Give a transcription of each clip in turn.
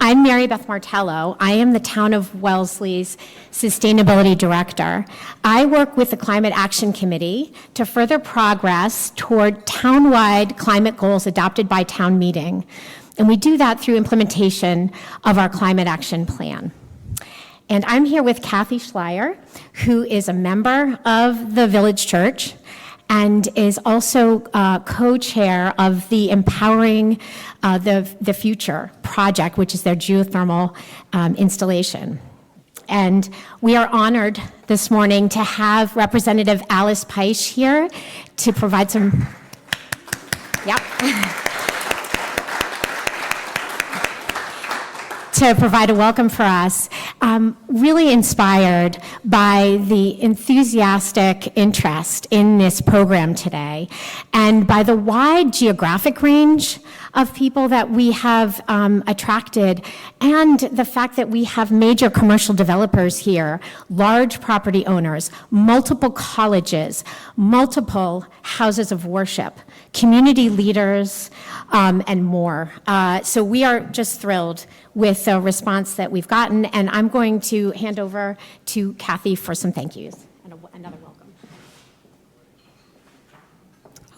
I'm Mary Beth Martello. I am the Town of Wellesley's Sustainability Director. I work with the Climate Action Committee to further progress toward town-wide climate goals adopted by town meeting. And we do that through implementation of our Climate Action Plan. And I'm here with Kathy Schleier, who is a member of the Village Church and is also co-chair of the Empowering the Future project, which is their geothermal installation. And we are honored this morning to have Representative Alice Peisch here to provide some, to provide a welcome for us. Really inspired by the enthusiastic interest in this program today and by the wide geographic range of people that we have attracted, and the fact that we have major commercial developers here, large property owners, multiple colleges, multiple houses of worship, community leaders, and more. So we are just thrilled with the response that we've gotten, and I'm going to hand over to Kathy for some thank yous and another welcome.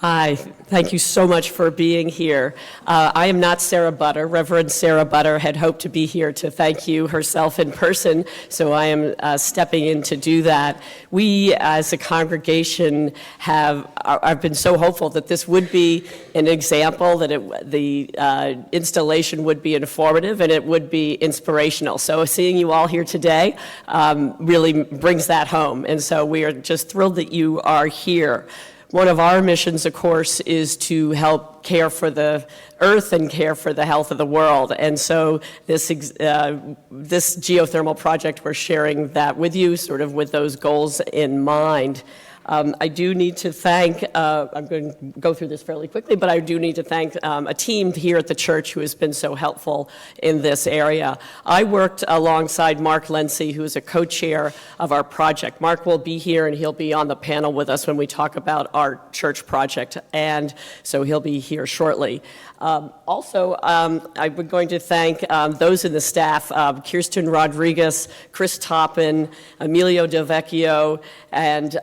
Hi, thank you so much for being here. I am not Sarah Butter. Reverend Sarah Butter had hoped to be here to thank you herself in person, so I am stepping in to do that. We, as a congregation, I've been so hopeful that this would be an example, that the installation would be informative and it would be inspirational. So seeing you all here today really brings that home, and so we are just thrilled that you are here. One of our missions, of course, is to help care for the earth and care for the health of the world. And so this geothermal project, we're sharing that with you, sort of with those goals in mind. I do need to thank, I'm going to go through this fairly quickly, but I do need to thank a team here at the church who has been so helpful in this area. I worked alongside Mark Lency, who is a co-chair of our project. Mark will be here and he'll be on the panel with us when we talk about our church project, and so he'll be here shortly. I'm going to thank those in the staff, Kirsten Rodriguez, Chris Toppin, Emilio Del Vecchio, and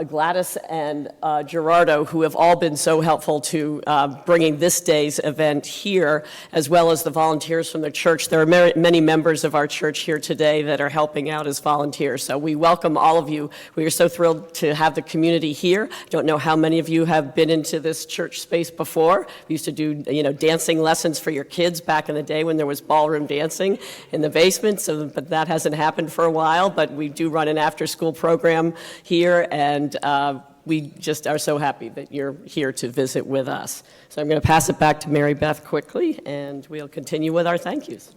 Gladys and Gerardo, who have all been so helpful to bringing this day's event here, as well as the volunteers from the church. There are many members of our church here today that are helping out as volunteers, so we welcome all of you. We are so thrilled to have the community here. I don't know how many of you have been into this church space before. We used to do dancing lessons for your kids back in the day when there was ballroom dancing in the basement, but that hasn't happened for a while, but we do run an after-school program here, and we just are so happy that you're here to visit with us. So I'm going to pass it back to Mary Beth quickly, and we'll continue with our thank yous.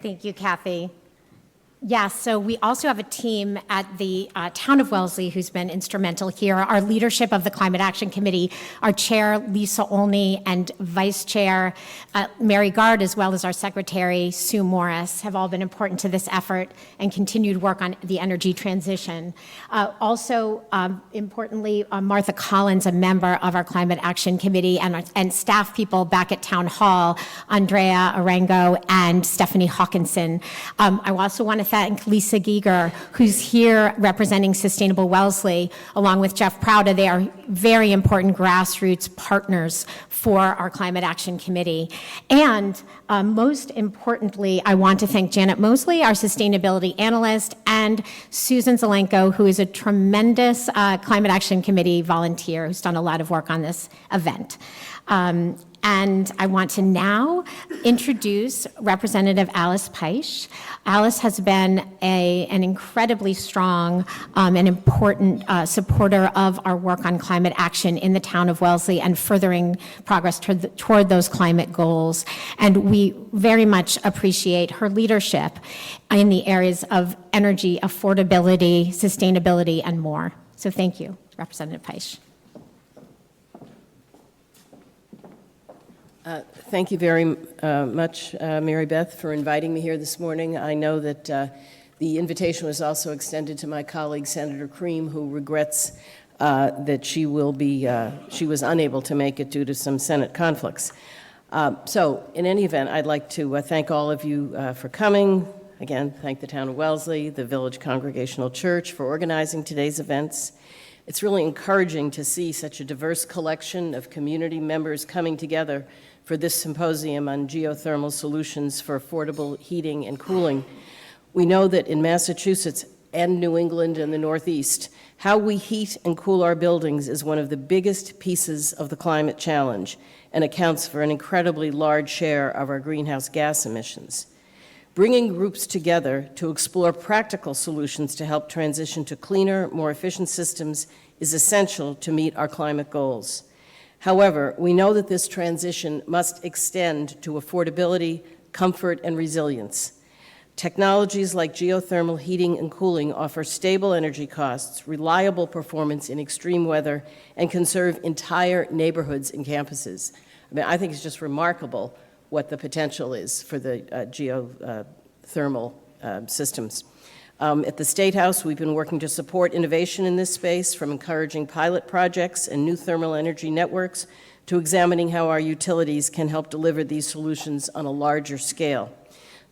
Thank you, Kathy. Yes, so we also have a team at the Town of Wellesley who's been instrumental here. Our leadership of the Climate Action Committee, our chair, Lisa Olney, and vice chair, Mary Gard, as well as our secretary, Sue Morris, have all been important to this effort and continued work on the energy transition. Importantly, Martha Collins, a member of our Climate Action Committee, and staff people back at Town Hall, Andrea Arango and Stephanie Hawkinson. I also want to thank Lisa Giger, who's here representing Sustainable Wellesley, along with Jeff Prouda. They are very important grassroots partners for our Climate Action Committee. And most importantly, I want to thank Janet Mosley, our sustainability analyst, and Susan Zelenko, who is a tremendous Climate Action Committee volunteer who's done a lot of work on this event. And I want to now introduce Representative Alice Peisch. Alice has been an incredibly strong and important supporter of our work on climate action in the town of Wellesley and furthering progress toward those climate goals. And we very much appreciate her leadership in the areas of energy, affordability, sustainability, and more. So thank you, Representative Peisch. Thank you very much, Mary Beth, for inviting me here this morning. I know that the invitation was also extended to my colleague, Senator Cream, who regrets that she was unable to make it due to some Senate conflicts. So in any event, I'd like to thank all of you for coming. Again, thank the town of Wellesley, the Village Congregational Church for organizing today's events. It's really encouraging to see such a diverse collection of community members coming together for this symposium on geothermal solutions for affordable heating and cooling. We know that in Massachusetts and New England and the Northeast, how we heat and cool our buildings is one of the biggest pieces of the climate challenge and accounts for an incredibly large share of our greenhouse gas emissions. Bringing groups together to explore practical solutions to help transition to cleaner, more efficient systems is essential to meet our climate goals. However, we know that this transition must extend to affordability, comfort, and resilience. Technologies like geothermal heating and cooling offer stable energy costs, reliable performance in extreme weather, and can serve entire neighborhoods and campuses. I mean, I think it's just remarkable what the potential is for the geothermal systems. At the State House, we've been working to support innovation in this space, from encouraging pilot projects and new thermal energy networks to examining how our utilities can help deliver these solutions on a larger scale.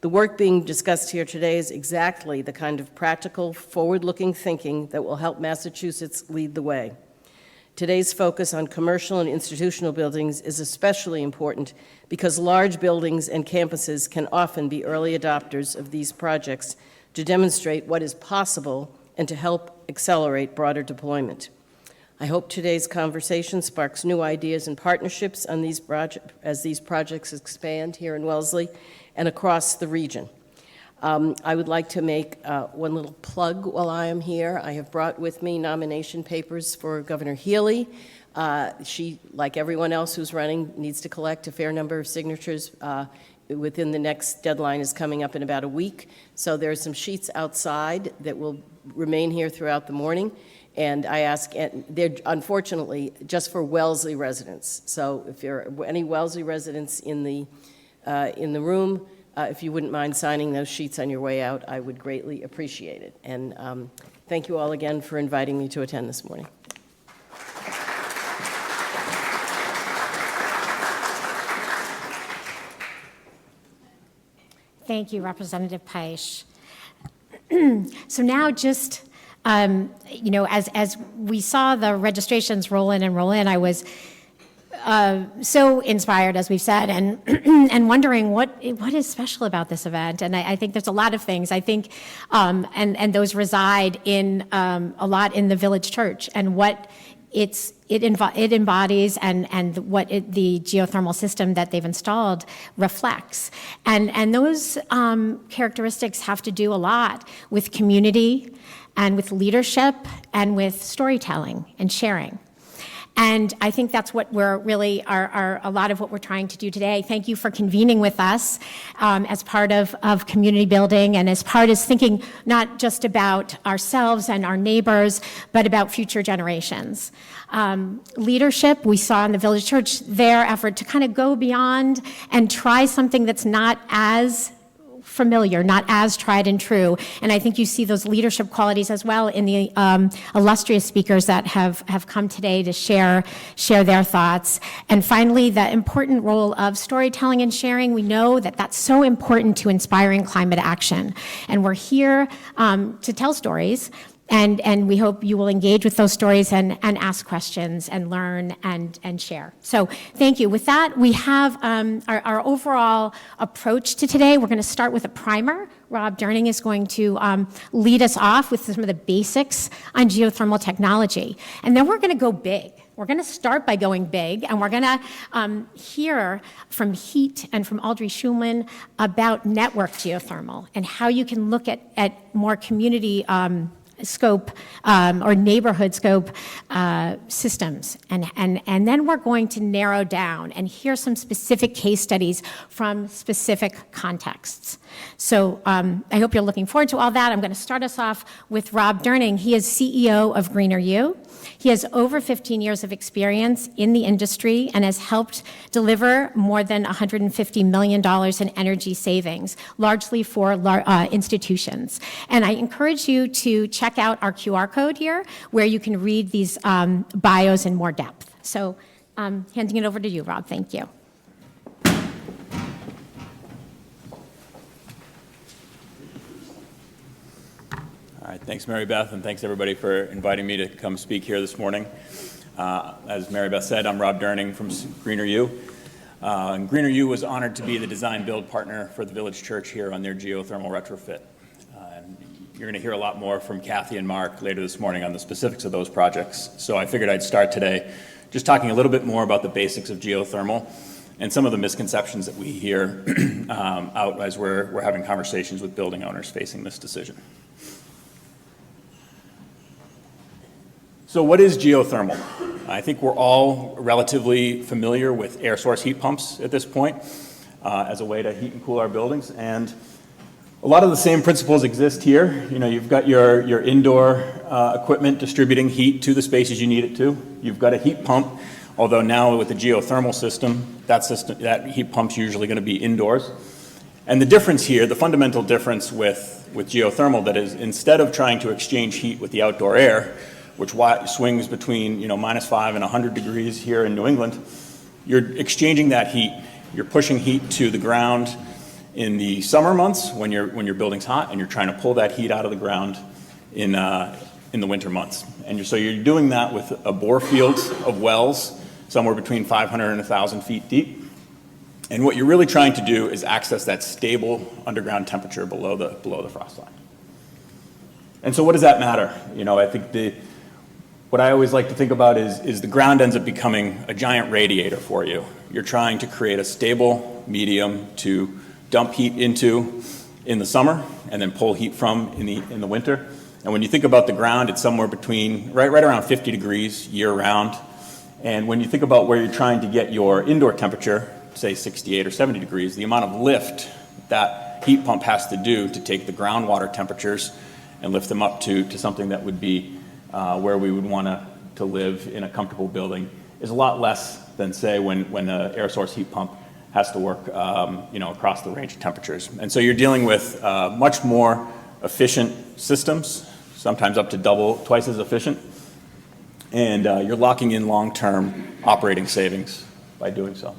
The work being discussed here today is exactly the kind of practical, forward-looking thinking that will help Massachusetts lead the way. Today's focus on commercial and institutional buildings is especially important because large buildings and campuses can often be early adopters of these projects to demonstrate what is possible and to help accelerate broader deployment. I hope today's conversation sparks new ideas and partnerships on as these projects expand here in Wellesley and across the region. I would like to make one little plug while I am here. I have brought with me nomination papers for Governor Healy. She, like everyone else who's running, needs to collect a fair number of signatures within the next deadline is coming up in about a week. So there are some sheets outside that will remain here throughout the morning. And I ask, they're unfortunately just for Wellesley residents. So if there are any Wellesley residents in the room, if you wouldn't mind signing those sheets on your way out, I would greatly appreciate it. And thank you all again for inviting me to attend this morning. Thank you, Representative Peisch. So now just, as we saw the registrations roll in, I was so inspired, as we've said, and and wondering what is special about this event. And I think there's a lot of things. I think, and those reside in a lot in the Village Church and what it embodies and what the geothermal system that they've installed reflects. And those characteristics have to do a lot with community and with leadership and with storytelling and sharing. And I think that's what we're really a lot of what we're trying to do today. Thank you for convening with us as part of community building and as part of thinking not just about ourselves and our neighbors, but about future generations. Leadership, we saw in the Village Church their effort to kind of go beyond and try something that's not as familiar, not as tried and true. And I think you see those leadership qualities as well in the illustrious speakers that have come today to share their thoughts. And finally, the important role of storytelling and sharing. We know that that's so important to inspiring climate action. And we're here to tell stories. And we hope you will engage with those stories and ask questions and learn and share. So thank you. With that, we have our overall approach to today. We're going to start with a primer. Rob Durning is going to lead us off with some of the basics on geothermal technology. And then we're going to go big. We're going to start by going big, and we're going to hear from HEAT and from Audrey Schulman about network geothermal and how you can look at more community scope or neighborhood scope systems. And then we're going to narrow down and hear some specific case studies from specific contexts. So I hope you're looking forward to all that. I'm going to start us off with Rob Durning. He is CEO of Greener You. He has over 15 years of experience in the industry and has helped deliver more than $150 million in energy savings, largely for institutions. And I encourage you to check out our QR code here, where you can read these bios in more depth. So handing it over to you, Rob. Thank you. All right, thanks Mary Beth, and thanks everybody for inviting me to come speak here this morning. As Mary Beth said, I'm Rob Durning from Greener U. And Greener U was honored to be the design build partner for the Village Church here on their geothermal retrofit. And you're going to hear a lot more from Kathy and Mark later this morning on the specifics of those projects. So I figured I'd start today just talking a little bit more about the basics of geothermal and some of the misconceptions that we hear out as we're having conversations with building owners facing this decision. So what is geothermal? I think we're all relatively familiar with air source heat pumps at this point as a way to heat and cool our buildings. And a lot of the same principles exist here. You know, you've got your indoor equipment distributing heat to the spaces you need it to. You've got a heat pump, although now with the geothermal system, that heat pump's usually going to be indoors. And the difference here, the fundamental difference with geothermal, that is, instead of trying to exchange heat with the outdoor air, which swings between -5 and 100 degrees here in New England, you're exchanging that heat. You're pushing heat to the ground in the summer months when your building's hot, and you're trying to pull that heat out of the ground in the winter months. And so you're doing that with a bore field of wells somewhere between 500 and 1,000 feet deep. And what you're really trying to do is access that stable underground temperature below the frost line. And so what does that matter? I think what I always like to think about is the ground ends up becoming a giant radiator for you. You're trying to create a stable medium to dump heat into in the summer and then pull heat from in the winter. And when you think about the ground, it's somewhere between right around 50 degrees year round. And when you think about where you're trying to get your indoor temperature, say 68 or 70 degrees, the amount of lift that heat pump has to do to take the groundwater temperatures and lift them up to something that would be where we would want to live in a comfortable building is a lot less than, say, when an air source heat pump has to work across the range of temperatures. And so you're dealing with much more efficient systems, sometimes up to twice as efficient, and you're locking in long-term operating savings by doing so.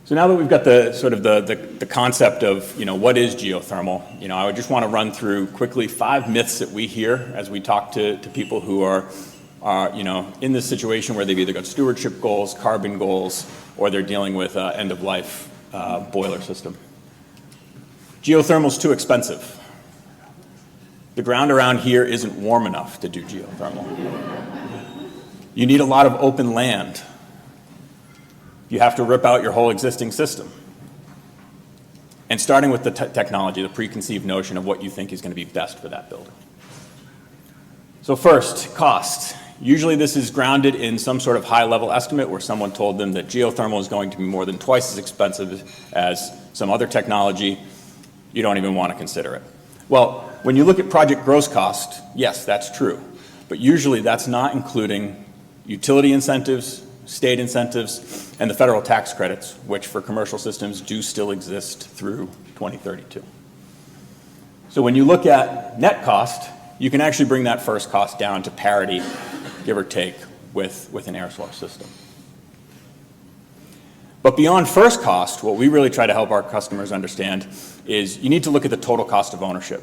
So now that we've got the concept of what is geothermal, I would just want to run through quickly 5 myths that we hear as we talk to people who are in this situation where they've either got stewardship goals, carbon goals, or they're dealing with end of life boiler system. Geothermal is too expensive. The ground around here isn't warm enough to do geothermal. You need a lot of open land. You have to rip out your whole existing system. And starting with the technology, the preconceived notion of what you think is going to be best for that building. So first, cost. Usually this is grounded in some sort of high-level estimate where someone told them that geothermal is going to be more than twice as expensive as some other technology. You don't even want to consider it. Well, when you look at project gross cost, yes, that's true. But usually that's not including utility incentives, state incentives, and the federal tax credits, which for commercial systems do still exist through 2032. So when you look at net cost, you can actually bring that first cost down to parity, give or take, with an air source system. But beyond first cost, what we really try to help our customers understand is you need to look at the total cost of ownership.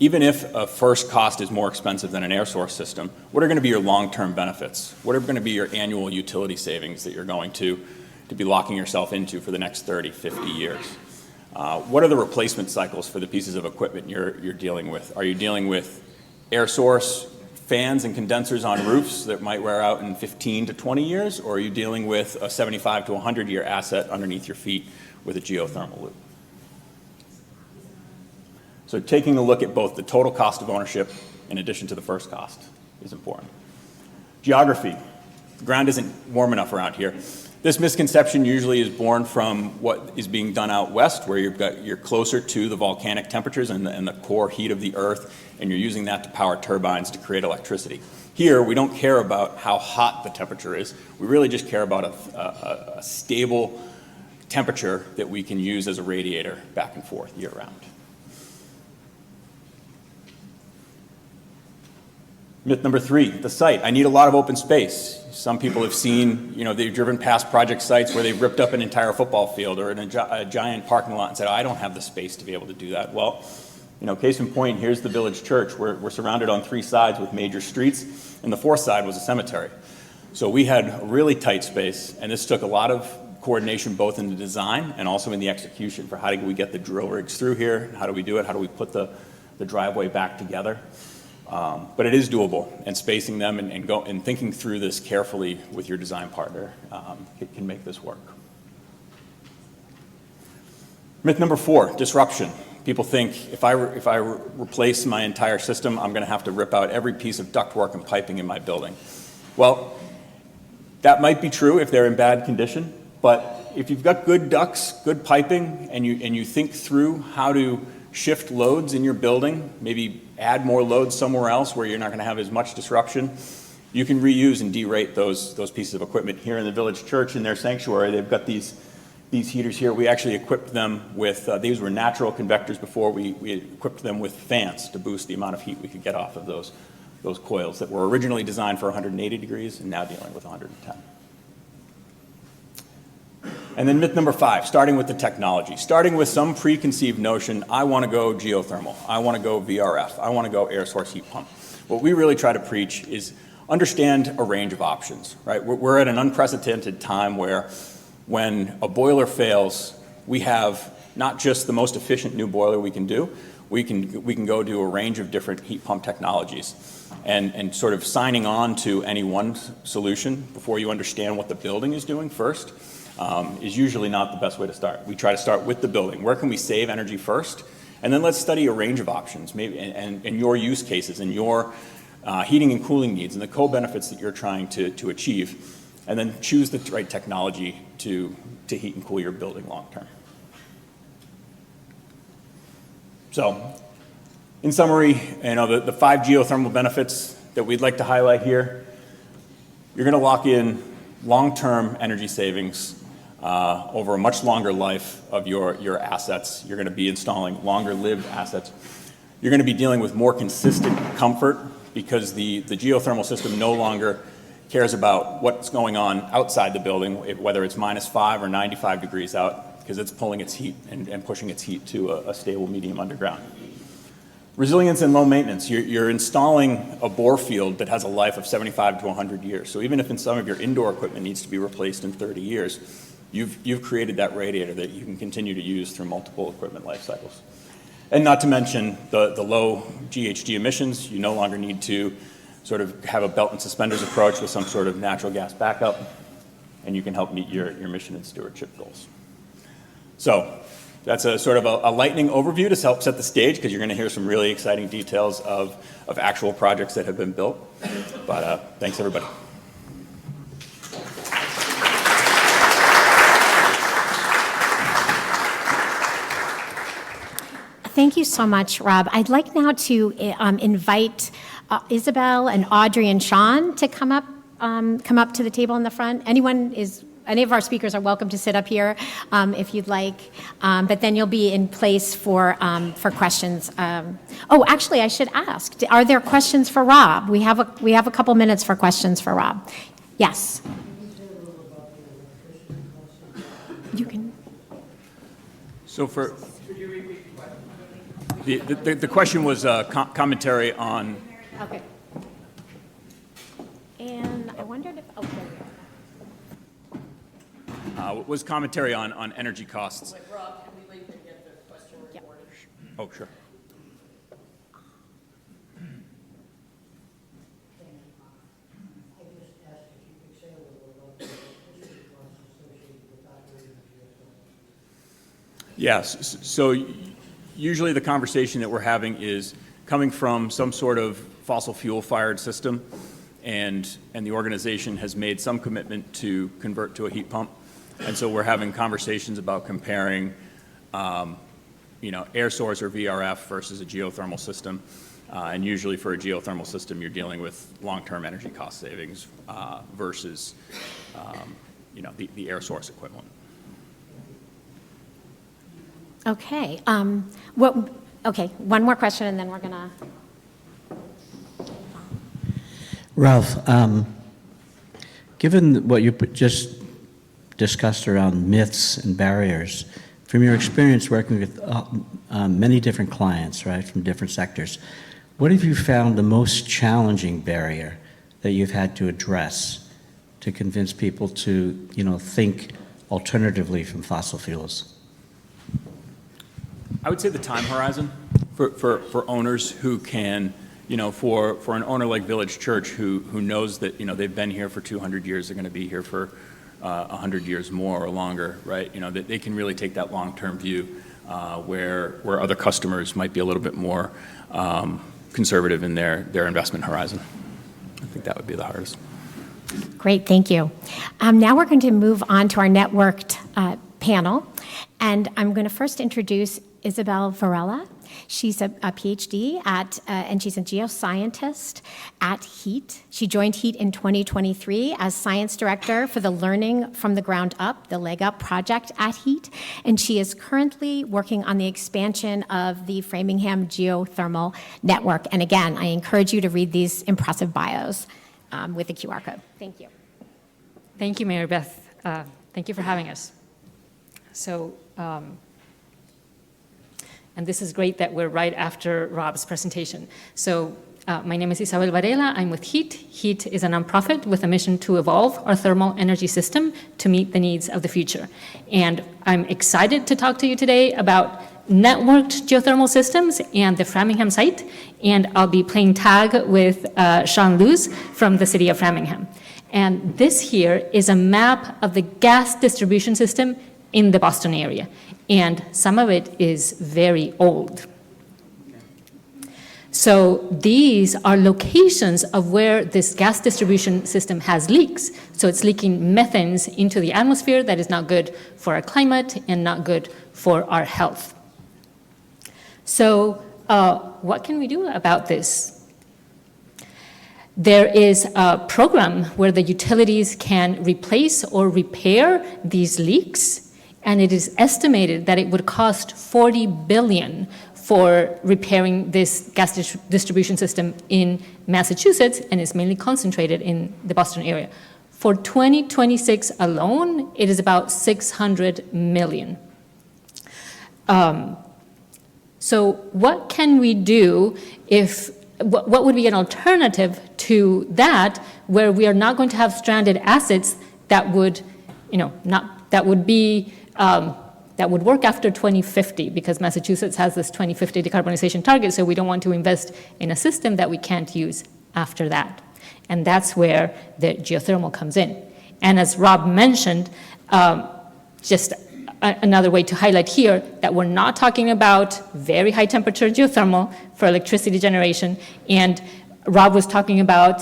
Even if a first cost is more expensive than an air source system, what are going to be your long-term benefits? What are going to be your annual utility savings that you're going to be locking yourself into for the next 30, 50 years? What are the replacement cycles for the pieces of equipment you're dealing with? Are you dealing with air source fans and condensers on roofs that might wear out in 15 to 20 years, or are you dealing with a 75 to 100-year asset underneath your feet with a geothermal loop? So taking a look at both the total cost of ownership in addition to the first cost is important. Geography. The ground isn't warm enough around here. This misconception usually is born from what is being done out west, where you're closer to the volcanic temperatures and the core heat of the earth, and you're using that to power turbines to create electricity. Here, we don't care about how hot the temperature is. We really just care about a stable temperature that we can use as a radiator back and forth year-round. Myth number 3, the site. I need a lot of open space. Some people have seen, they've driven past project sites where they've ripped up an entire football field or a giant parking lot and said, I don't have the space to be able to do that. Well, Case in point, here's the village church. We're surrounded on 3 sides with major streets, and the 4th side was a cemetery. So we had a really tight space, and this took a lot of coordination both in the design and also in the execution for how do we get the drill rigs through here, how do we do it, how do we put the driveway back together. But it is doable, and spacing them and thinking through this carefully with your design partner can make this work. Myth number 4, disruption. People think if I replace my entire system, I'm going to have to rip out every piece of ductwork and piping in my building. Well, that might be true if they're in bad condition, but if you've got good ducts, good piping, and you think through how to shift loads in your building, maybe add more loads somewhere else where you're not going to have as much disruption, you can reuse and derate those pieces of equipment. Here in the village church, in their sanctuary, they've got these heaters here. We actually equipped them with, these were natural convectors before, we equipped them with fans to boost the amount of heat we could get off of those coils that were originally designed for 180 degrees and now dealing with 110. And then myth number 5, starting with the technology. Starting with some preconceived notion, I want to go geothermal, I want to go VRF, I want to go air source heat pump. What we really try to preach is understand a range of options, right? We're at an unprecedented time where when a boiler fails, we have not just the most efficient new boiler we can do, we can go do a range of different heat pump technologies. And sort of signing on to any one solution before you understand what the building is doing first is usually not the best way to start. We try to start with the building. Where can we save energy first? And then let's study a range of options, maybe, and your use cases and your heating and cooling needs and the co-benefits that you're trying to achieve, and then choose the right technology to heat and cool your building long term. So, in summary, the 5 geothermal benefits that we'd like to highlight here, you're going to lock in long-term energy savings over a much longer life of your assets. You're going to be installing longer-lived assets. You're going to be dealing with more consistent comfort because the geothermal system no longer cares about what's going on outside the building, whether it's -5 or 95 degrees out, because it's pulling its heat and pushing its heat to a stable medium underground. Resilience and low maintenance. You're installing a bore field that has a life of 75 to 100 years. So even if in some of your indoor equipment needs to be replaced in 30 years, you've created that radiator that you can continue to use through multiple equipment life cycles. And not to mention the low GHG emissions. You no longer need to sort of have a belt and suspenders approach with some sort of natural gas backup, and you can help meet your mission and stewardship goals. So that's a sort of a lightning overview to help set the stage, because you're going to hear some really exciting details of actual projects that have been built. But thanks, everybody. Thank you so much, Rob. I'd like now to invite Isabel and Audrey and Sean to come up to the table in the front. Any of our speakers are welcome to sit up here if you'd like, but then you'll be in place for questions. Actually, I should ask: are there questions for Rob? We have a couple minutes for questions for Rob. Yes. You can. So for the question was commentary on. Okay. And I wondered if. There we go. Was commentary on energy costs. Wait, Rob, can we leave and get the question recorded? Oh, sure. Yes. So usually the conversation that we're having is coming from some sort of fossil fuel fired system, and the organization has made some commitment to convert to a heat pump. And so we're having conversations about comparing, air source or VRF versus a geothermal system. And usually for a geothermal system, you're dealing with long-term energy cost savings versus, the air source equivalent. Okay. Okay. One more question, and then we're gonna. Ralph, given what you just discussed around myths and barriers from your experience working with many different clients, right, from different sectors, what have you found the most challenging barrier that you've had to address to convince people to, think alternatively from fossil fuels? I would say the time horizon for owners who can, for an owner like Village Church who knows that, they've been here for 200 years, they're going to be here for 100 years more or longer, right? That they can really take that long-term view where other customers might be a little bit more conservative in their investment horizon. I think that would be the hardest. Great, thank you. Now we're going to move on to our networked panel, and I'm going to first introduce Isabel Varela. She's a PhD and she's a geoscientist at HEAT. She joined HEAT in 2023 as science director for the Learning from the Ground Up, the Leg Up project at HEAT, and she is currently working on the expansion of the Framingham Geothermal Network. And again, I encourage you to read these impressive bios with the QR code. Thank you. Thank you, Mary Beth. Thank you for having us. So, and this is great that we're right after Rob's presentation. So my name is Isabel Varela. I'm with HEAT. HEAT is a nonprofit with a mission to evolve our thermal energy system to meet the needs of the future. And I'm excited to talk to you today about networked geothermal systems and the Framingham site. And I'll be playing tag with Sean Luz from the city of Framingham. And this here is a map of the gas distribution system in the Boston area. And some of it is very old. So these are locations of where this gas distribution system has leaks. So it's leaking methanes into the atmosphere that is not good for our climate and not good for our health. So what can we do about this? There is a program where the utilities can replace or repair these leaks. And it is estimated that it would cost $40 billion for repairing this gas distribution system in Massachusetts, and is mainly concentrated in the Boston area. For 2026 alone, it is about $600 million. So what can we do what would be an alternative to that, where we are not going to have stranded assets that would, that would work after 2050, because Massachusetts has this 2050 decarbonization target, so we don't want to invest in a system that we can't use after that. And that's where the geothermal comes in. And as Rob mentioned, just another way to highlight here that we're not talking about very high temperature geothermal for electricity generation, and Rob was talking about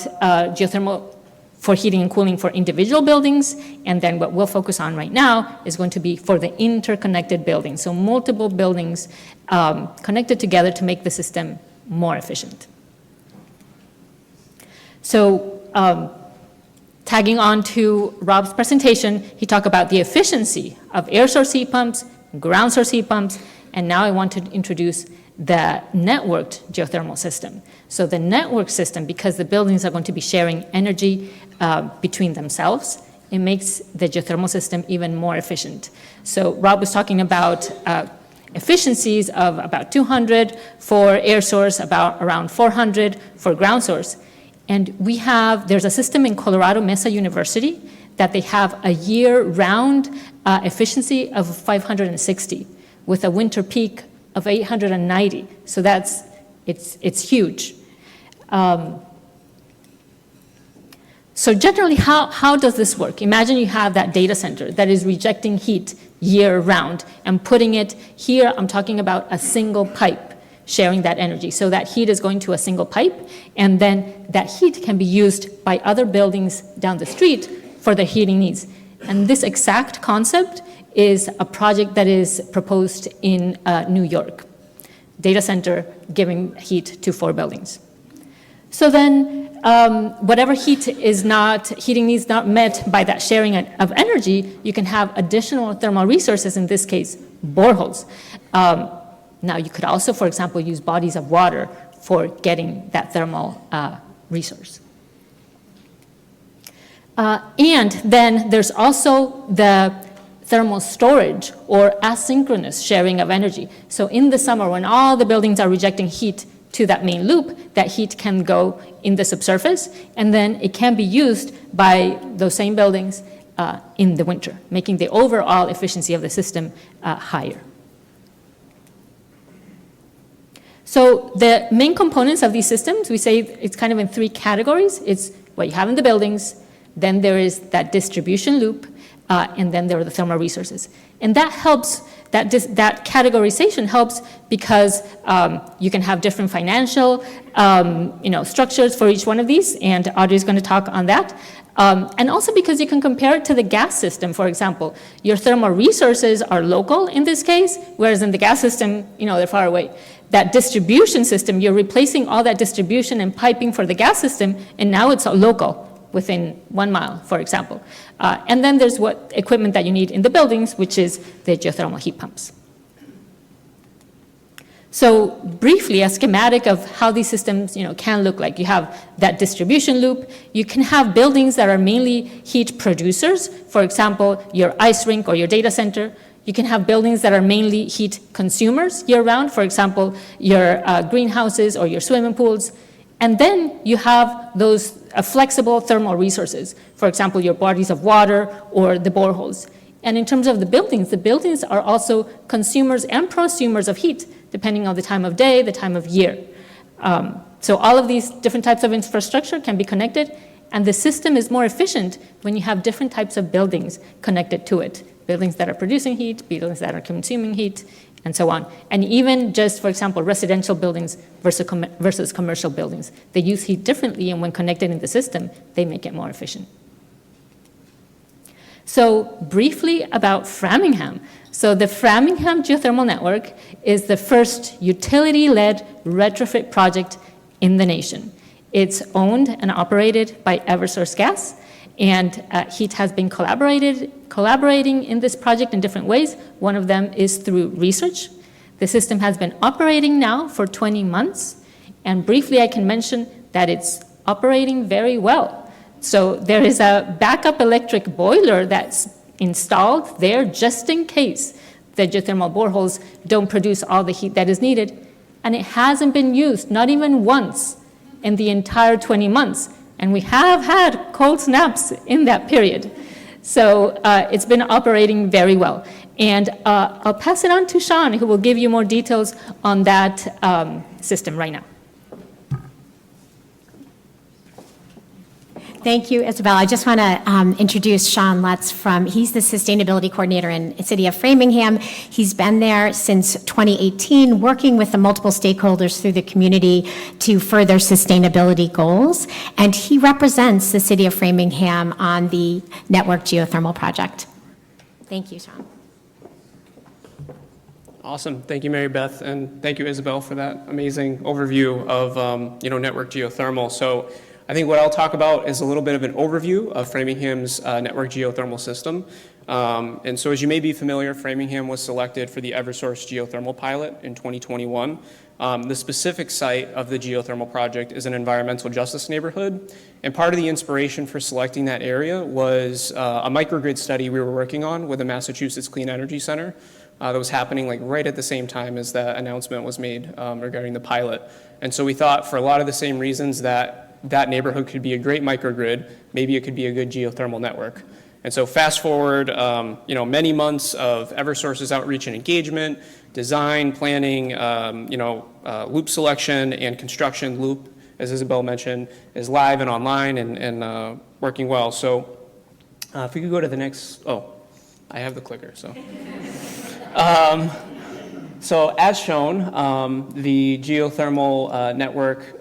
geothermal for heating and cooling for individual buildings, and then what we'll focus on right now is going to be for the interconnected buildings, so multiple buildings connected together to make the system more efficient. So tagging on to Rob's presentation, he talked about the efficiency of air source heat pumps, ground source heat pumps, and now I want to introduce the networked geothermal system. So the network system, because the buildings are going to be sharing energy between themselves, it makes the geothermal system even more efficient. So Rob was talking about efficiencies of about 200 for air source, about around 400 for ground source. And there's a system in Colorado Mesa University that they have a year-round efficiency of 560 with a winter peak of 890. So it's huge. So generally, how does this work? Imagine you have that data center that is rejecting heat year-round and putting it here. I'm talking about a single pipe sharing that energy. So that heat is going to a single pipe, and then that heat can be used by other buildings down the street for their heating needs. And this exact concept is a project that is proposed in New York. Data center giving heat to 4 buildings. So then whatever heating needs not met by that sharing of energy, you can have additional thermal resources, in this case, boreholes. Now you could also, for example, use bodies of water for getting that thermal resource. And then there's also the thermal storage or asynchronous sharing of energy. So in the summer, when all the buildings are rejecting heat to that main loop, that heat can go in the subsurface, and then it can be used by those same buildings in the winter, making the overall efficiency of the system higher. So the main components of these systems, we say it's kind of in three categories. It's what you have in the buildings, then there is that distribution loop, and then there are the thermal resources. And that helps, that categorization helps because you can have different financial structures for each one of these, and Audrey's going to talk on that. And also because you can compare it to the gas system, for example. Your thermal resources are local in this case, whereas in the gas system, they're far away. That distribution system, you're replacing all that distribution and piping for the gas system, and now it's local, within 1 mile, for example. And then there's what equipment that you need in the buildings, which is the geothermal heat pumps. So briefly, a schematic of how these systems can look like. You have that distribution loop. You can have buildings that are mainly heat producers, for example, your ice rink or your data center. You can have buildings that are mainly heat consumers year-round, for example, your greenhouses or your swimming pools. And then you have those flexible thermal resources, for example, your bodies of water or the boreholes. And in terms of the buildings are also consumers and prosumers of heat, depending on the time of day, the time of year. So all of these different types of infrastructure can be connected, and the system is more efficient when you have different types of buildings connected to it. Buildings that are producing heat, buildings that are consuming heat, and so on. And even just, for example, residential buildings versus commercial buildings. They use heat differently, and when connected in the system, they make it more efficient. So briefly about Framingham. So the Framingham Geothermal Network is the first utility-led retrofit project in the nation. It's owned and operated by Eversource Gas, and HEAT has been collaborating in this project in different ways. One of them is through research. The system has been operating now for 20 months, and briefly I can mention that it's operating very well. So there is a backup electric boiler that's installed there just in case the geothermal boreholes don't produce all the heat that is needed, and it hasn't been used, not even once, in the entire 20 months. And we have had cold snaps in that period. So it's been operating very well. And I'll pass it on to Sean, who will give you more details on that system right now. Thank you, Isabel. I just want to introduce Sean Lutz he's the Sustainability Coordinator in the City of Framingham. He's been there since 2018, working with the multiple stakeholders through the community to further sustainability goals. And he represents the City of Framingham on the Network Geothermal Project. Thank you, Sean. Awesome. Thank you, Mary Beth, and thank you, Isabel, for that amazing overview of Network Geothermal. So I think what I'll talk about is a little bit of an overview of Framingham's network geothermal system. And so as you may be familiar, Framingham was selected for the Eversource geothermal pilot in 2021. The specific site of the geothermal project is an environmental justice neighborhood. And part of the inspiration for selecting that area was a microgrid study we were working on with the Massachusetts Clean Energy Center that was happening right at the same time as that announcement was made regarding the pilot. And so we thought, for a lot of the same reasons that neighborhood could be a great microgrid, maybe it could be a good geothermal network. And so fast forward, many months of Eversource's outreach and engagement, design, planning, loop selection and construction. Loop, as Isabel mentioned, is live and online and working well. So if we could go to the next, I have the clicker, so. So as shown, the geothermal network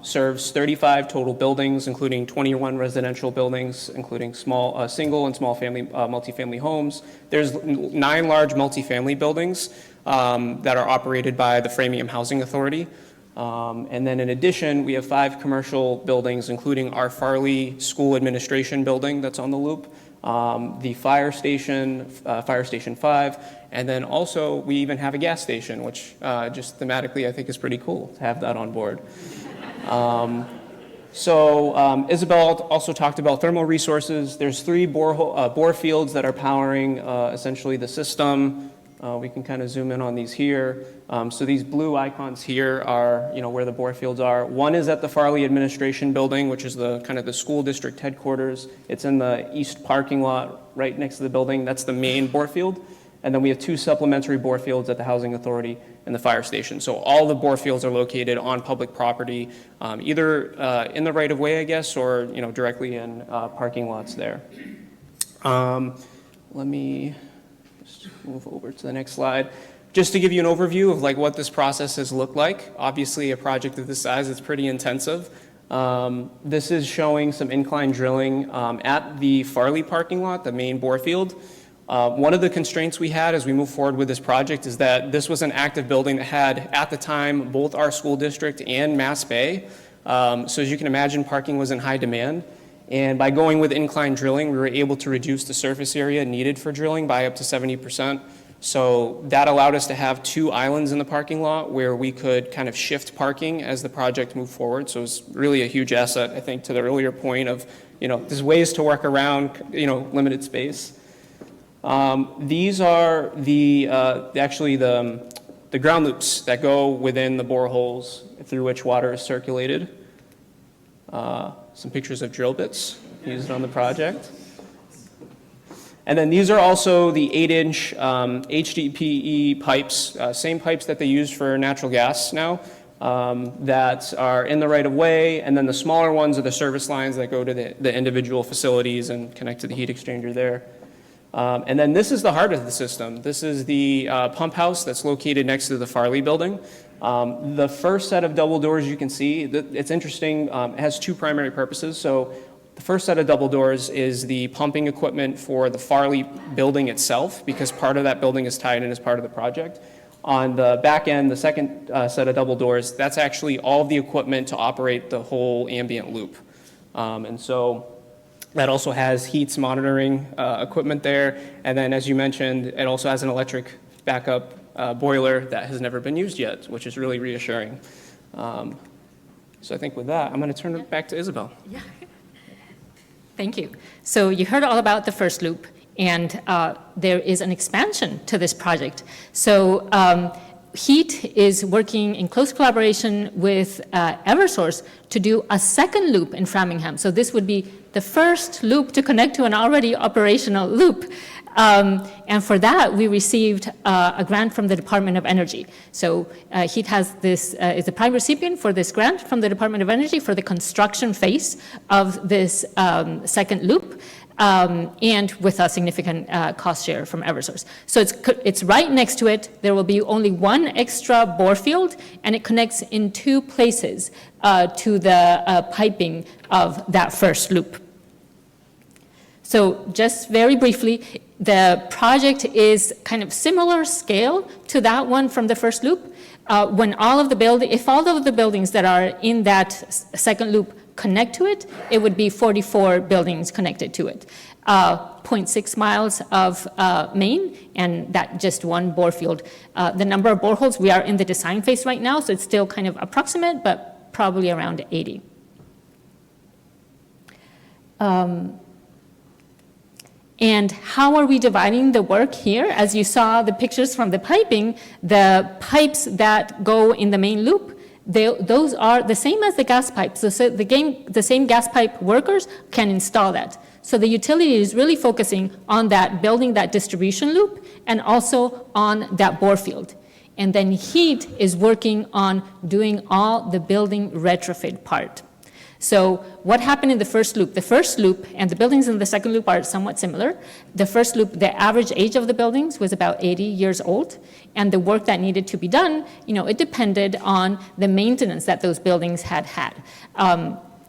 serves 35 total buildings, including 21 residential buildings, including small single and small family multifamily homes. There's 9 large multifamily buildings that are operated by the Framingham Housing Authority. And then in addition, we have 5 commercial buildings, including our Farley School Administration building that's on the loop, the fire station 5, and then also we even have a gas station, which just thematically I think is pretty cool to have that on board. So Isabel also talked about thermal resources. There's 3 bore fields that are powering essentially the system. We can kind of zoom in on these here. So these blue icons here are, where the bore fields are. One is at the Farley Administration Building, which is the kind of the school district headquarters. It's in the east parking lot right next to the building. That's the main bore field. And then we have 2 supplementary bore fields at the Housing Authority and the fire station. So all the bore fields are located on public property, either in the right of way, I guess, or directly in parking lots there. Let me just move over to the next slide. Just to give you an overview of what this process has looked like. Obviously, a project of this size is pretty intensive. This is showing some incline drilling at the Farley parking lot, the main bore field. One of the constraints we had as we move forward with this project is that this was an active building that had, at the time, both our school district and Mass Bay. So as you can imagine, parking was in high demand. And by going with incline drilling, we were able to reduce the surface area needed for drilling by up to 70%. So that allowed us to have 2 islands in the parking lot where we could kind of shift parking as the project moved forward. So it was really a huge asset, I think, to the earlier point of, there's ways to work around, limited space. These are actually the ground loops that go within the boreholes through which water is circulated. Some pictures of drill bits used on the project. And then these are also the 8-inch HDPE pipes, same pipes that they use for natural gas now, that are in the right of way. And then the smaller ones are the service lines that go to the individual facilities and connect to the heat exchanger there. And then this is the heart of the system. This is the pump house that's located next to the Farley building. The first set of double doors you can see, it's interesting, it has 2 primary purposes. So the first set of double doors is the pumping equipment for the Farley building itself, because part of that building is tied in as part of the project. On the back end, the second set of double doors, that's actually all of the equipment to operate the whole ambient loop. And so that also has heats monitoring equipment there. And then, as you mentioned, it also has an electric backup boiler that has never been used yet, which is really reassuring. So I think with that, I'm going to turn it back to Isabel. Yeah. Thank you. So you heard all about the first loop, and there is an expansion to this project. So HEAT is working in close collaboration with Eversource to do a second loop in Framingham. So this would be the first loop to connect to an already operational loop. And for that, we received a grant from the Department of Energy. So HEAT has this, is the prime recipient for this grant from the Department of Energy for the construction phase of this second loop. And with a significant cost share from Eversource. So it's right next to it. There will be only 1 extra bore field, and it connects in 2 places to the piping of that first loop. So just very briefly, the project is kind of similar scale to that one from the first loop. If all of the buildings that are in that second loop connect to it, it would be 44 buildings connected to it. 0.6 miles of main, and that just 1 bore field. The number of boreholes, we are in the design phase right now, so it's still kind of approximate, but probably around 80. And how are we dividing the work here? As you saw the pictures from the piping, the pipes that go in the main loop, those are the same as the gas pipes. So the same gas pipe workers can install that. So the utility is really focusing on that, building that distribution loop, and also on that bore field. And then HEAT is working on doing all the building retrofit part. So what happened in the first loop? The first loop and the buildings in the second loop are somewhat similar. The first loop, the average age of the buildings was about 80 years old, and the work that needed to be done, it depended on the maintenance that those buildings had had.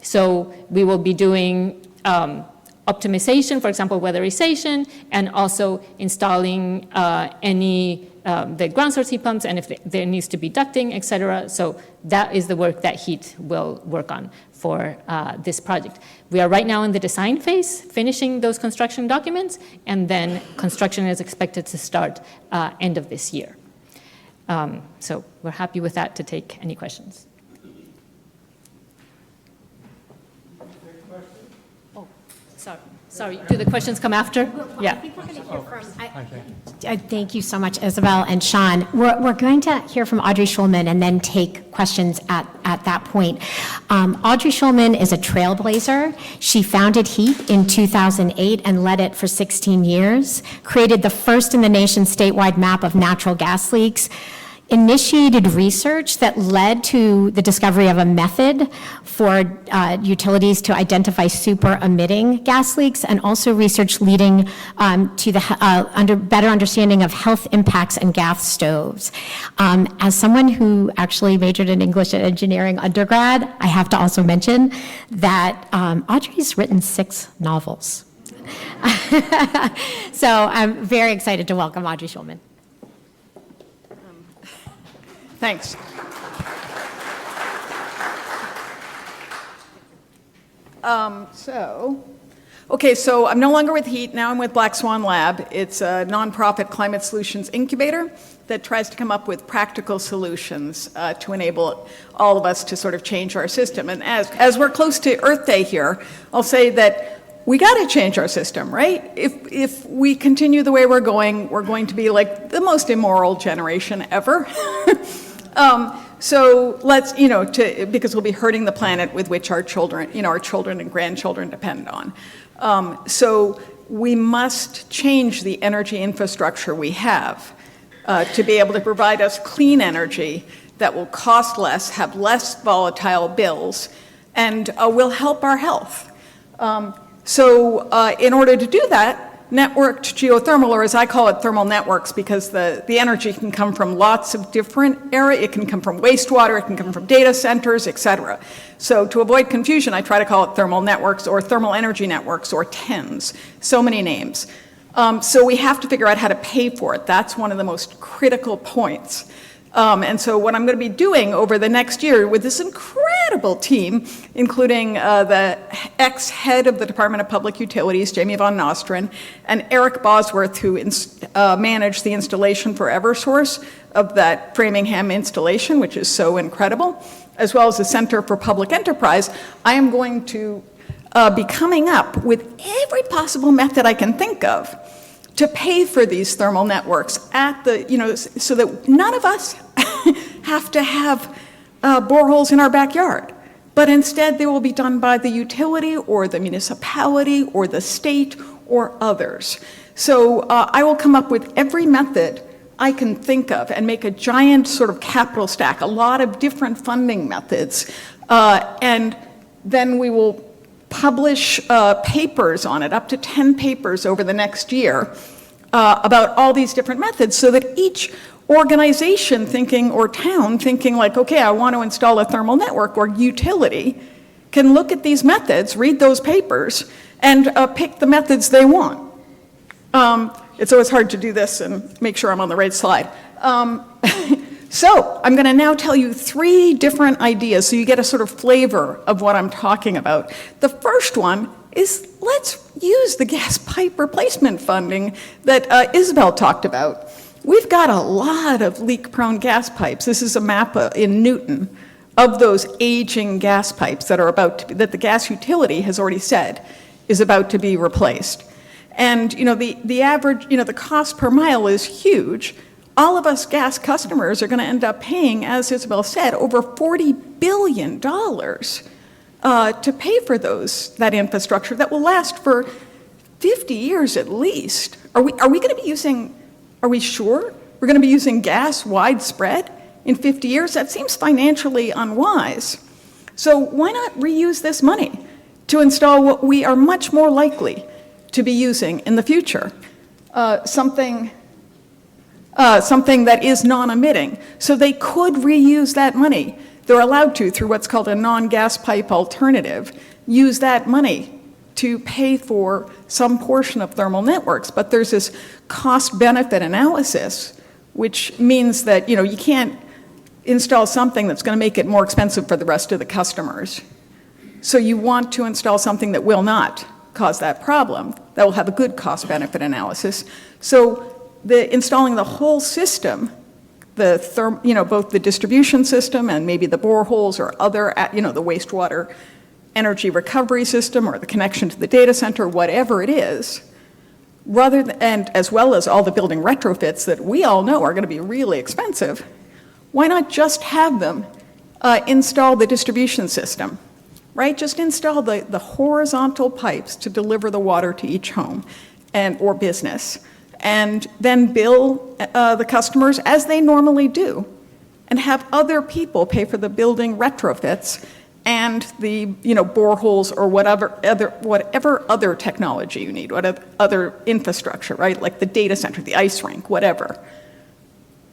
So we will be doing optimization, for example, weatherization, and also installing the ground source heat pumps, and if there needs to be ducting, et cetera. So that is the work that HEAT will work on for this project. We are right now in the design phase, finishing those construction documents, and then construction is expected to start end of this year. So we're happy with that to take any questions. Sorry, do the questions come after? Yeah. Thank you so much, Isabel and Sean. We're going to hear from Audrey Schulman and then take questions at that point. Audrey Schulman is a trailblazer. She founded HEAT in 2008 and led it for 16 years, created the first in the nation statewide map of natural gas leaks, initiated research that led to the discovery of a method for utilities to identify super emitting gas leaks, and also research leading to the better understanding of health impacts in gas stoves. As someone who actually majored in English and engineering undergrad, I have to also mention that Audrey's written 6 novels. So I'm very excited to welcome Audrey Schulman. Thanks. So I'm no longer with HEAT, now I'm with Black Swan Lab. It's a nonprofit climate solutions incubator that tries to come up with practical solutions to enable all of us to sort of change our system. And as we're close to Earth Day here, I'll say that we got to change our system, right? If we continue the way we're going to be like the most immoral generation ever. So let's, because we'll be hurting the planet with which our children and grandchildren depend on. So we must change the energy infrastructure we have to be able to provide us clean energy that will cost less, have less volatile bills, and will help our health. So in order to do that, networked geothermal, or as I call it, thermal networks, because the energy can come from lots of different areas. It can come from wastewater, it can come from data centers, et cetera. So to avoid confusion, I try to call it thermal networks or thermal energy networks or TENS, so many names. So we have to figure out how to pay for it. That's one of the most critical points. And so what I'm going to be doing over the next year with this incredible team, including the ex-head of the Department of Public Utilities, Jamie von Nostrin, and Eric Bosworth, who managed the installation for Eversource of that Framingham installation, which is so incredible, as well as the Center for Public Enterprise, I am going to be coming up with every possible method I can think of to pay for these thermal networks so that none of us have to have boreholes in our backyard, but instead they will be done by the utility or the municipality or the state or others. So I will come up with every method I can think of and make a giant sort of capital stack, a lot of different funding methods, and then we will publish papers on it, up to 10 papers over the next year about all these different methods, so that each organization thinking or town thinking like, okay, I want to install a thermal network or utility can look at these methods, read those papers, and pick the methods they want. It's always hard to do this and make sure I'm on the right slide. So I'm going to now tell you 3 different ideas so you get a sort of flavor of what I'm talking about. The first one is let's use the gas pipe replacement funding that Isabel talked about. We've got a lot of leak-prone gas pipes. This is a map in Newton of those aging gas pipes that are that the gas utility has already said is about to be replaced. And the average, the cost per mile is huge. All of us gas customers are going to end up paying, as Isabel said, over $40 billion to pay for that infrastructure that will last for 50 years at least. Are we going to be using, are we sure we're going to be using gas widespread in 50 years? That seems financially unwise. So why not reuse this money to install what we are much more likely to be using in the future? Something that is non-emitting. So they could reuse that money. They're allowed to, through what's called a non-gas pipe alternative, use that money to pay for some portion of thermal networks. But there's this cost-benefit analysis, which means that you can't install something that's going to make it more expensive for the rest of the customers. So you want to install something that will not cause that problem, that will have a good cost-benefit analysis. So installing the whole system, both the distribution system and maybe the boreholes or other, the wastewater energy recovery system or the connection to the data center, whatever it is, and as well as all the building retrofits that we all know are going to be really expensive, why not just have them install the distribution system, right? Just install the horizontal pipes to deliver the water to each home or business, and then bill the customers as they normally do, and have other people pay for the building retrofits and the boreholes or whatever other technology you need, whatever other infrastructure, right? Like the data center, the ice rink, whatever.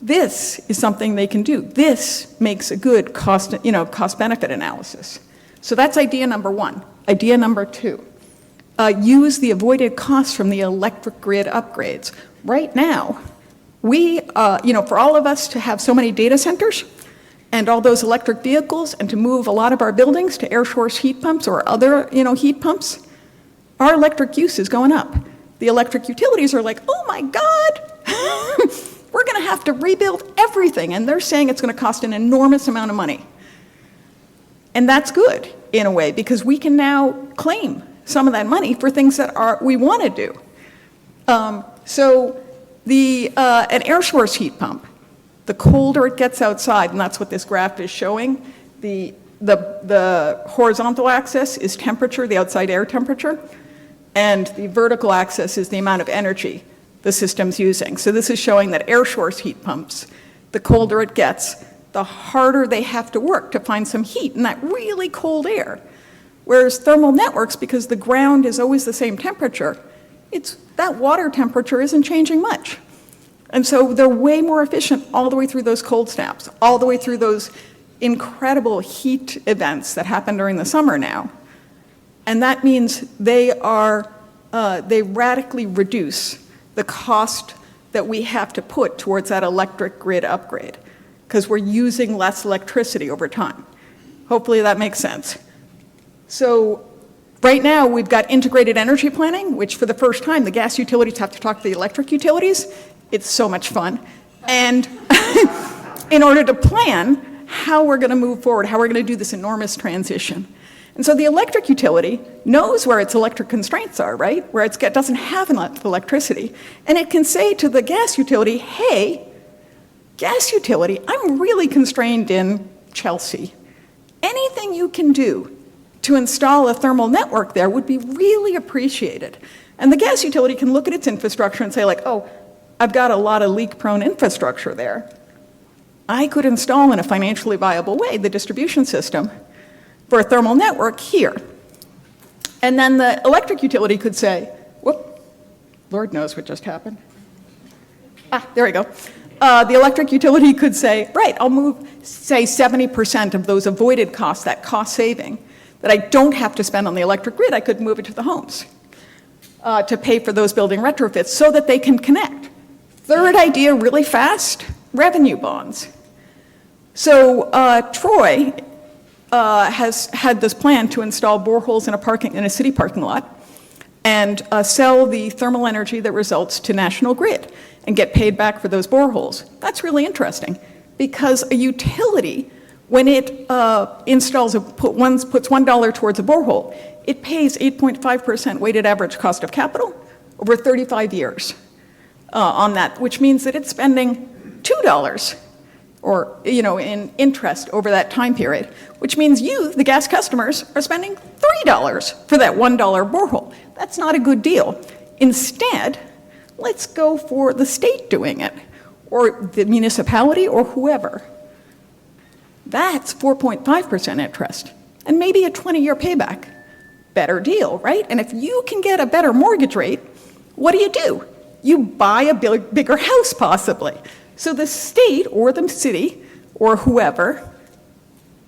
This is something they can do. This makes a good cost-benefit analysis. So that's idea number one. Idea number two, use the avoided costs from the electric grid upgrades. Right now, we, for all of us to have so many data centers and all those electric vehicles and to move a lot of our buildings to air source heat pumps or other, heat pumps, our electric use is going up. The electric utilities are like, oh my God, we're going to have to rebuild everything. And they're saying it's going to cost an enormous amount of money. And that's good in a way, because we can now claim some of that money for things that we want to do. So an air source heat pump, the colder it gets outside, and that's what this graph is showing, the horizontal axis is temperature, the outside air temperature, and the vertical axis is the amount of energy the system's using. So this is showing that air source heat pumps, the colder it gets, the harder they have to work to find some heat in that really cold air. Whereas thermal networks, because the ground is always the same temperature, that water temperature isn't changing much. And so they're way more efficient all the way through those cold snaps, all the way through those incredible heat events that happen during the summer now. And that means they radically reduce the cost that we have to put towards that electric grid upgrade, because we're using less electricity over time. Hopefully that makes sense. So right now we've got integrated energy planning, which for the first time the gas utilities have to talk to the electric utilities. It's so much fun. And in order to plan how we're going to move forward, how we're going to do this enormous transition. And so the electric utility knows where its electric constraints are, right? Where it doesn't have enough electricity. And it can say to the gas utility, hey, gas utility, I'm really constrained in Chelsea. Anything you can do to install a thermal network there would be really appreciated. And the gas utility can look at its infrastructure and say like, oh, I've got a lot of leak-prone infrastructure there. I could install in a financially viable way the distribution system for a thermal network here. And then the electric utility could say, whoop, Lord knows what just happened. There we go. The electric utility could say, right, I'll move, say, 70% of those avoided costs, that cost saving, that I don't have to spend on the electric grid, I could move it to the homes to pay for those building retrofits so that they can connect. Third idea, really fast, revenue bonds. So Troy has had this plan to install boreholes in a city parking lot and sell the thermal energy that results to National Grid and get paid back for those boreholes. That's really interesting, because a utility, when it puts $1 towards a borehole, it pays 8.5% weighted average cost of capital over 35 years on that, which means that it's spending $2 or, in interest over that time period, which means you, the gas customers, are spending $3 for that $1 borehole. That's not a good deal. Instead, let's go for the state doing it, or the municipality, or whoever. That's 4.5% interest, and maybe a 20-year payback. Better deal, right? And if you can get a better mortgage rate, what do? You buy a bigger house, possibly. So the state or the city or whoever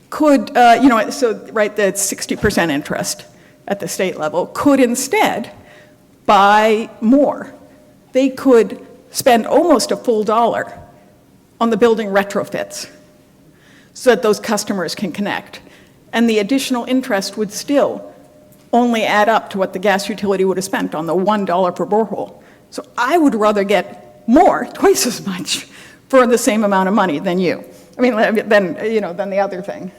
could, that's 60% interest at the state level, could instead buy more. They could spend almost a full dollar on the building retrofits so that those customers can connect. And the additional interest would still only add up to what the gas utility would have spent on the $1 per borehole. So I would rather get more, twice as much, for the same amount of money than you. Than the other thing.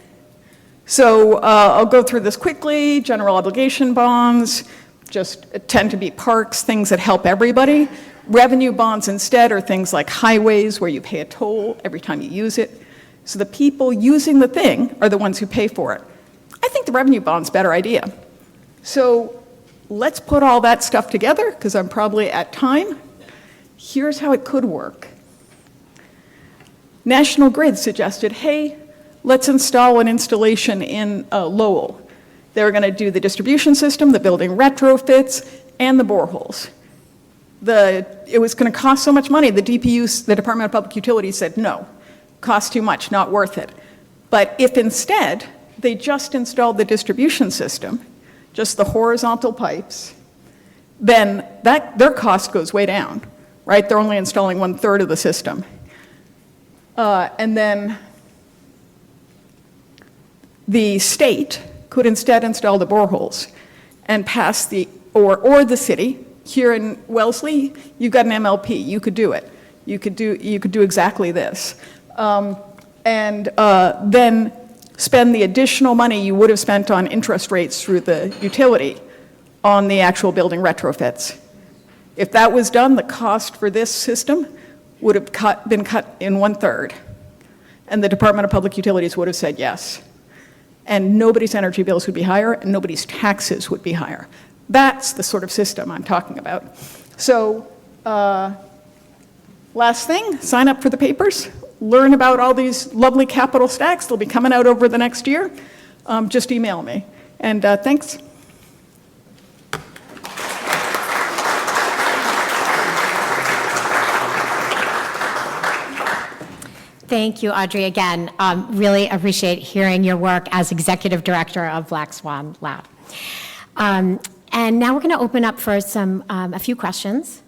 So I'll go through this quickly. General obligation bonds just tend to be parks, things that help everybody. Revenue bonds instead are things like highways where you pay a toll every time you use it. So the people using the thing are the ones who pay for it. I think the revenue bond's a better idea. So let's put all that stuff together, because I'm probably at time. Here's how it could work. National Grid suggested, hey, let's install an installation in Lowell. They were going to do the distribution system, the building retrofits, and the boreholes. It was going to cost so much money, the DPU, the Department of Public Utilities, said no, cost too much, not worth it. But if instead they just installed the distribution system, just the horizontal pipes, then their cost goes way down, right? They're only installing 1/3 of the system. And then the state could instead install the boreholes and pass or the city. Here in Wellesley, you've got an MLP, you could do it. You could do exactly this. And then spend the additional money you would have spent on interest rates through the utility on the actual building retrofits. If that was done, the cost for this system would have been cut in 1/3. And the Department of Public Utilities would have said yes. And nobody's energy bills would be higher, and nobody's taxes would be higher. That's the sort of system I'm talking about. So, last thing, sign up for the papers. Learn about all these lovely capital stacks. They'll be coming out over the next year. Just email me. And thanks. Thank you, Audrey, again. Really appreciate hearing your work as Executive Director of Black Swan Lab. And now we're going to open up for a few questions.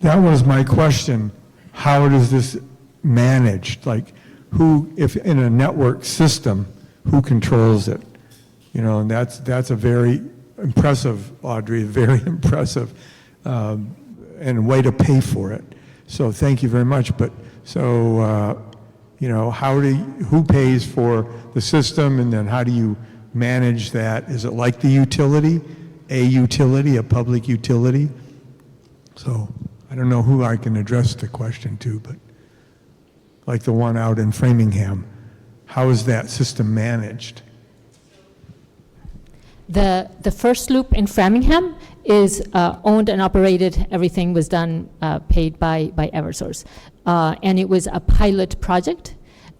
That was my question. How is this managed? Like, who, if in a network system, who controls it? You know, and that's a very impressive, Audrey, very impressive, and way to pay for it. So thank you very much. But so, you know, who pays for the system, and then how do you manage that? Is it like the utility, a public utility? So I don't know who I can address the question to, but like the one out in Framingham, how is that system managed? The first loop in Framingham is owned and operated. Everything was done, paid by Eversource. And it was a pilot project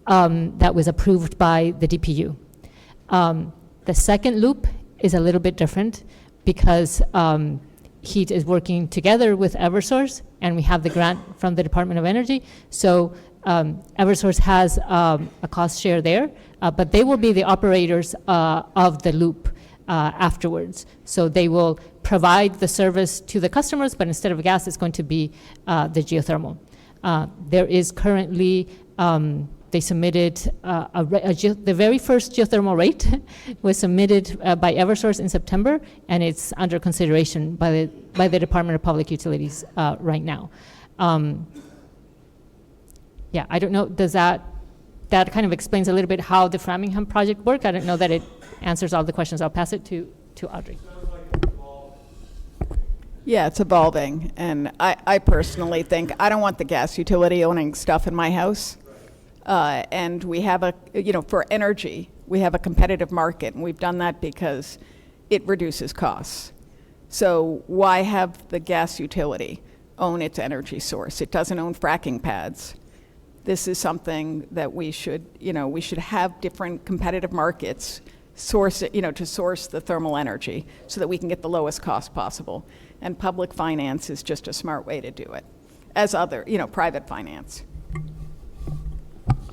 that was approved by the DPU. The second loop is a little bit different because Heat is working together with Eversource, and we have the grant from the Department of Energy. So Eversource has a cost share there, but they will be the operators of the loop afterwards. So they will provide the service to the customers, but instead of gas, it's going to be the geothermal. There is currently, they submitted, the very first geothermal rate was submitted by Eversource in September, and it's under consideration by the Department of Public Utilities right now. Yeah, I don't know, does that kind of explains a little bit how the Framingham project worked? I don't know that it answers all the questions. I'll pass it to Audrey. Yeah, it's evolving, and I personally think I don't want the gas utility owning stuff in my house. And we have for energy, we have a competitive market, and we've done that because it reduces costs. So why have the gas utility own its energy source? It doesn't own fracking pads. This is something that we should have different competitive markets source it, to source the thermal energy so that we can get the lowest cost possible. And public finance is just a smart way to do it, as other, private finance.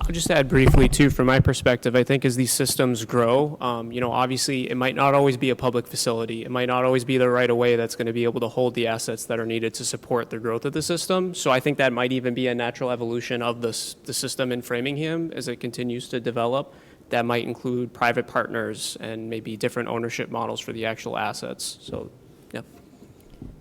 I'll just add briefly, too, from my perspective, I think as these systems grow, obviously it might not always be a public facility. It might not always be the right-of-way that's going to be able to hold the assets that are needed to support the growth of the system. So I think that might even be a natural evolution of the system in Framingham as it continues to develop. That might include private partners and maybe different ownership models for the actual assets. So, yeah.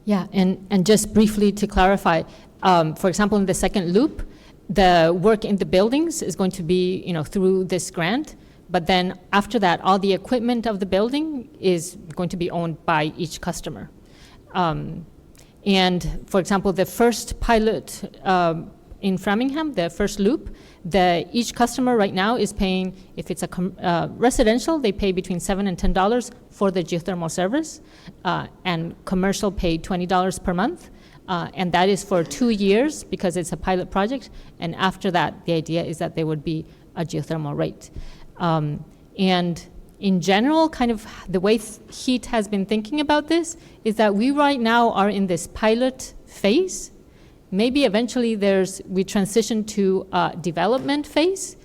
Yeah, and just briefly to clarify, for example, in the second loop, the work in the buildings is going to be, through this grant. But then after that, all the equipment of the building is going to be owned by each customer. And for example, the first pilot in Framingham, the first loop, each customer right now is paying, if it's a residential, they pay between $7 and $10 for the geothermal service, and commercial pay $20 per month. And that is for 2 years because it's a pilot project. And after that, the idea is that there would be a geothermal rate. And in general, kind of the way HEAT has been thinking about this is that we right now are in this pilot phase. Maybe eventually we transition to a development phase.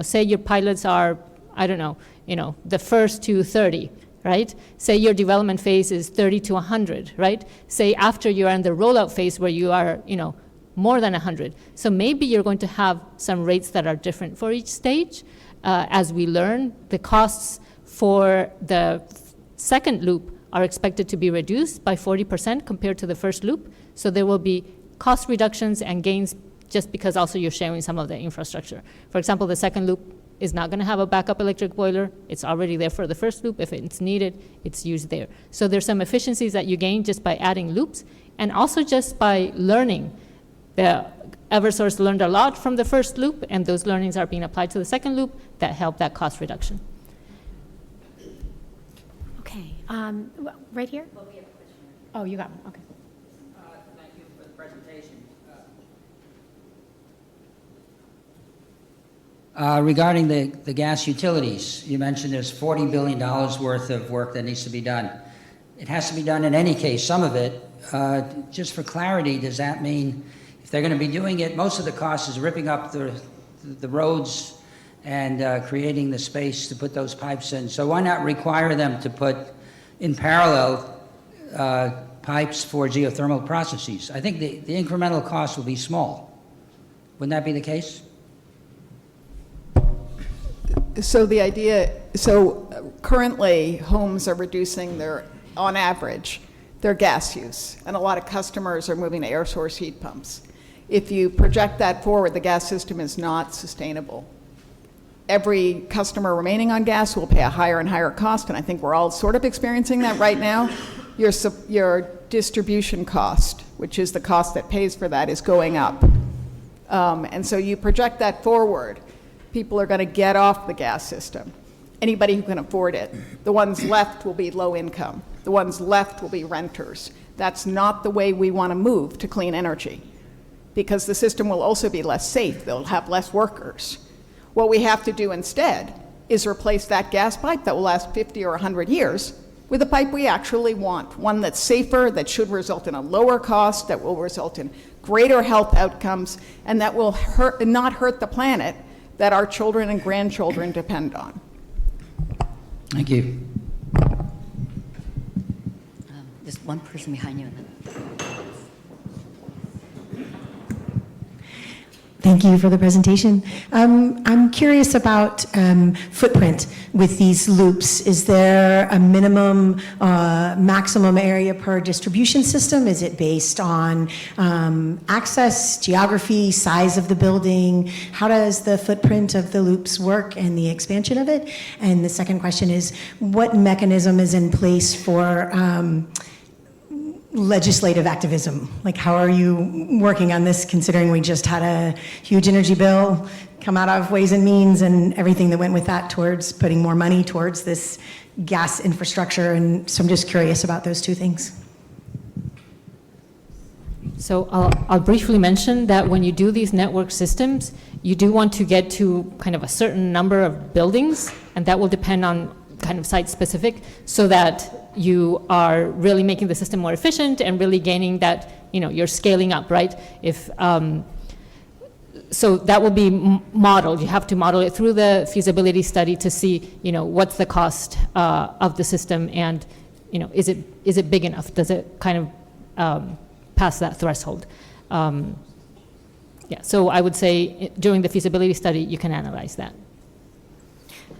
Say your pilots are, I don't know, the first to 30, right? Say your development phase is 30 to 100, right? Say after you're in the rollout phase where you are, more than 100. So maybe you're going to have some rates that are different for each stage. As we learn, the costs for the second loop are expected to be reduced by 40% compared to the first loop. So there will be cost reductions and gains just because also you're sharing some of the infrastructure. For example, the second loop is not going to have a backup electric boiler. It's already there for the first loop. If it's needed, it's used there. So there's some efficiencies that you gain just by adding loops and also just by learning. The Eversource learned a lot from the first loop, and those learnings are being applied to the second loop that help that cost reduction. Okay, right here? Well, we have a question. Oh, you got one, okay. Thank you for the presentation. Regarding the gas utilities, you mentioned there's $40 billion worth of work that needs to be done. It has to be done in any case, some of it. Just for clarity, does that mean if they're going to be doing it, most of the cost is ripping up the roads and creating the space to put those pipes in? So why not require them to put in parallel pipes for geothermal processes? I think the incremental cost will be small. Wouldn't that be the case? So currently, homes are reducing on average, their gas use, and a lot of customers are moving to air source heat pumps. If you project that forward, the gas system is not sustainable. Every customer remaining on gas will pay a higher and higher cost, and I think we're all sort of experiencing that right now. Your distribution cost, which is the cost that pays for that, is going up. And so you project that forward, people are going to get off the gas system. Anybody who can afford it. The ones left will be low income. The ones left will be renters. That's not the way we want to move to clean energy, because the system will also be less safe. They'll have less workers. What we have to do instead is replace that gas pipe that will last 50 or 100 years with a pipe we actually want, one that's safer, that should result in a lower cost, that will result in greater health outcomes, and that will not hurt the planet that our children and grandchildren depend on. Thank you. There's one person behind you. Thank you for the presentation. I'm curious about footprint with these loops. Is there a minimum, maximum area per distribution system? Is it based on access, geography, size of the building? How does the footprint of the loops work and the expansion of it? And the second question is, what mechanism is in place for legislative activism? Like, how are you working on this, considering we just had a huge energy bill come out of Ways and Means and everything that went with that towards putting more money towards this gas infrastructure? And so I'm just curious about those two things. So I'll briefly mention that when you do these network systems, you do want to get to kind of a certain number of buildings, and that will depend on kind of site specific, so that you are really making the system more efficient and really gaining that, you're scaling up, right? So that will be modeled. You have to model it through the feasibility study to see, what's the cost of the system, and, is it big enough? Does it kind of pass that threshold? Yeah, so I would say during the feasibility study, you can analyze that.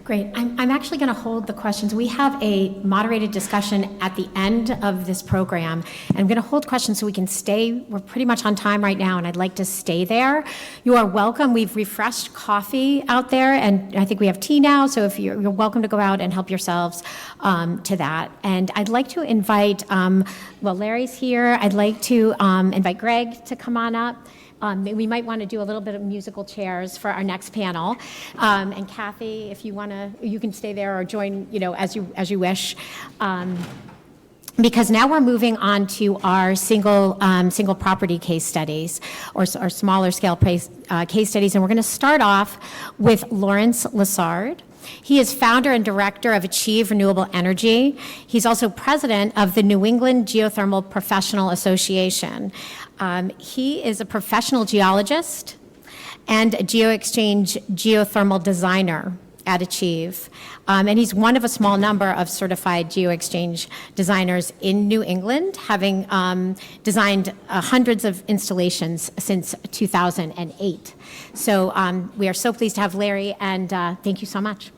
Great. I'm actually going to hold the questions. We have a moderated discussion at the end of this program. And I'm going to hold questions so we can stay. We're pretty much on time right now, and I'd like to stay there. You are welcome. We've refreshed coffee out there, and I think we have tea now. So if you're welcome to go out and help yourselves to that. And I'd like to invite, well, Larry's here. I'd like to invite Greg to come on up. We might want to do a little bit of musical chairs for our next panel. And Kathy, if you want to, you can stay there or join, as you wish. Because now we're moving on to our single property case studies or smaller scale case studies. And we're going to start off with Lawrence Lassard. He is founder and director of Achieve Renewable Energy. He's also president of the New England Geothermal Professional Association. He is a professional geologist and a GeoExchange geothermal designer at Achieve. And he's one of a small number of certified GeoExchange designers in New England, having designed hundreds of installations since 2008. So we are so pleased to have Larry, and thank you so much.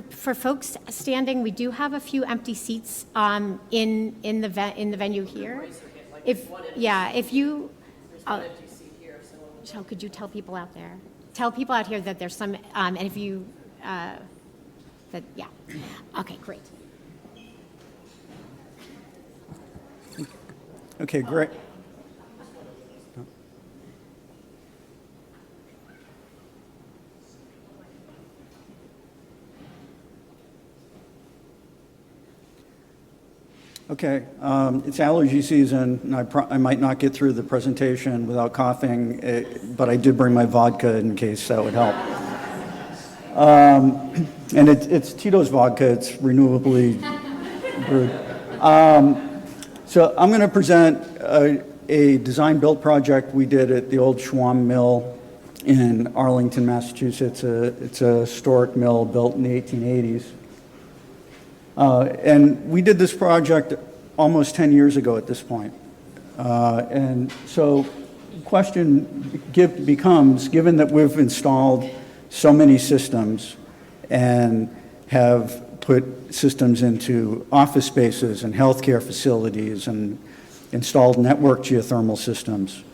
For folks standing, we do have a few empty seats in the venue here. If you, so could you tell people out there? Tell people out here that there's some, and if you, okay, great. Okay, great. Okay, it's allergy season, and I might not get through the presentation without coughing, but I did bring my vodka in case that would help. And it's Tito's vodka, it's renewably brewed. So I'm going to present a design-build project we did at the old Schwam Mill in Arlington, Massachusetts. It's a historic mill built in the 1880s. And we did this project almost 10 years ago at this point. And so the question becomes, given that we've installed so many systems and have put systems into office spaces and healthcare facilities and installed network geothermal systems,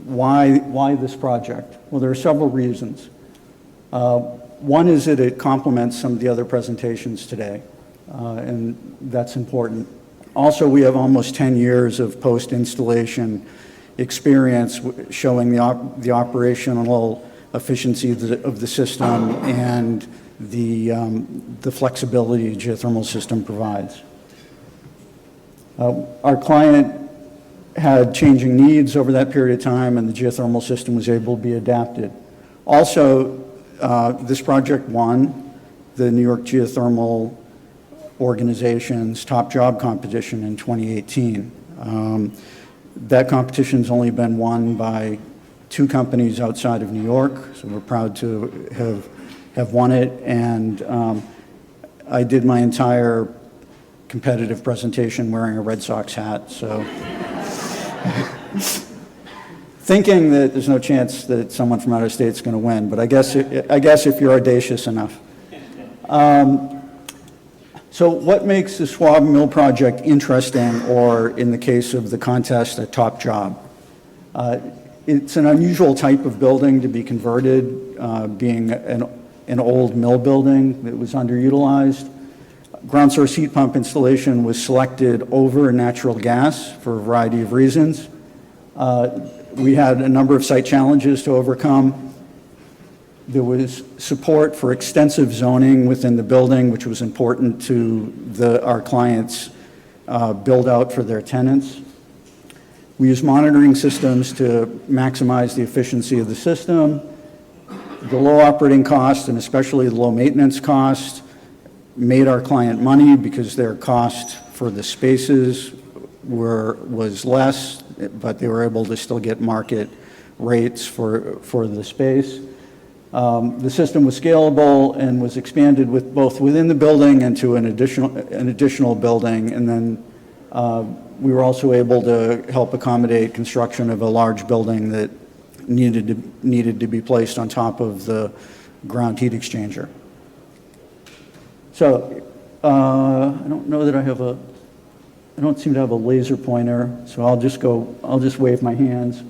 why this project? Well, there are several reasons. One is that it complements some of the other presentations today. And that's important. Also, we have almost 10 years of post-installation experience showing the operational efficiency of the system and the flexibility the geothermal system provides. Our client had changing needs over that period of time, and the geothermal system was able to be adapted. Also, this project won the New York Geothermal Organization's top job competition in 2018. That competition's only been won by 2 companies outside of New York, so we're proud to have won it. And I did my entire competitive presentation wearing a Red Sox hat, so thinking that there's no chance that someone from out of state's going to win, but I guess if you're audacious enough. So what makes the Schwab Mill project interesting, or in the case of the contest, a top job? It's an unusual type of building to be converted, being an old mill building that was underutilized. Ground source heat pump installation was selected over natural gas for a variety of reasons. We had a number of site challenges to overcome. There was support for extensive zoning within the building, which was important to our clients' build out for their tenants. We used monitoring systems to maximize the efficiency of the system. The low operating cost, and especially the low maintenance cost, made our client money because their cost for the spaces was less, but they were able to still get market rates for the space. The system was scalable and was expanded with both within the building and to an additional building, and then we were also able to help accommodate construction of a large building that needed to be placed on top of the ground heat exchanger. So I don't know that I don't seem to have a laser pointer, so I'll just wave my hands.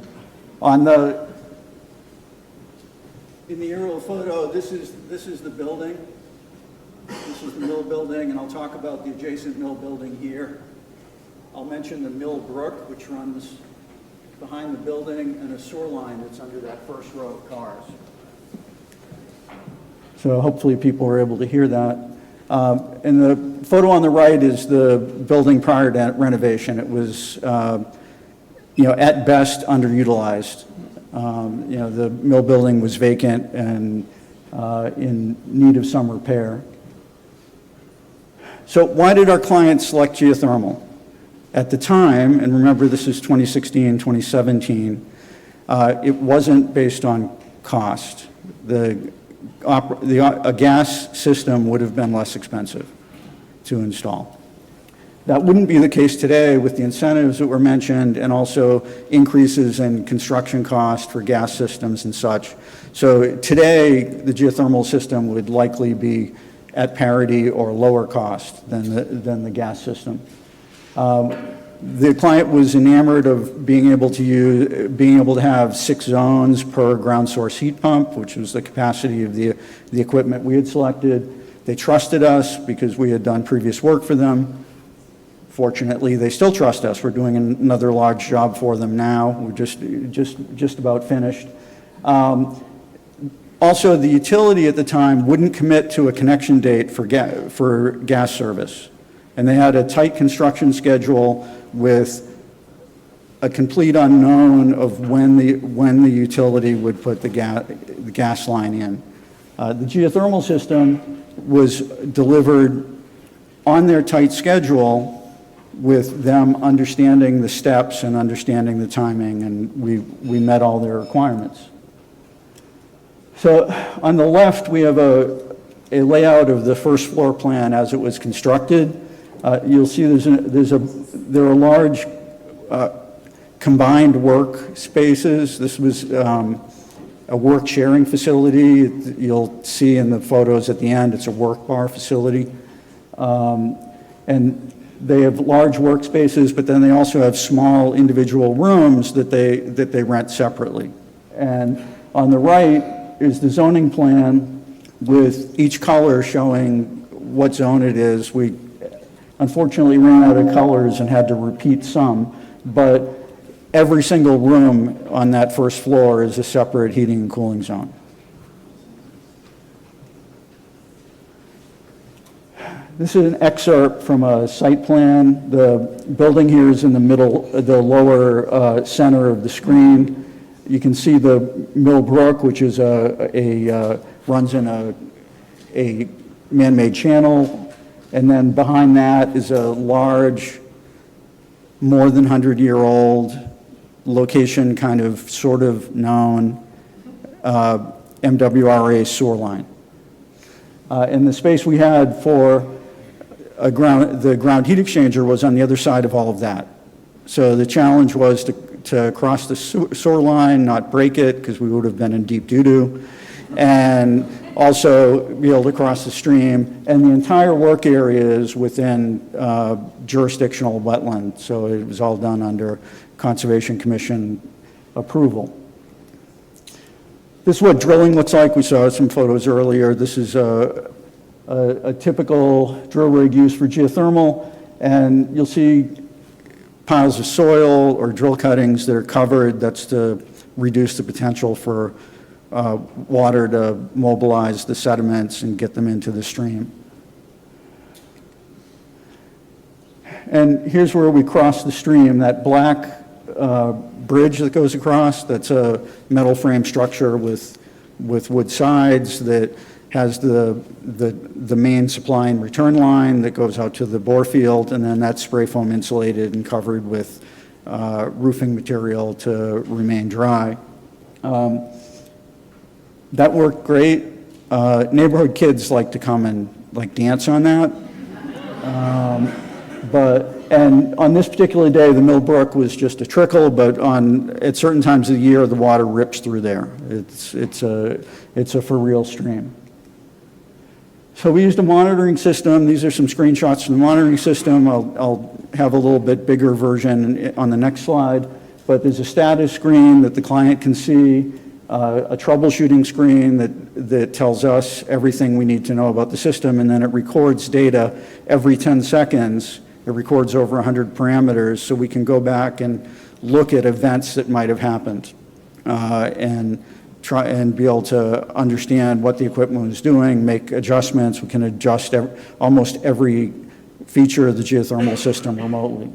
In the aerial photo, this is the building. This is the mill building, and I'll talk about the adjacent mill building here. I'll mention the Mill Brook, which runs behind the building, and a sewer line that's under that first row of cars. So hopefully people were able to hear that. And the photo on the right is the building prior to renovation. It was, at best underutilized. The mill building was vacant and in need of some repair. So why did our clients select geothermal? At the time, and remember this is 2016, 2017, it wasn't based on cost. A gas system would have been less expensive to install. That wouldn't be the case today with the incentives that were mentioned and also increases in construction cost for gas systems and such. So today, the geothermal system would likely be at parity or lower cost than the gas system. The client was enamored of being able to have 6 zones per ground source heat pump, which was the capacity of the equipment we had selected. They trusted us because we had done previous work for them. Fortunately, they still trust us. We're doing another large job for them now. We're just about finished. Also, the utility at the time wouldn't commit to a connection date for gas service. And they had a tight construction schedule with a complete unknown of when the utility would put the gas line in. The geothermal system was delivered on their tight schedule with them understanding the steps and understanding the timing, and we met all their requirements. So on the left, we have a layout of the first floor plan as it was constructed. You'll see there are large combined work spaces. This was a work sharing facility. You'll see in the photos at the end, it's a work bar facility. And they have large workspaces, but then they also have small individual rooms that they rent separately. And on the right is the zoning plan with each color showing what zone it is. We unfortunately ran out of colors and had to repeat some, but every single room on that first floor is a separate heating and cooling zone. This is an excerpt from a site plan. The building here is in the middle, the lower center of the screen. You can see the Mill Brook, which is runs in a man-made channel, and then behind that is a large, more than 100-year-old location, kind of sort of known MWRA sewer line. And the space we had for the ground heat exchanger was on the other side of all of that. So the challenge was to cross the sewer line, not break it, because we would have been in deep doo-doo, and also be able to cross the stream. And the entire work area is within jurisdictional wetland, so it was all done under Conservation Commission approval. This is what drilling looks like. We saw some photos earlier. This is a typical drill rig used for geothermal, and you'll see piles of soil or drill cuttings that are covered. That's to reduce the potential for water to mobilize the sediments and get them into the stream. And here's where we cross the stream. That black bridge that goes across, that's a metal frame structure with wood sides that has the main supply and return line that goes out to the bore field, and then that's spray foam insulated and covered with roofing material to remain dry. That worked great. Neighborhood kids like to come and like dance on that. And on this particular day, the Millbrook was just a trickle, but at certain times of the year, the water rips through there. It's a for real stream. So we used a monitoring system. These are some screenshots from the monitoring system. I'll have a little bit bigger version on the next slide, but there's a status screen that the client can see, a troubleshooting screen that tells us everything we need to know about the system, and then it records data every 10 seconds. It records over 100 parameters, so we can go back and look at events that might have happened and try and be able to understand what the equipment was doing, make adjustments. We can adjust almost every feature of the geothermal system remotely.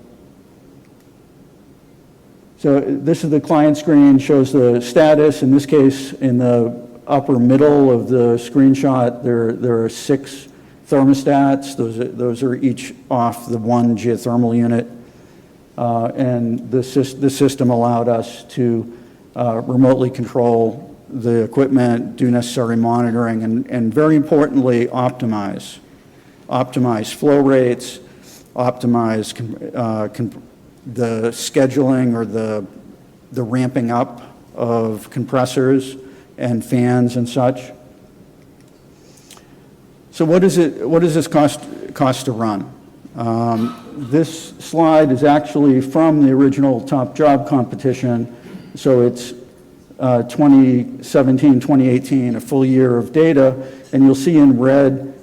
So this is the client screen, shows the status. In this case, in the upper middle of the screenshot, there are 6 thermostats. Those are each off the one geothermal unit. And the system allowed us to remotely control the equipment, do necessary monitoring, and very importantly, optimize flow rates, optimize the scheduling or the ramping up of compressors and fans and such. So what does this cost to run? This slide is actually from the original top job competition, so it's 2017, 2018, a full year of data, and you'll see in red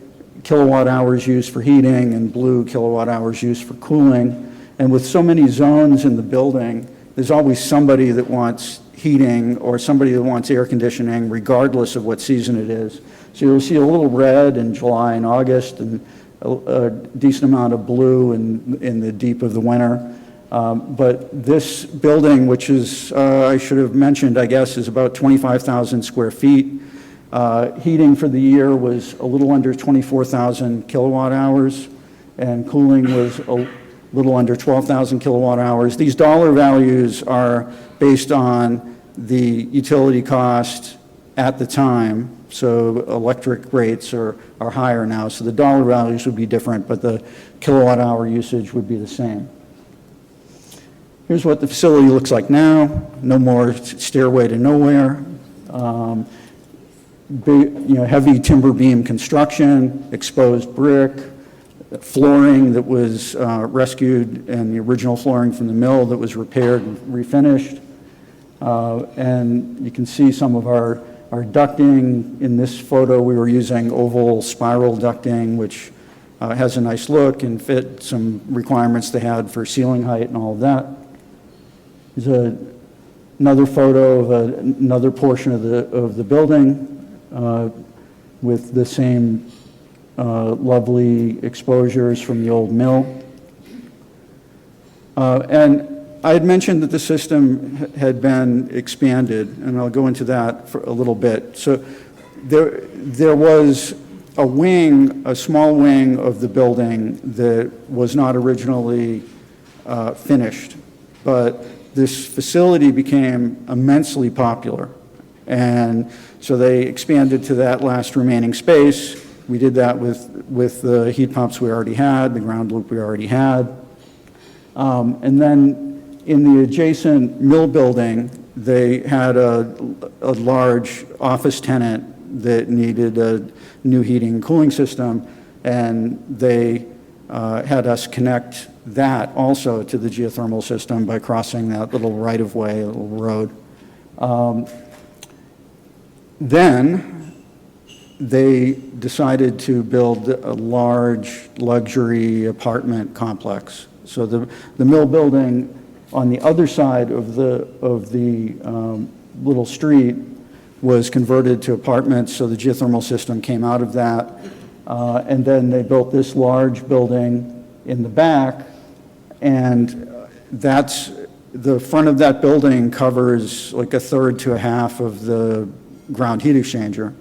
kilowatt hours used for heating and blue kilowatt hours used for cooling. And with so many zones in the building, there's always somebody that wants heating or somebody that wants air conditioning, regardless of what season it is. So you'll see a little red in July and August, and a decent amount of blue in the deep of the winter. But this building, which is, I should have mentioned, I guess, is about 25,000 square feet. Heating for the year was a little under 24,000 kilowatt hours, and cooling was a little under 12,000 kilowatt hours. These dollar values are based on the utility cost at the time. So electric rates are higher now, so the dollar values would be different, but the kilowatt hour usage would be the same. Here's what the facility looks like now. No more stairway to nowhere. Heavy timber beam construction, exposed brick, flooring that was rescued, and the original flooring from the mill that was repaired and refinished. And you can see some of our ducting. In this photo, we were using oval spiral ducting, which has a nice look and fit some requirements they had for ceiling height and all of that. There's another photo of another portion of the building with the same lovely exposures from the old mill. And I had mentioned that the system had been expanded, and I'll go into that for a little bit. So there was a small wing of the building that was not originally finished, but this facility became immensely popular. And so they expanded to that last remaining space. We did that with the heat pumps we already had, the ground loop we already had. And then in the adjacent mill building, they had a large office tenant that needed a new heating and cooling system, and they had us connect that also to the geothermal system by crossing that little right-of-way, little road. Then they decided to build a large luxury apartment complex. So the mill building on the other side of the little street was converted to apartments, so the geothermal system came out of that. And then they built this large building in the back, and the front of that building covers like a third to a half of the ground heat exchanger,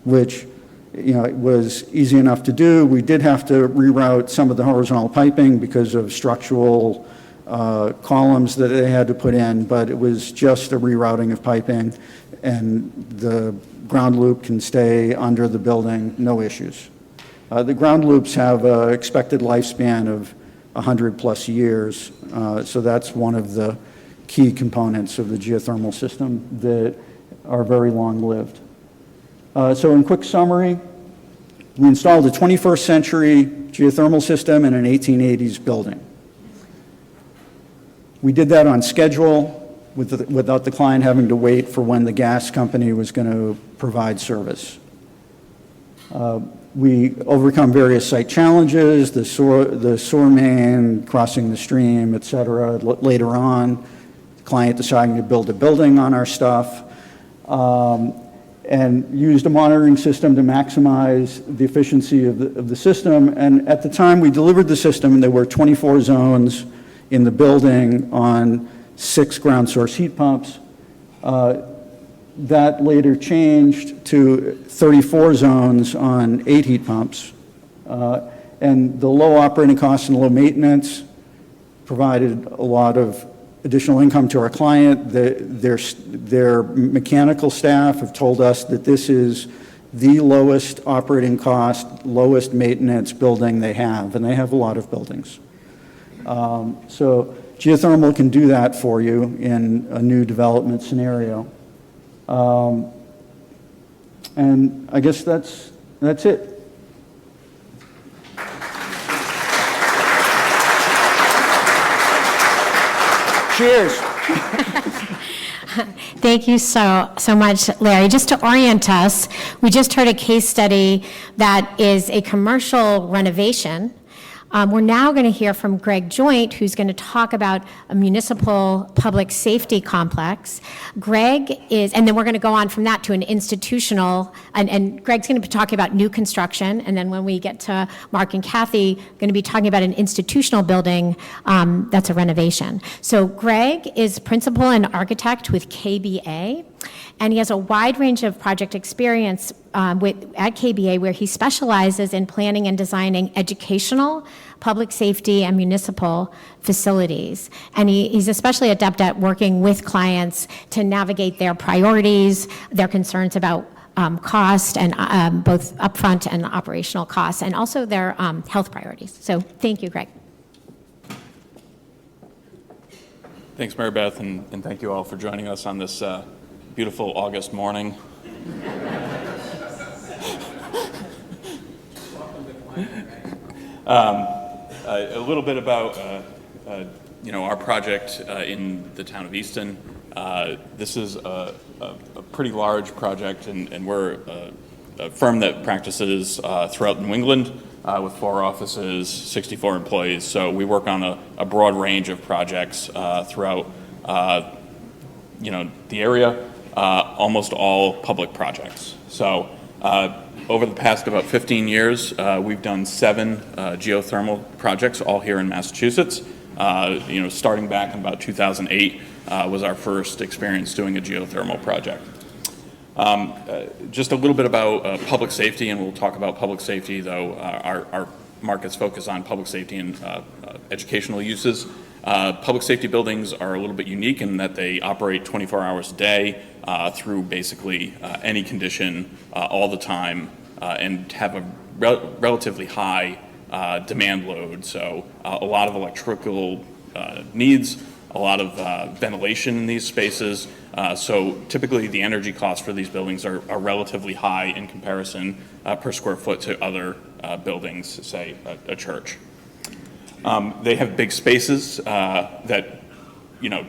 which it was easy enough to do. We did have to reroute some of the horizontal piping because of structural columns that they had to put in, but it was just a rerouting of piping, and the ground loop can stay under the building, no issues. The ground loops have an expected lifespan of 100+ years, so that's one of the key components of the geothermal system that are very long-lived. So in quick summary, we installed a 21st century geothermal system in an 1880s building. We did that on schedule without the client having to wait for when the gas company was going to provide service. We overcome various site challenges, the sewer main, crossing the stream, et cetera. Later on, the client deciding to build a building on our stuff, and used a monitoring system to maximize the efficiency of the system. And at the time we delivered the system, there were 24 zones in the building on 6 ground source heat pumps. That later changed to 34 zones on 8 heat pumps. And the low operating costs and low maintenance provided a lot of additional income to our client. Their mechanical staff have told us that this is the lowest operating cost, lowest maintenance building they have, and they have a lot of buildings. So geothermal can do that for you in a new development scenario. And I guess that's it. Cheers. Thank you so much, Larry. Just to orient us, we just heard a case study that is a commercial renovation. We're now going to hear from Greg Joint, who's going to talk about a municipal public safety complex. Greg is, and then we're going to go on from that to an institutional, and Greg's going to be talking about new construction, and then when we get to Mark and Kathy, going to be talking about an institutional building that's a renovation. So Greg is principal and architect with KBA, and he has a wide range of project experience at KBA, where he specializes in planning and designing educational, public safety, and municipal facilities. And he's especially adept at working with clients to navigate their priorities, their concerns about cost, and both upfront and operational costs, and also their health priorities. So thank you, Greg. Thanks, Mary Beth, and thank you all for joining us on this beautiful August morning. A little bit about our project in the town of Easton. This is a pretty large project, and we're a firm that practices throughout New England with 4 offices, 64 employees. So we work on a broad range of projects throughout the area, almost all public projects. So over the past about 15 years, we've done 7 geothermal projects, all here in Massachusetts. Starting back in about 2008 was our first experience doing a geothermal project. Just a little bit about public safety, and we'll talk about public safety, though our markets focus on public safety and educational uses. Public safety buildings are a little bit unique in that they operate 24 hours a day through basically any condition all the time, and have a relatively high demand load. So a lot of electrical needs, a lot of ventilation in these spaces. So typically the energy costs for these buildings are relatively high in comparison per square foot to other buildings, say a church. They have big spaces that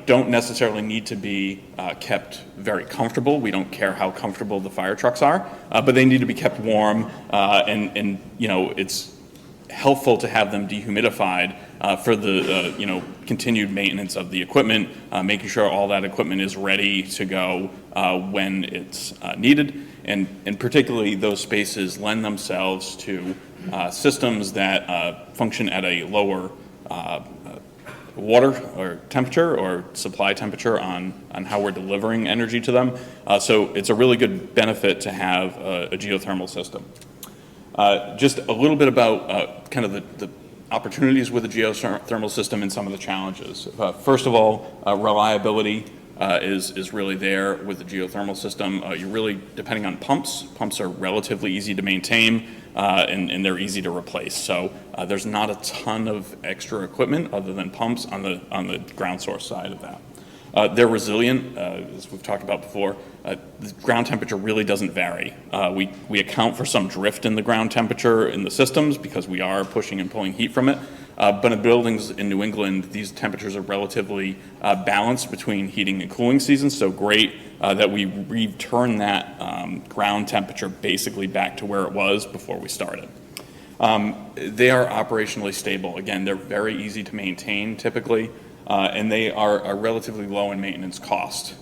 don't necessarily need to be kept very comfortable. We don't care how comfortable the fire trucks are, but they need to be kept warm, and it's helpful to have them dehumidified for the continued maintenance of the equipment, making sure all that equipment is ready to go when it's needed, and particularly those spaces lend themselves to systems that function at a lower water or temperature or supply temperature on how we're delivering energy to them. So it's a really good benefit to have a geothermal system. Just a little bit about kind of the opportunities with the geothermal system and some of the challenges. First of all, reliability. is really there with the geothermal system. You're really depending on pumps. Pumps are relatively easy to maintain, and they're easy to replace. So there's not a ton of extra equipment other than pumps on the ground source side of that. They're resilient, as we've talked about before. The ground temperature really doesn't vary. We account for some drift in the ground temperature in the systems because we are pushing and pulling heat from it. But in buildings in New England, these temperatures are relatively balanced between heating and cooling seasons, so great that we return that ground temperature basically back to where it was before we started. They are operationally stable. Again, they're very easy to maintain typically, and they are relatively low in maintenance cost.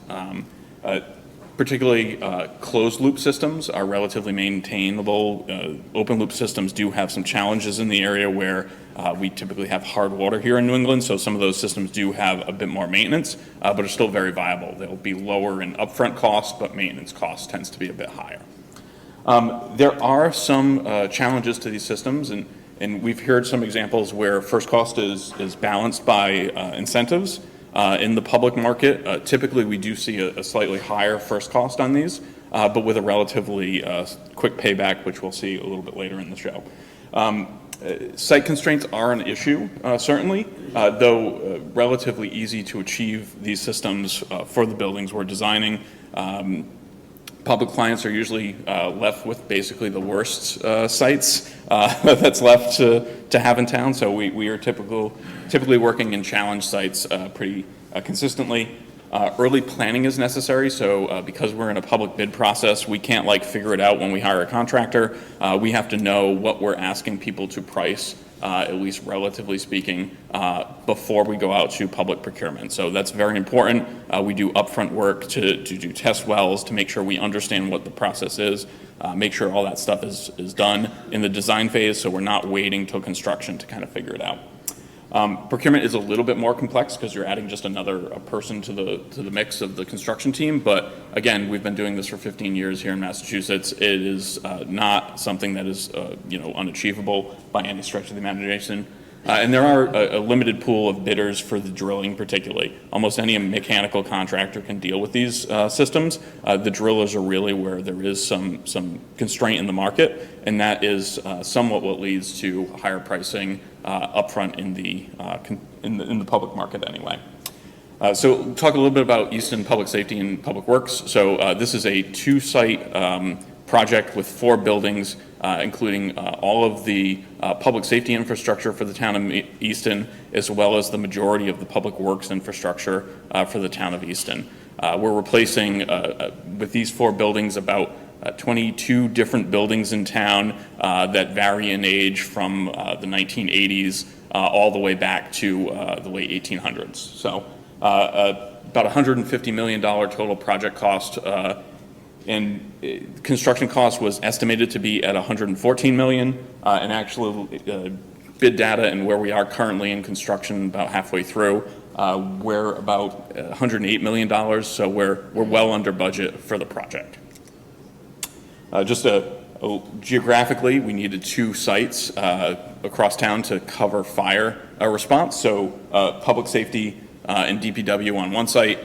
Particularly closed loop systems are relatively maintainable. Open loop systems do have some challenges in the area where we typically have hard water here in New England, so some of those systems do have a bit more maintenance, but are still very viable. They'll be lower in upfront costs, but maintenance costs tends to be a bit higher. There are some challenges to these systems, and we've heard some examples where first cost is balanced by incentives. In the public market, typically we do see a slightly higher first cost on these, but with a relatively quick payback, which we'll see a little bit later in the show. Site constraints are an issue, certainly, though relatively easy to achieve these systems for the buildings we're designing. Public clients are usually left with basically the worst sites that's left to have in town, so we are typically working in challenge sites pretty consistently. Early planning is necessary, so because we're in a public bid process, we can't figure it out when we hire a contractor. We have to know what we're asking people to price, at least relatively speaking, before we go out to public procurement. So that's very important. We do upfront work to do test wells to make sure we understand what the process is, make sure all that stuff is done in the design phase, so we're not waiting till construction to kind of figure it out. Procurement is a little bit more complex because you're adding just another person to the mix of the construction team. But again, we've been doing this for 15 years here in Massachusetts. It is not something that is unachievable by any stretch of the imagination. And there are a limited pool of bidders for the drilling, particularly. Almost any mechanical contractor can deal with these systems. The drillers are really where there is some constraint in the market, and that is somewhat what leads to higher pricing upfront in the public market anyway. So talk a little bit about Easton Public Safety and Public Works. So this is a two-site project with 4 buildings, including all of the public safety infrastructure for the town of Easton, as well as the majority of the public works infrastructure for the town of Easton. We're replacing, with these 4 buildings, about 22 different buildings in town that vary in age from the 1980s all the way back to the late 1800s. So about $150 million total project cost, and construction cost was estimated to be at $114 million, and actual bid data and where we are currently in construction about halfway through, we're about $108 million, so we're well under budget for the project. Geographically, we needed 2 sites across town to cover fire response, so public safety and DPW on one site,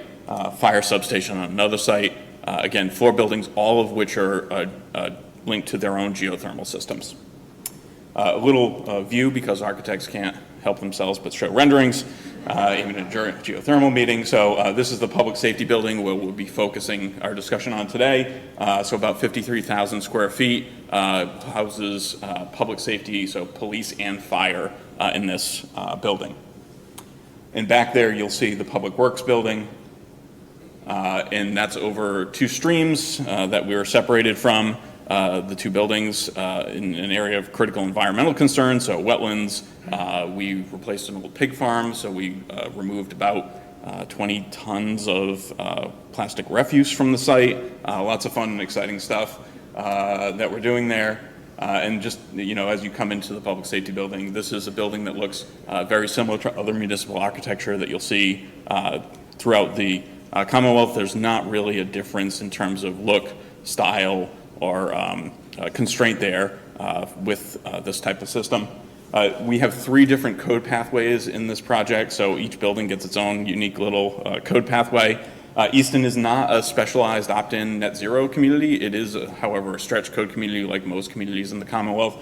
fire substation on another site. Again, 4 buildings, all of which are linked to their own geothermal systems. A little view, because architects can't help themselves but show renderings, even during a geothermal meeting. So this is the public safety building where we'll be focusing our discussion on today. So about 53,000 square feet, houses public safety, so police and fire in this building. And back there, you'll see the Public Works building. And that's over 2 streams that we were separated from the 2 buildings in an area of critical environmental concern, so wetlands. We replaced an old pig farm, so we removed about 20 tons of plastic refuse from the site. Lots of fun and exciting stuff that we're doing there. And just, as you come into the public safety building, this is a building that looks very similar to other municipal architecture that you'll see throughout the Commonwealth. There's not really a difference in terms of look, style, or constraint there with this type of system. We have 3 different code pathways in this project, so each building gets its own unique little code pathway. Easton is not a specialized opt-in net zero community. It is, however, a stretch code community like most communities in the Commonwealth.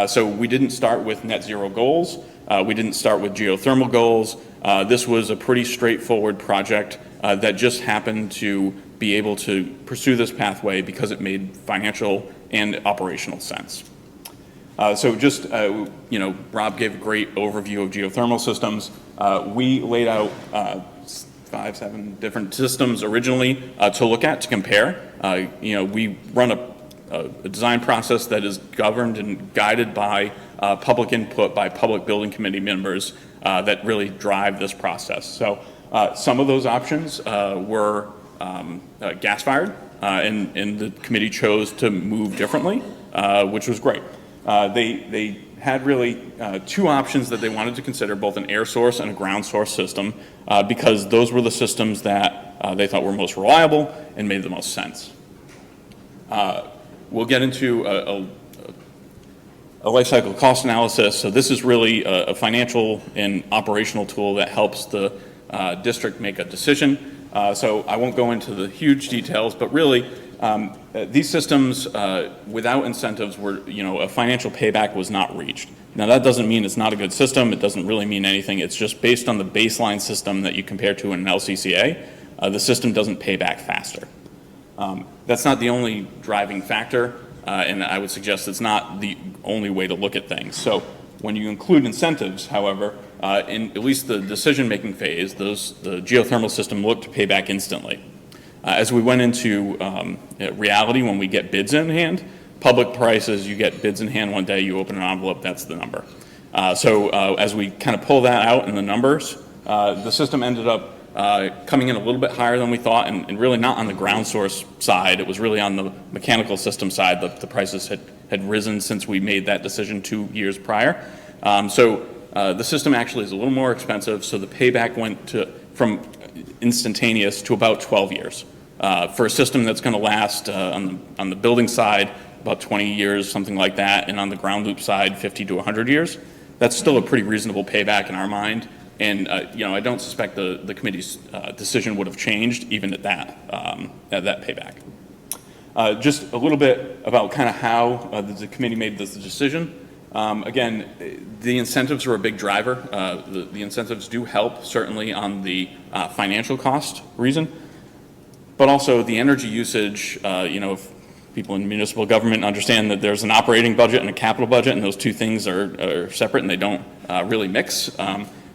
So we didn't start with net zero goals. We didn't start with geothermal goals. This was a pretty straightforward project that just happened to be able to pursue this pathway because it made financial and operational sense. So just, Rob gave a great overview of geothermal systems. We laid out 5-7 different systems originally to look at, to compare. We run a design process that is governed and guided by public input by public building committee members that really drive this process. So some of those options were gas-fired, and the committee chose to move differently, which was great. They had really two options that they wanted to consider, both an air source and a ground source system, because those were the systems that they thought were most reliable and made the most sense. We'll get into a life cycle cost analysis. So this is really a financial and operational tool that helps the district make a decision. So I won't go into the huge details, but really these systems without incentives were, a financial payback was not reached. Now that doesn't mean it's not a good system. It doesn't really mean anything. It's just based on the baseline system that you compare to in an LCCA, the system doesn't pay back faster. That's not the only driving factor, and I would suggest it's not the only way to look at things. So when you include incentives, however, in at least the decision-making phase, the geothermal system looked to pay back instantly. As we went into reality, when we get bids in hand, public prices, you get bids in hand one day, you open an envelope, that's the number. So as we kind of pull that out in the numbers, the system ended up coming in a little bit higher than we thought, and really not on the ground source side. It was really on the mechanical system side that the prices had risen since we made that decision 2 years prior. So the system actually is a little more expensive, so the payback went from instantaneous to about 12 years. For a system that's going to last on the building side about 20 years, something like that, and on the ground loop side 50 to 100 years, that's still a pretty reasonable payback in our mind. And I don't suspect the committee's decision would have changed even at that payback. Just a little bit about kind of how the committee made this decision. Again, the incentives were a big driver. The incentives do help, certainly on the financial cost reason, but also the energy usage. If people in municipal government understand that there's an operating budget and a capital budget, and those two things are separate and they don't really mix.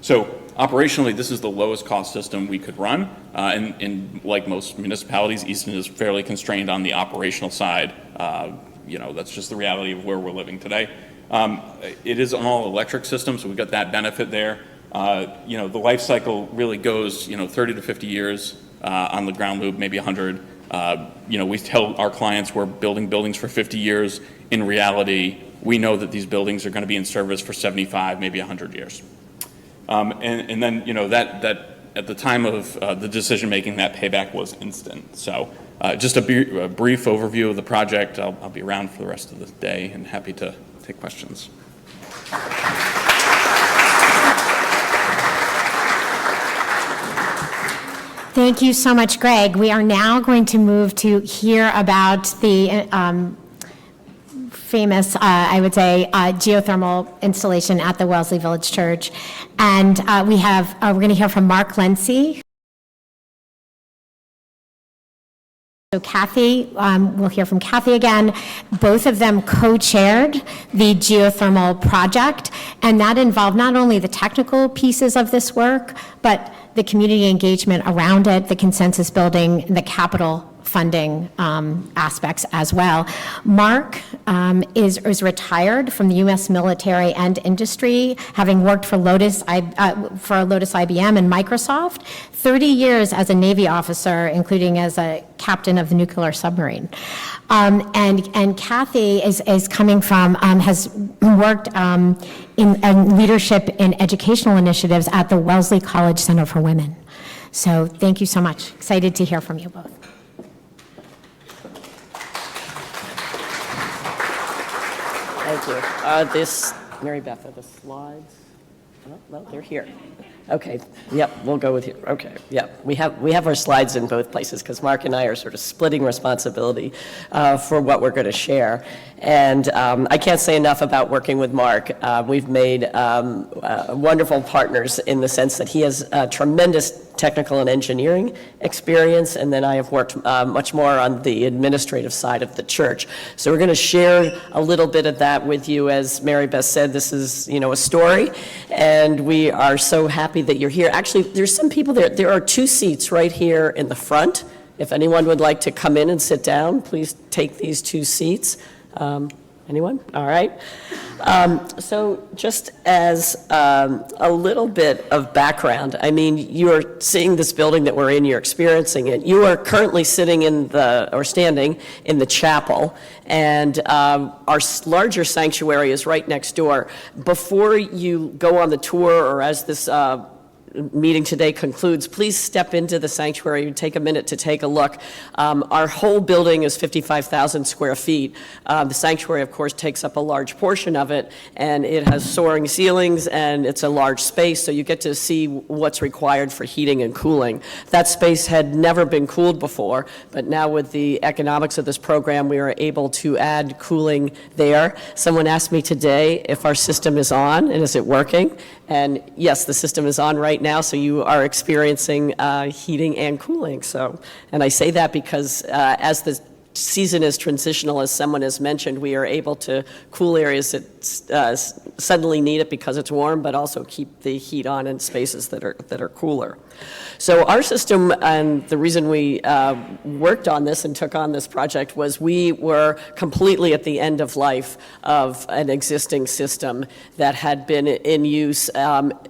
So operationally, this is the lowest cost system we could run. And like most municipalities, Easton is fairly constrained on the operational side. That's just the reality of where we're living today. It is an all-electric system, so we've got that benefit there. The life cycle really goes, 30 to 50 years on the ground loop, maybe 100. We tell our clients we're building buildings for 50 years. In reality, we know that these buildings are going to be in service for 75, maybe 100 years. And then, that at the time of the decision making, that payback was instant. So just a brief overview of the project. I'll be around for the rest of the day and happy to take questions. Thank you so much, Greg. We are now going to move to hear about the famous, I would say, geothermal installation at the Wellesley Village Church. And we're going to hear from Mark Lency. So Kathy, we'll hear from Kathy again. Both of them co-chaired the geothermal project, and that involved not only the technical pieces of this work, but the community engagement around it, the consensus building, the capital funding aspects as well. Mark is retired from the U.S. military and industry, having worked for Lotus IBM and Microsoft, 30 years as a Navy officer, including as a captain of the nuclear submarine. And Kathy is coming from, has worked in leadership in educational initiatives at the Wellesley College Center for Women. So thank you so much. Excited to hear from you both. Thank you. Mary Beth, are the slides? Well, they're here. Okay, yep, we'll go with you. Okay, yep. We have our slides in both places because Mark and I are sort of splitting responsibility for what we're going to share. And I can't say enough about working with Mark. We've made wonderful partners in the sense that he has tremendous technical and engineering experience, and then I have worked much more on the administrative side of the church. So we're going to share a little bit of that with you. As Mary Beth said, this is, a story, and we are so happy that you're here. Actually, there's some people there. There are 2 seats right here in the front. If anyone would like to come in and sit down, please take these 2 seats. Anyone? All right. So just as a little bit of background, I mean, you are seeing this building that we're in, you're experiencing it. You are currently standing in the chapel, and our larger sanctuary is right next door. Before you go on the tour, or as this meeting today concludes, please step into the sanctuary and take a minute to take a look. Our whole building is 55,000 square feet. The sanctuary, of course, takes up a large portion of it, and it has soaring ceilings, and it's a large space, so you get to see what's required for heating and cooling. That space had never been cooled before, but now with the economics of this program, we are able to add cooling there. Someone asked me today if our system is on, and is it working? And yes, the system is on right now, so you are experiencing heating and cooling. And I say that because as the season is transitional, as someone has mentioned, we are able to cool areas that suddenly need it because it's warm, but also keep the heat on in spaces that are cooler. So our system, and the reason we worked on this and took on this project, was we were completely at the end of life of an existing system that had been in use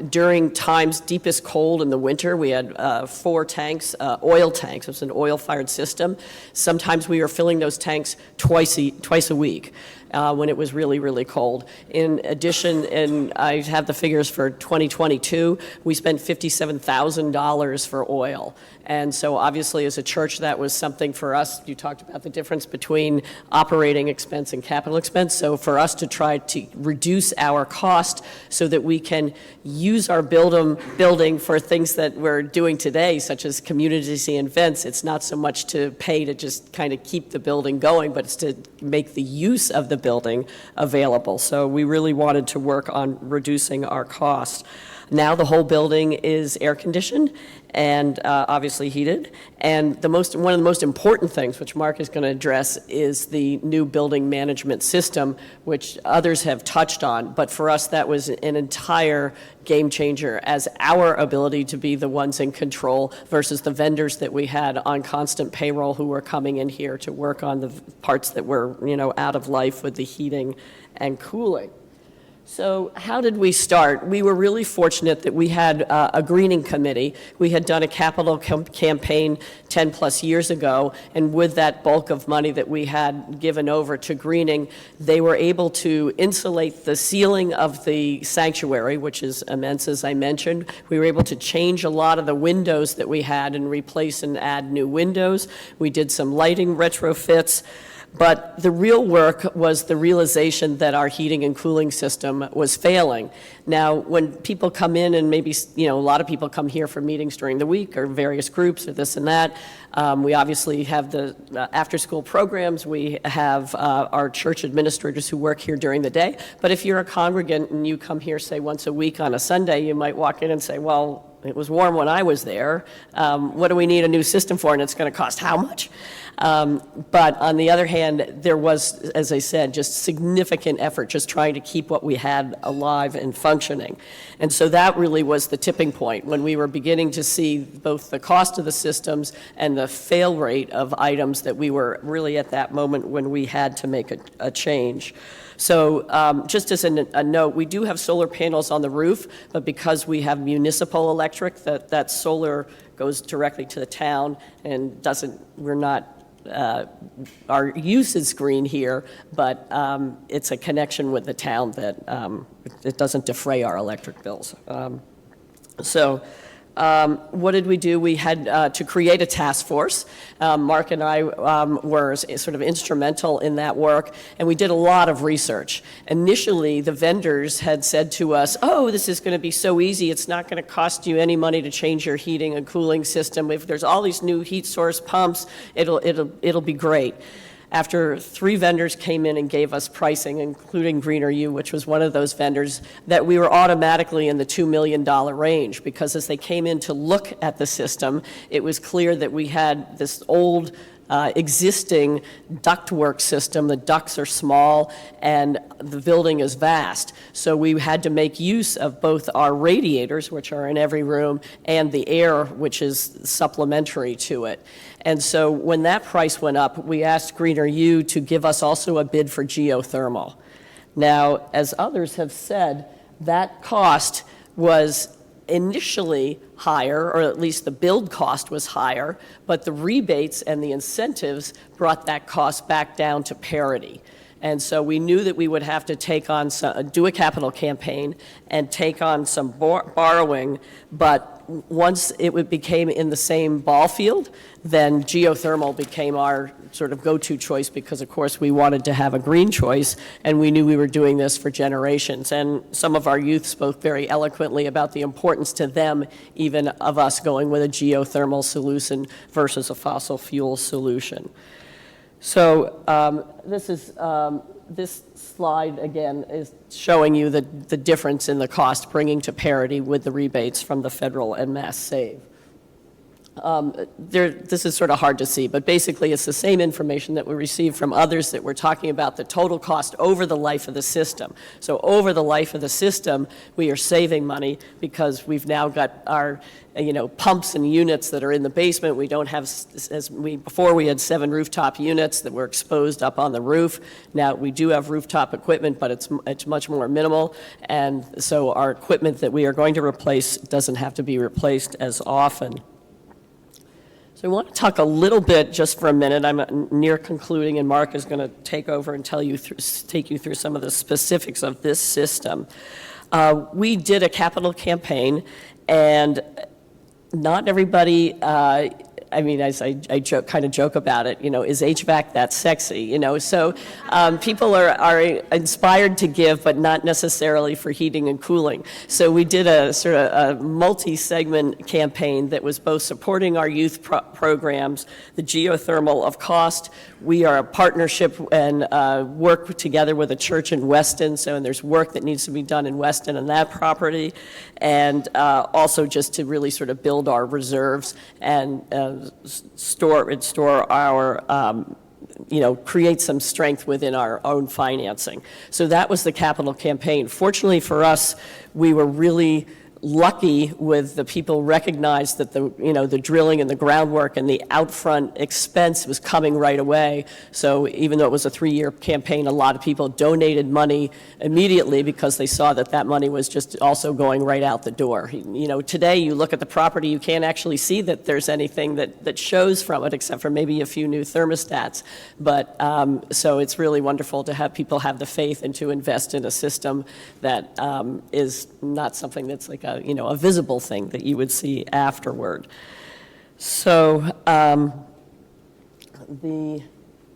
during times deepest cold in the winter. We had 4 tanks, oil tanks. It was an oil-fired system. Sometimes we were filling those tanks twice a week. When it was really, really cold. In addition, and I have the figures for 2022, we spent $57,000 for oil. And so obviously as a church, that was something for us. You talked about the difference between operating expense and capital expense. So for us to try to reduce our cost so that we can use our building for things that we're doing today, such as communities and events, it's not so much to pay to just kind of keep the building going, but it's to make the use of the building available. So we really wanted to work on reducing our cost. Now the whole building is air conditioned and obviously heated. And one of the most important things, which Mark is going to address, is the new building management system, which others have touched on. But for us, that was an entire game changer, as our ability to be the ones in control versus the vendors that we had on constant payroll who were coming in here to work on the parts that were, out of life with the heating and cooling. So how did we start? We were really fortunate that we had a greening committee. We had done a capital campaign 10 plus years ago, and with that bulk of money that we had given over to greening, they were able to insulate the ceiling of the sanctuary, which is immense, as I mentioned. We were able to change a lot of the windows that we had and replace and add new windows. We did some lighting retrofits. But the real work was the realization that our heating and cooling system was failing. Now, when people come in, and maybe, a lot of people come here for meetings during the week or various groups or this and that, we obviously have the after-school programs. We have our church administrators who work here during the day. But if you're a congregant and you come here, say, once a week on a Sunday, you might walk in and say, well, it was warm when I was there. What do we need a new system for? And it's going to cost how much? But on the other hand, there was, as I said, just significant effort just trying to keep what we had alive and functioning. And so that really was the tipping point when we were beginning to see both the cost of the systems and the fail rate of items that we were really at that moment when we had to make a change. So just as a note, we do have solar panels on the roof, but because we have municipal electric, that solar goes directly to the town and we're not, our use is green here, but it's a connection with the town that it doesn't defray our electric bills. So what did we do? We had to create a task force. Mark and I were sort of instrumental in that work, and we did a lot of research. Initially, the vendors had said to us, oh, this is going to be so easy. It's not going to cost you any money to change your heating and cooling system. If there's all these new heat source pumps, it'll be great. After 3 vendors came in and gave us pricing, including Greener U, which was one of those vendors, that we were automatically in the $2 million range, because as they came in to look at the system, it was clear that we had this old existing ductwork system. The ducts are small and the building is vast. So we had to make use of both our radiators, which are in every room, and the air, which is supplementary to it. And so when that price went up, we asked Greener U to give us also a bid for geothermal. Now, as others have said, that cost was initially higher, or at least the build cost was higher, but the rebates and the incentives brought that cost back down to parity. And so we knew that we would have to take on do a capital campaign and take on some borrowing, but once it became in the same ball field, then geothermal became our sort of go-to choice, because of course we wanted to have a green choice, and we knew we were doing this for generations. And some of our youth spoke very eloquently about the importance to them even of us going with a geothermal solution versus a fossil fuel solution. So this slide, again, is showing you the difference in the cost, bringing to parity with the rebates from the federal and Mass Save. This is sort of hard to see, but basically it's the same information that we received from others that we're talking about the total cost over the life of the system. So over the life of the system, we are saving money because we've now got our pumps and units that are in the basement. We don't have, before we had 7 rooftop units that were exposed up on the roof. Now we do have rooftop equipment, but it's much more minimal. And so our equipment that we are going to replace doesn't have to be replaced as often. So I want to talk a little bit, just for a minute. I'm near concluding, and Mark is going to take over and take you through some of the specifics of this system. We did a capital campaign, and not everybody, as I kind of joke about it, is HVAC that sexy? So people are inspired to give, but not necessarily for heating and cooling. So we did a sort of a multi-segment campaign that was both supporting our youth programs, the geothermal of cost. We are a partnership and work together with a church in Weston, and there's work that needs to be done in Weston on that property, and also just to really sort of build our reserves and store our, create some strength within our own financing. So that was the capital campaign. Fortunately for us, we were really lucky with the people recognized that the drilling and the groundwork and the outfront expense was coming right away. So even though it was a 3-year campaign, a lot of people donated money immediately because they saw that money was just also going right out the door. Today you look at the property, you can't actually see that there's anything that shows from it except for maybe a few new thermostats. But so it's really wonderful to have people have the faith and to invest in a system that is not something that's like a visible thing that you would see afterward. So the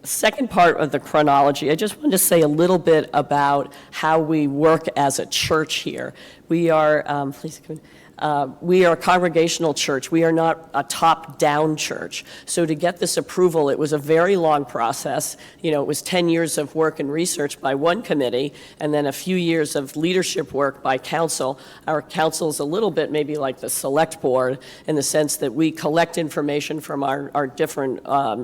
second part of the chronology, I just wanted to say a little bit about how we work as a church here. We are, please come in. We are a congregational church. We are not a top-down church. So to get this approval, it was a very long process. It was 10 years of work and research by one committee, and then a few years of leadership work by council. Our council is a little bit maybe like the select board in the sense that we collect information from our different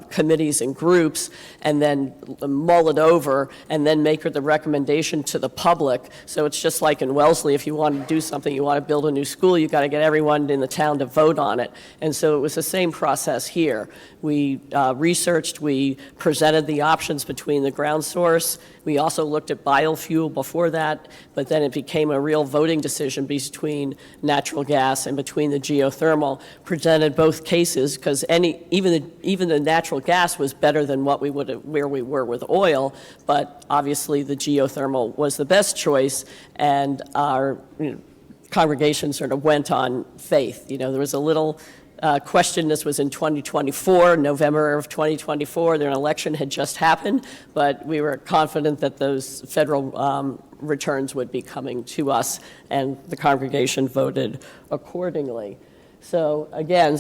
committees and groups, and then mull it over, and then make the recommendation to the public. So it's just like in Wellesley, if you want to do something, you want to build a new school, you've got to get everyone in the town to vote on it. And so it was the same process here. We researched, we presented the options between the ground source. We also looked at biofuel before that, but then it became a real voting decision between natural gas and between the geothermal. Presented both cases because even the natural gas was better than where we were with oil, but obviously the geothermal was the best choice, and our congregation sort of went on faith. You know, there was a little question. This was in 2024, November of 2024. An election had just happened, but we were confident that those federal returns would be coming to us, and the congregation voted accordingly. So again,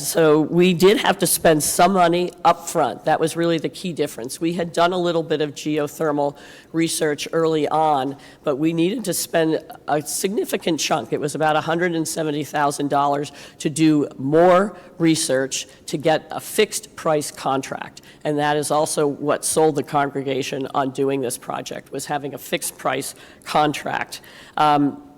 we did have to spend some money up front. That was really the key difference. We had done a little bit of geothermal research early on, but we needed to spend a significant chunk. It was about $170,000 to do more research to get a fixed price contract. And that is also what sold the congregation on doing this project, was having a fixed price contract.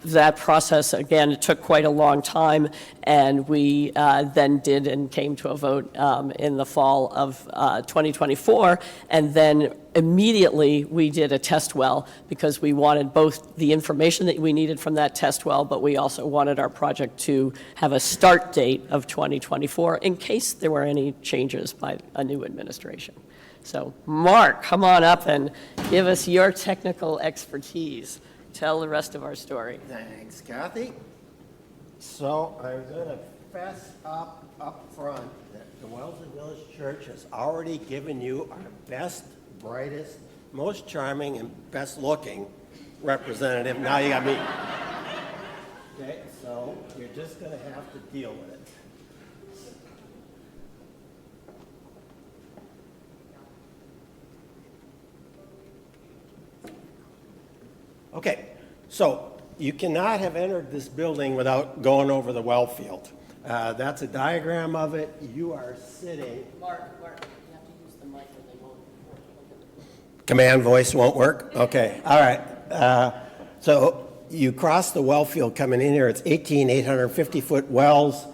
That process, again, it took quite a long time, and we then did and came to a vote in the fall of 2024, and then immediately we did a test well because we wanted both the information that we needed from that test well, but we also wanted our project to have a start date of 2024 in case there were any changes by a new administration. So, Mark, come on up and give us your technical expertise. Tell the rest of our story. Thanks, Kathy. So I'm going to fess up front that the Wellesley Village Church has already given you our best, brightest, most charming, and best looking representative. Now you got me. Okay, so you're just going to have to deal with it. Okay, so you cannot have entered this building without going over the well field. That's a diagram of it. You are sitting. Mark, you have to use the mic or they won't work. Command voice won't work? Okay, all right. So you cross the well field coming in here. It's 18 850-foot wells.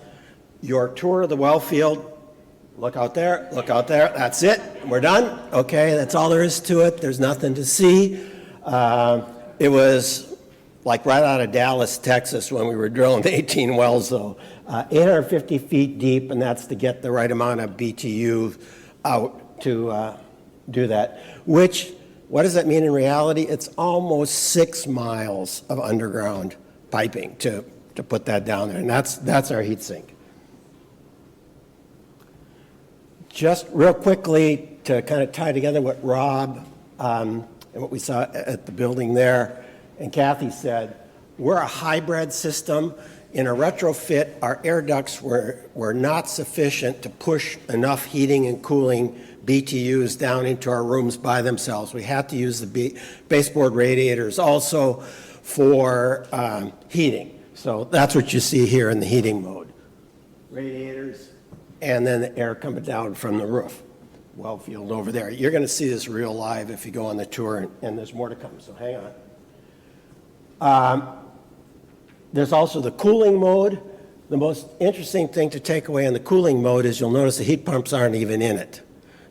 Your tour of the well field, look out there, that's it, we're done. Okay, that's all there is to it. There's nothing to see. It was like right out of Dallas, Texas, when we were drilling 18 wells, though. 850 feet deep, and that's to get the right amount of BTU out to do that. Which, what does that mean in reality? It's almost 6 miles of underground piping to put that down there, and that's our heat sink. Just real quickly to kind of tie together what Rob and what we saw at the building there, and Kathy said, we're a hybrid system. In a retrofit, our air ducts were not sufficient to push enough heating and cooling BTUs down into our rooms by themselves. We had to use the baseboard radiators also for heating. So that's what you see here in the heating mode. Radiators, and then the air coming down from the roof. Well field over there. You're going to see this real live if you go on the tour, and there's more to come, so hang on. There's also the cooling mode. The most interesting thing to take away in the cooling mode is you'll notice the heat pumps aren't even in it.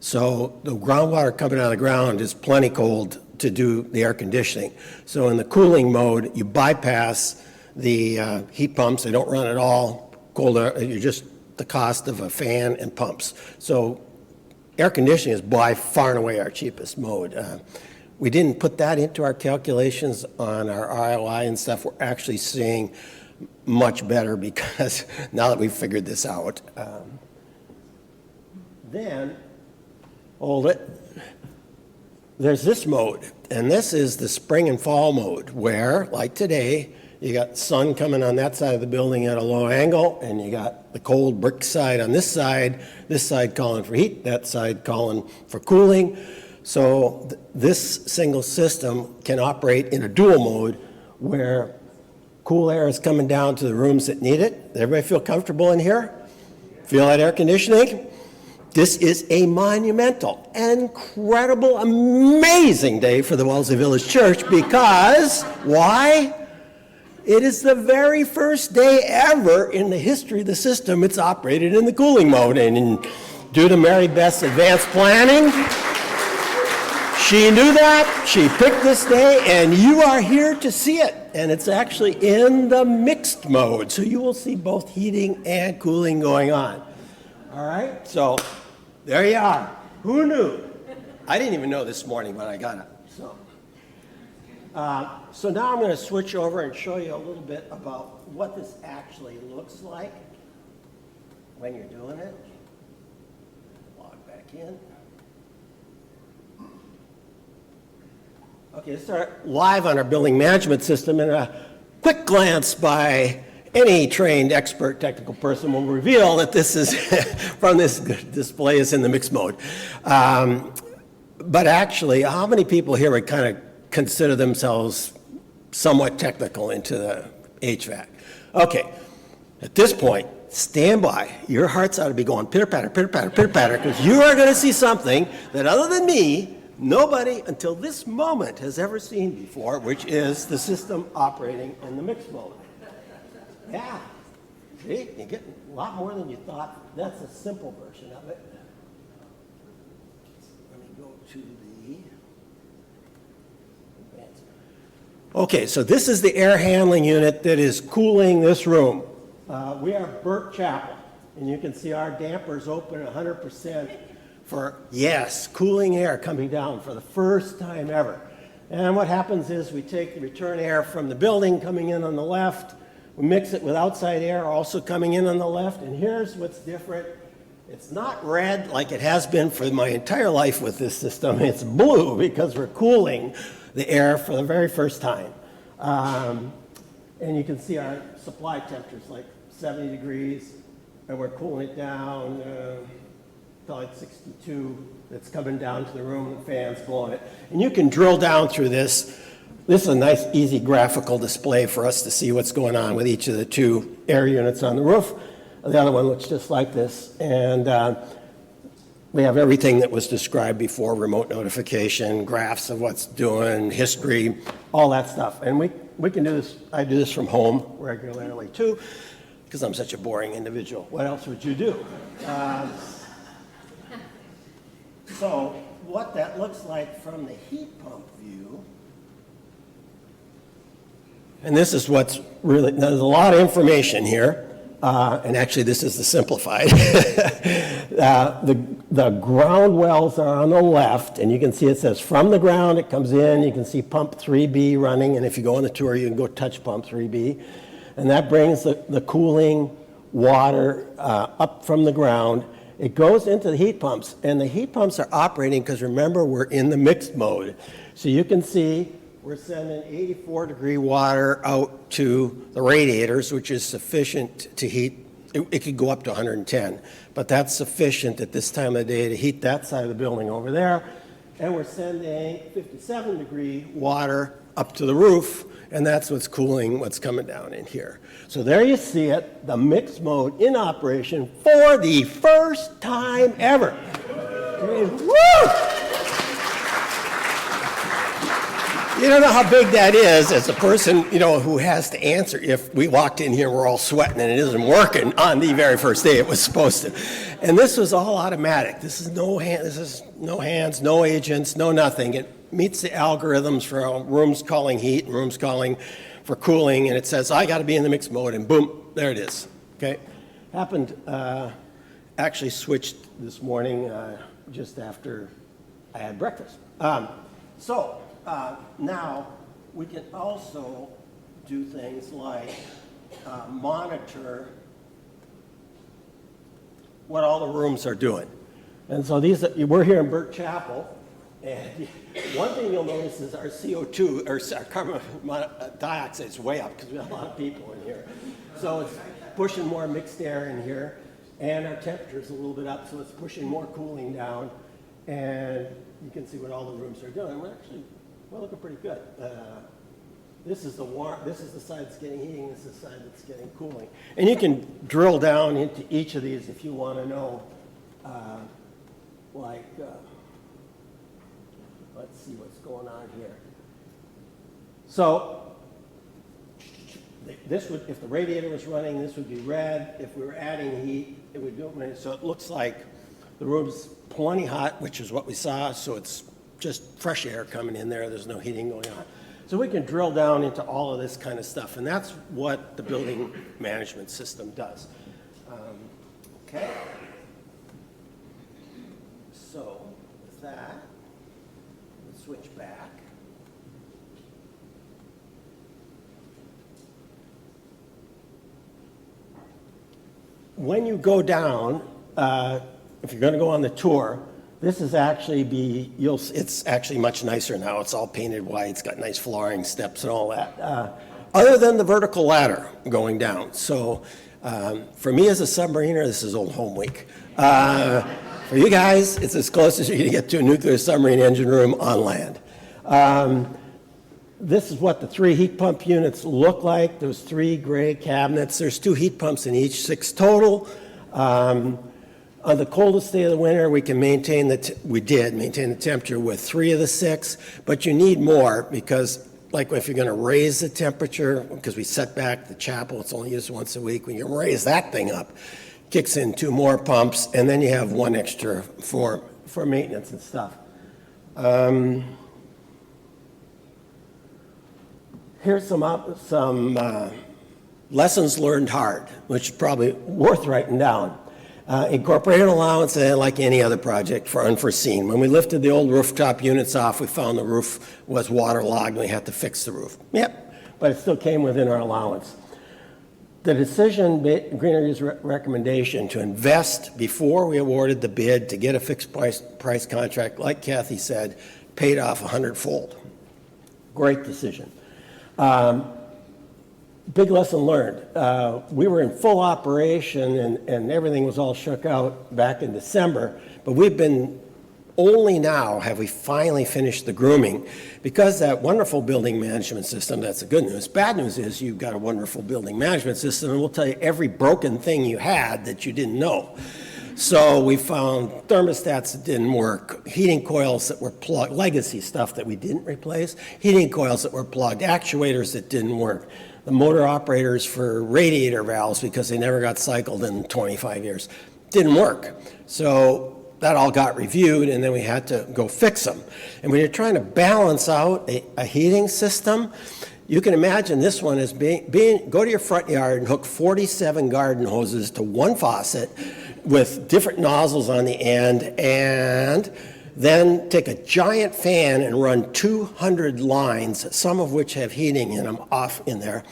So the groundwater coming out of the ground is plenty cold to do the air conditioning. So in the cooling mode, you bypass the heat pumps. They don't run at all. Cold air, you're just the cost of a fan and pumps. So air conditioning is by far and away our cheapest mode. We didn't put that into our calculations on our ROI and stuff. We're actually seeing much better because now that we've figured this out. Then, hold it, there's this mode, and this is the spring and fall mode where, like today, you got sun coming on that side of the building at a low angle, and you got the cold brick side on this side calling for heat, that side calling for cooling. So this single system can operate in a dual mode where cool air is coming down to the rooms that need it. Does everybody feel comfortable in here? Feel that air conditioning? This is a monumental, incredible, amazing day for the Wellesley Village Church because, why? It is the very first day ever in the history of the system it's operated in the cooling mode. And due to Mary Beth's advanced planning, she knew that, she picked this day, and you are here to see it. And it's actually in the mixed mode, so you will see both heating and cooling going on. All right, so there you are. Who knew? I didn't even know this morning when I got up. So, So now I'm going to switch over and show you a little bit about what this actually looks like when you're doing it. Log back in. Okay, let's start live on our building management system, and a quick glance by any trained expert technical person will reveal that this is, from this display, is in the mixed mode. But actually, how many people here would kind of consider themselves somewhat technical into the HVAC? Okay, at this point, stand by. Your hearts ought to be going pitter-patter, pitter-patter, pitter-patter, because you are going to see something that, other than me, nobody until this moment has ever seen before, which is the system operating in the mixed mode. Yeah, see, you get a lot more than you thought. That's a simple version of it. Let me go to the advanced. Okay, so this is the air handling unit that is cooling this room. We are Burke Chapel, and you can see our dampers open 100% for, yes, cooling air coming down for the first time ever. And what happens is we take the return air from the building coming in on the left, we mix it with outside air also coming in on the left, and here's what's different. It's not red like it has been for my entire life with this system. It's blue because we're cooling the air for the very first time. And you can see our supply temperatures like 70 degrees, and we're cooling it down to like 62. It's coming down to the room, the fan's blowing it. And you can drill down through this. This is a nice, easy graphical display for us to see what's going on with each of the two air units on the roof. The other one looks just like this. And we have everything that was described before, remote notification, graphs of what's doing, history, all that stuff. And we can do this. I do this from home regularly, too, because I'm such a boring individual. What else would you do? So what that looks like from the heat pump view, and this is what's really, there's a lot of information here, and actually this is the simplified. The ground wells are on the left, and you can see it says from the ground it comes in, you can see pump 3B running, and if you go on the tour you can go touch pump 3B, and that brings the cooling water up from the ground. It goes into the heat pumps, and the heat pumps are operating because, remember, we're in the mixed mode. So you can see we're sending 84-degree water out to the radiators, which is sufficient to heat. It could go up to 110, but that's sufficient at this time of the day to heat that side of the building over there. And we're sending 57-degree water up to the roof, and that's what's cooling what's coming down in here. So there you see it, the mixed mode in operation for the first time ever. Woo! You don't know how big that is as a person, you know, who has to answer if we walked in here and we're all sweating and it isn't working on the very first day it was supposed to. And this was all automatic. This is no hands, no agents, no nothing. It meets the algorithms for rooms calling heat and rooms calling for cooling, and it says, I got to be in the mixed mode, and boom, there it is. Okay? Happened, actually switched this morning just after I had breakfast. Now we can also do things like monitor what all the rooms are doing. And so we're here in Burke Chapel, and one thing you'll notice is our CO2, or our carbon dioxide is way up because we have a lot of people in here. So it's pushing more mixed air in here, and our temperature's a little bit up, so it's pushing more cooling down, and you can see what all the rooms are doing. We're looking pretty good. This is the side that's getting heating, this is the side that's getting cooling. And you can drill down into each of these if you want to know, let's see what's going on here. So this would, if the radiator was running, this would be red. If we were adding heat, it would do it. So it looks like the room's plenty hot, which is what we saw, so it's just fresh air coming in there. There's no heating going on. So we can drill down into all of this kind of stuff, and that's what the building management system does. Okay. So with that, let's switch back. when you go down, if you're going to go on the tour, this is actually it's actually much nicer now. It's all painted white. It's got nice flooring, steps and all that. Other than the vertical ladder going down. So for me as a submariner, this is old home week. For you guys, it's as close as you're going to get to a nuclear submarine engine room on land. This is what the 3 heat pump units look like. Those 3 gray cabinets. There's 2 heat pumps in each, 6 total. On the coldest day of the winter, we can maintain we did maintain the temperature with 3 of the 6, but you need more because, like, if you're going to raise the temperature, because we set back the chapel, it's only used once a week. When you raise that thing up, kicks in 2 more pumps, and then you have 1 extra for maintenance and stuff. Here's some lessons learned hard, which is probably worth writing down. Incorporate an allowance, like any other project, for unforeseen. When we lifted the old rooftop units off, we found the roof was waterlogged and we had to fix the roof. Yep, but it still came within our allowance. The decision, Green Energy's recommendation to invest before we awarded the bid to get a fixed price contract, like Kathy said, paid off 100-fold. Great decision. Big lesson learned. We were in full operation and everything was all shook out back in December, but only now have we finally finished the grooming because that wonderful building management system, that's the good news. Bad news is you've got a wonderful building management system and we'll tell you every broken thing you had that you didn't know. So we found thermostats that didn't work, heating coils that were plugged, legacy stuff that we didn't replace, heating coils that were plugged, actuators that didn't work. The motor operators for radiator valves, because they never got cycled in 25 years, didn't work. So that all got reviewed, and then we had to go fix them. And when you're trying to balance out a heating system, you can imagine this one as go to your front yard and hook 47 garden hoses to one faucet with different nozzles on the end, and then take a giant fan and run 200 lines, some of which have heating in them, off in there.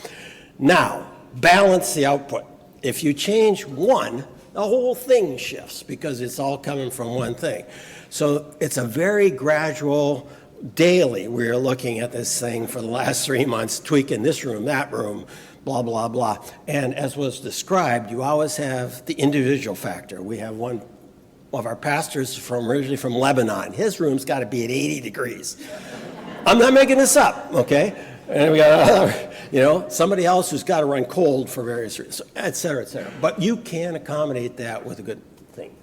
Now, balance the output. If you change one, the whole thing shifts because it's all coming from one thing. So it's a very gradual, daily, we're looking at this thing for the last 3 months, tweaking this room, that room, blah, blah, blah. And as was described, you always have the individual factor. We have one of our pastors originally from Lebanon. His room's got to be at 80 degrees. I'm not making this up, okay? And we got somebody else who's got to run cold for various reasons, et cetera, et cetera. But you can accommodate that with a good thing.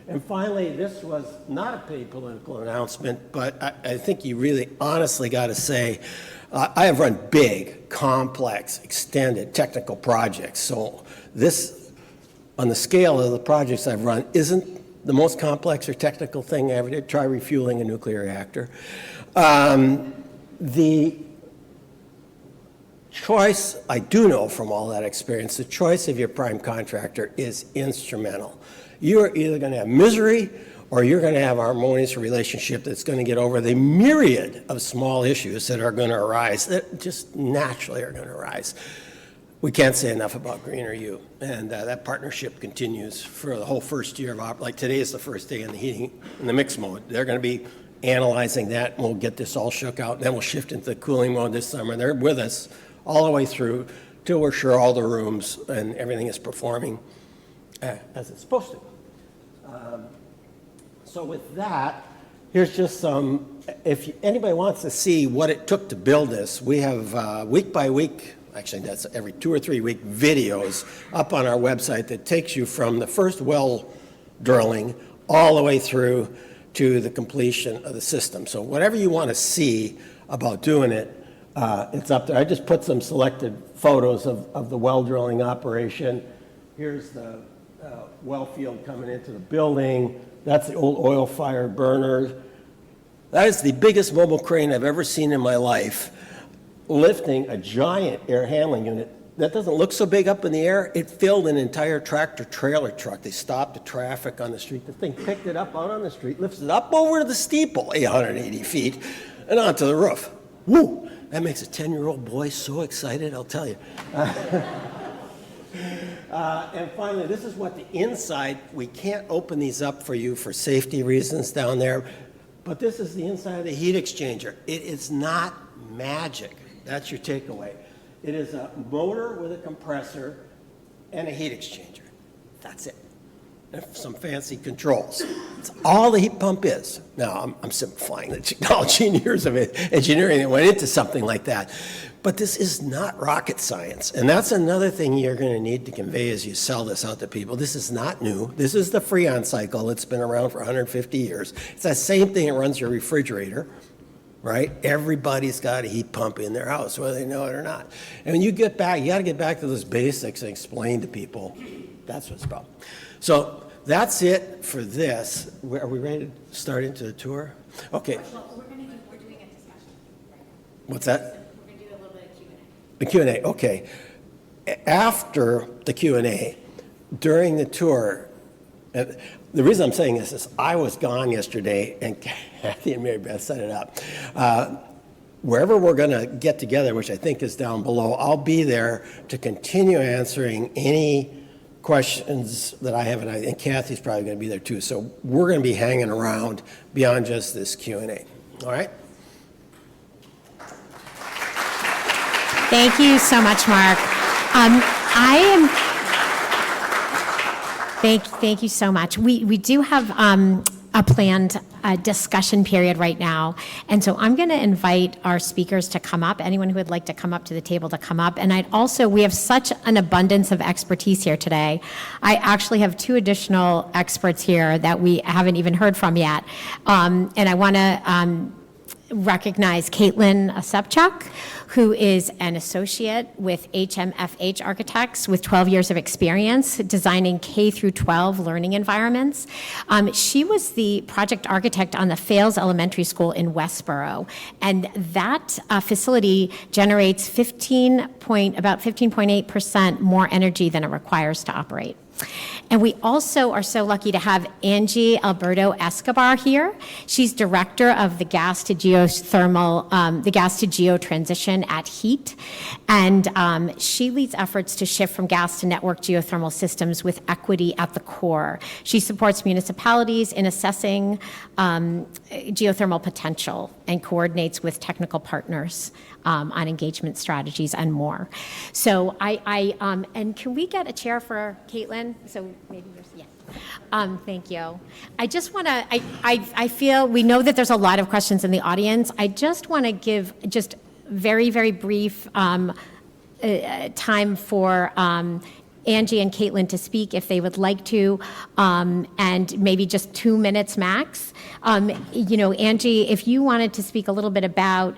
And finally, this was not a paid political announcement, but I think you really honestly got to say, I have run big, complex, extended technical projects. So this, on the scale of the projects I've run, isn't the most complex or technical thing I ever did. Try refueling a nuclear reactor. The choice, I do know from all that experience, the choice of your prime contractor is instrumental. You're either going to have misery or you're going to have a harmonious relationship that's going to get over the myriad of small issues that are going to arise, that just naturally are going to arise. We can't say enough about Greener U, and that partnership continues for the whole first year of like today is the first day in the heating, in the mixed mode. They're going to be analyzing that, and we'll get this all shook out, and then we'll shift into the cooling mode this summer. They're with us all the way through till we're sure all the rooms and everything is performing as it's supposed to. So with that, here's just some, if anybody wants to see what it took to build this, we have week by week, actually that's every 2 or 3 week videos up on our website that takes you from the first well drilling all the way through to the completion of the system. So whatever you want to see about doing it, it's up there. I just put some selected photos of the well drilling operation. Here's the well field coming into the building. That's the old oil-fired burner. That is the biggest mobile crane I've ever seen in my life, lifting a giant air handling unit. That doesn't look so big up in the air. It filled an entire tractor-trailer truck. They stopped the traffic on the street. The thing picked it up out on the street, lifted it up over the steeple, 880 feet, and onto the roof. Woo! That makes a 10-year-old boy so excited, I'll tell you. And finally, this is what the inside, we can't open these up for you for safety reasons down there, but this is the inside of the heat exchanger. It is not magic. That's your takeaway. It is a motor with a compressor and a heat exchanger. That's it. And some fancy controls. That's all the heat pump is. Now, I'm simplifying the technology and years of engineering that went into something like that. But this is not rocket science. And that's another thing you're going to need to convey as you sell this out to people. This is not new. This is the Freon cycle. It's been around for 150 years. It's that same thing that runs your refrigerator, right? Everybody's got a heat pump in their house, whether they know it or not. And when you get back, you got to get back to those basics and explain to people. That's what's about. So that's it for this. Are we ready to start into the tour? Okay. Well, we're doing a discussion. What's that? We're going to do a little bit of Q&A. The Q&A, okay. After the Q&A, during the tour, the reason I'm saying this is I was gone yesterday, and Kathy and Mary Beth set it up. Wherever we're going to get together, which I think is down below, I'll be there to continue answering any questions that I have, and Kathy's probably going to be there too. So we're going to be hanging around beyond just this Q&A. All right? Thank you so much, Mark. Thank you so much. We do have a planned discussion period right now. And so I'm going to invite our speakers to come up, anyone who would like to come up to the table to come up. And we have such an abundance of expertise here today. I actually have two additional experts here that we haven't even heard from yet. And I want to recognize Caitlin Asepchuk, who is an associate with HMFH Architects with 12 years of experience designing K through 12 learning environments. She was the project architect on the Fales Elementary School in Westboro, and that facility generates about 15.8% more energy than it requires to operate. And we also are so lucky to have Angie Alberto Escobar here. She's director of the gas to geothermal, the gas to geo transition at HEAT. And she leads efforts to shift from gas to network geothermal systems with equity at the core. She supports municipalities in assessing geothermal potential and coordinates with technical partners on engagement strategies and more. So and can we get a chair for Caitlin? So maybe yours, yeah. Thank you. I just want to, I feel, we know that there's a lot of questions in the audience. I just want to give just very, very brief time for Angie and Caitlin to speak if they would like to, and maybe just 2 minutes max. Angie, if you wanted to speak a little bit about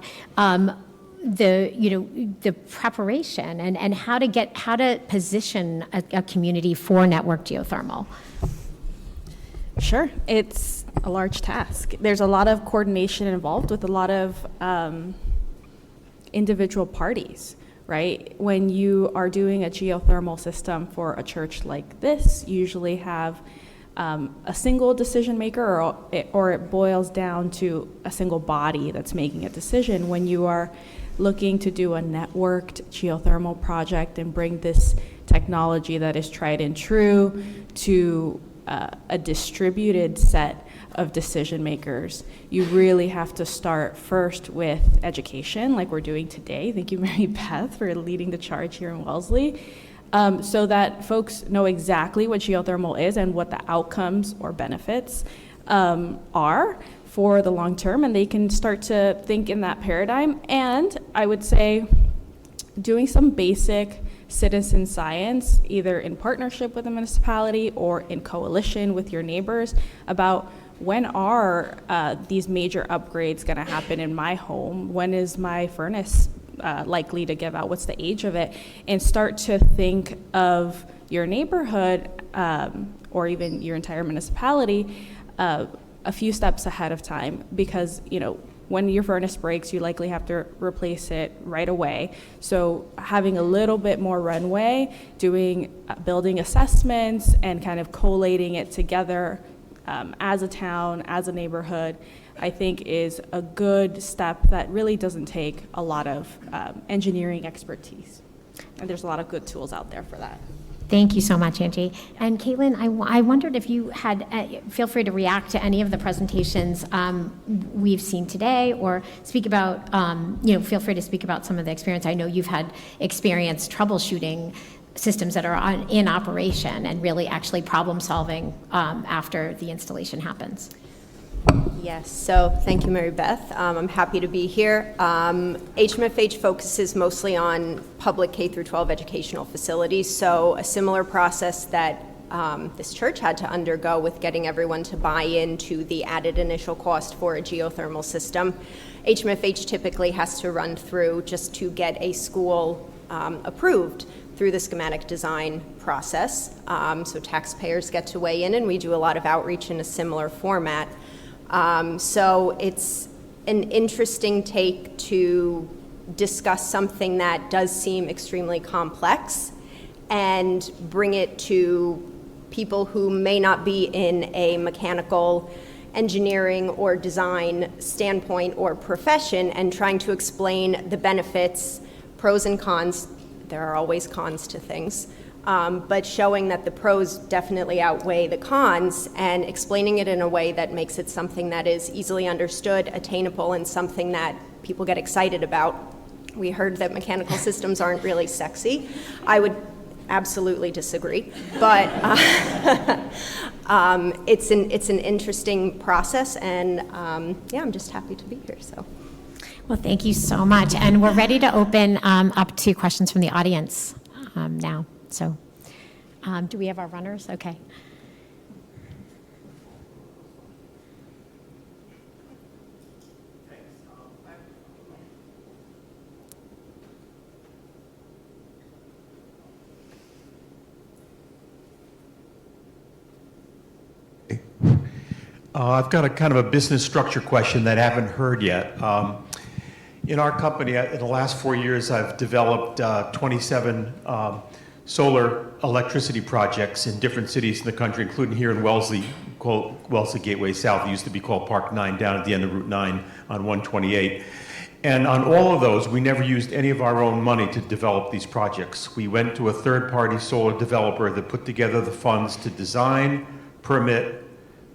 the preparation and how to position a community for network geothermal. Sure, it's a large task. There's a lot of coordination involved with a lot of individual parties, right? When you are doing a geothermal system for a church like this, you usually have a single decision maker, or it boils down to a single body that's making a decision. When you are looking to do a networked geothermal project and bring this technology that is tried and true to a distributed set of decision makers, you really have to start first with education, like we're doing today. Thank you, Mary Beth, for leading the charge here in Wellesley, so that folks know exactly what geothermal is and what the outcomes or benefits are for the long term, and they can start to think in that paradigm. And I would say doing some basic citizen science, either in partnership with a municipality or in coalition with your neighbors, about when are these major upgrades going to happen in my home? When is my furnace likely to give out? What's the age of it? And start to think of your neighborhood or even your entire municipality a few steps ahead of time, because when your furnace breaks, you likely have to replace it right away. So having a little bit more runway, doing building assessments and kind of collating it together as a town, as a neighborhood, I think is a good step that really doesn't take a lot of engineering expertise. And there's a lot of good tools out there for that. Thank you so much, Angie. And Caitlin, I wondered if you had, feel free to react to any of the presentations we've seen today, or speak about, feel free to speak about some of the experience. I know you've had experience troubleshooting systems that are in operation and really actually problem solving after the installation happens. Yes, so thank you, Mary Beth. I'm happy to be here. HMFH focuses mostly on public K through 12 educational facilities, so a similar process that this church had to undergo with getting everyone to buy into the added initial cost for a geothermal system. HMFH typically has to run through just to get a school approved through the schematic design process. So taxpayers get to weigh in, and we do a lot of outreach in a similar format. So it's an interesting take to discuss something that does seem extremely complex and bring it to people who may not be in a mechanical engineering or design standpoint or profession, and trying to explain the benefits, pros and cons. There are always cons to things. But showing that the pros definitely outweigh the cons, and explaining it in a way that makes it something that is easily understood, attainable, and something that people get excited about. We heard that mechanical systems aren't really sexy. I would absolutely disagree, but it's an interesting process, and I'm just happy to be here. So. Well, thank you so much. And we're ready to open up to questions from the audience now. So, do we have our runners? Okay. I've got a kind of a business structure question that I haven't heard yet. In our company, in the last 4 years, I've developed 27 solar electricity projects in different cities in the country, including here in Wellesley, called Wellesley Gateway South. It used to be called Park 9, down at the end of Route 9 on 128. And on all of those, we never used any of our own money to develop these projects. We went to a third-party solar developer that put together the funds to design, permit,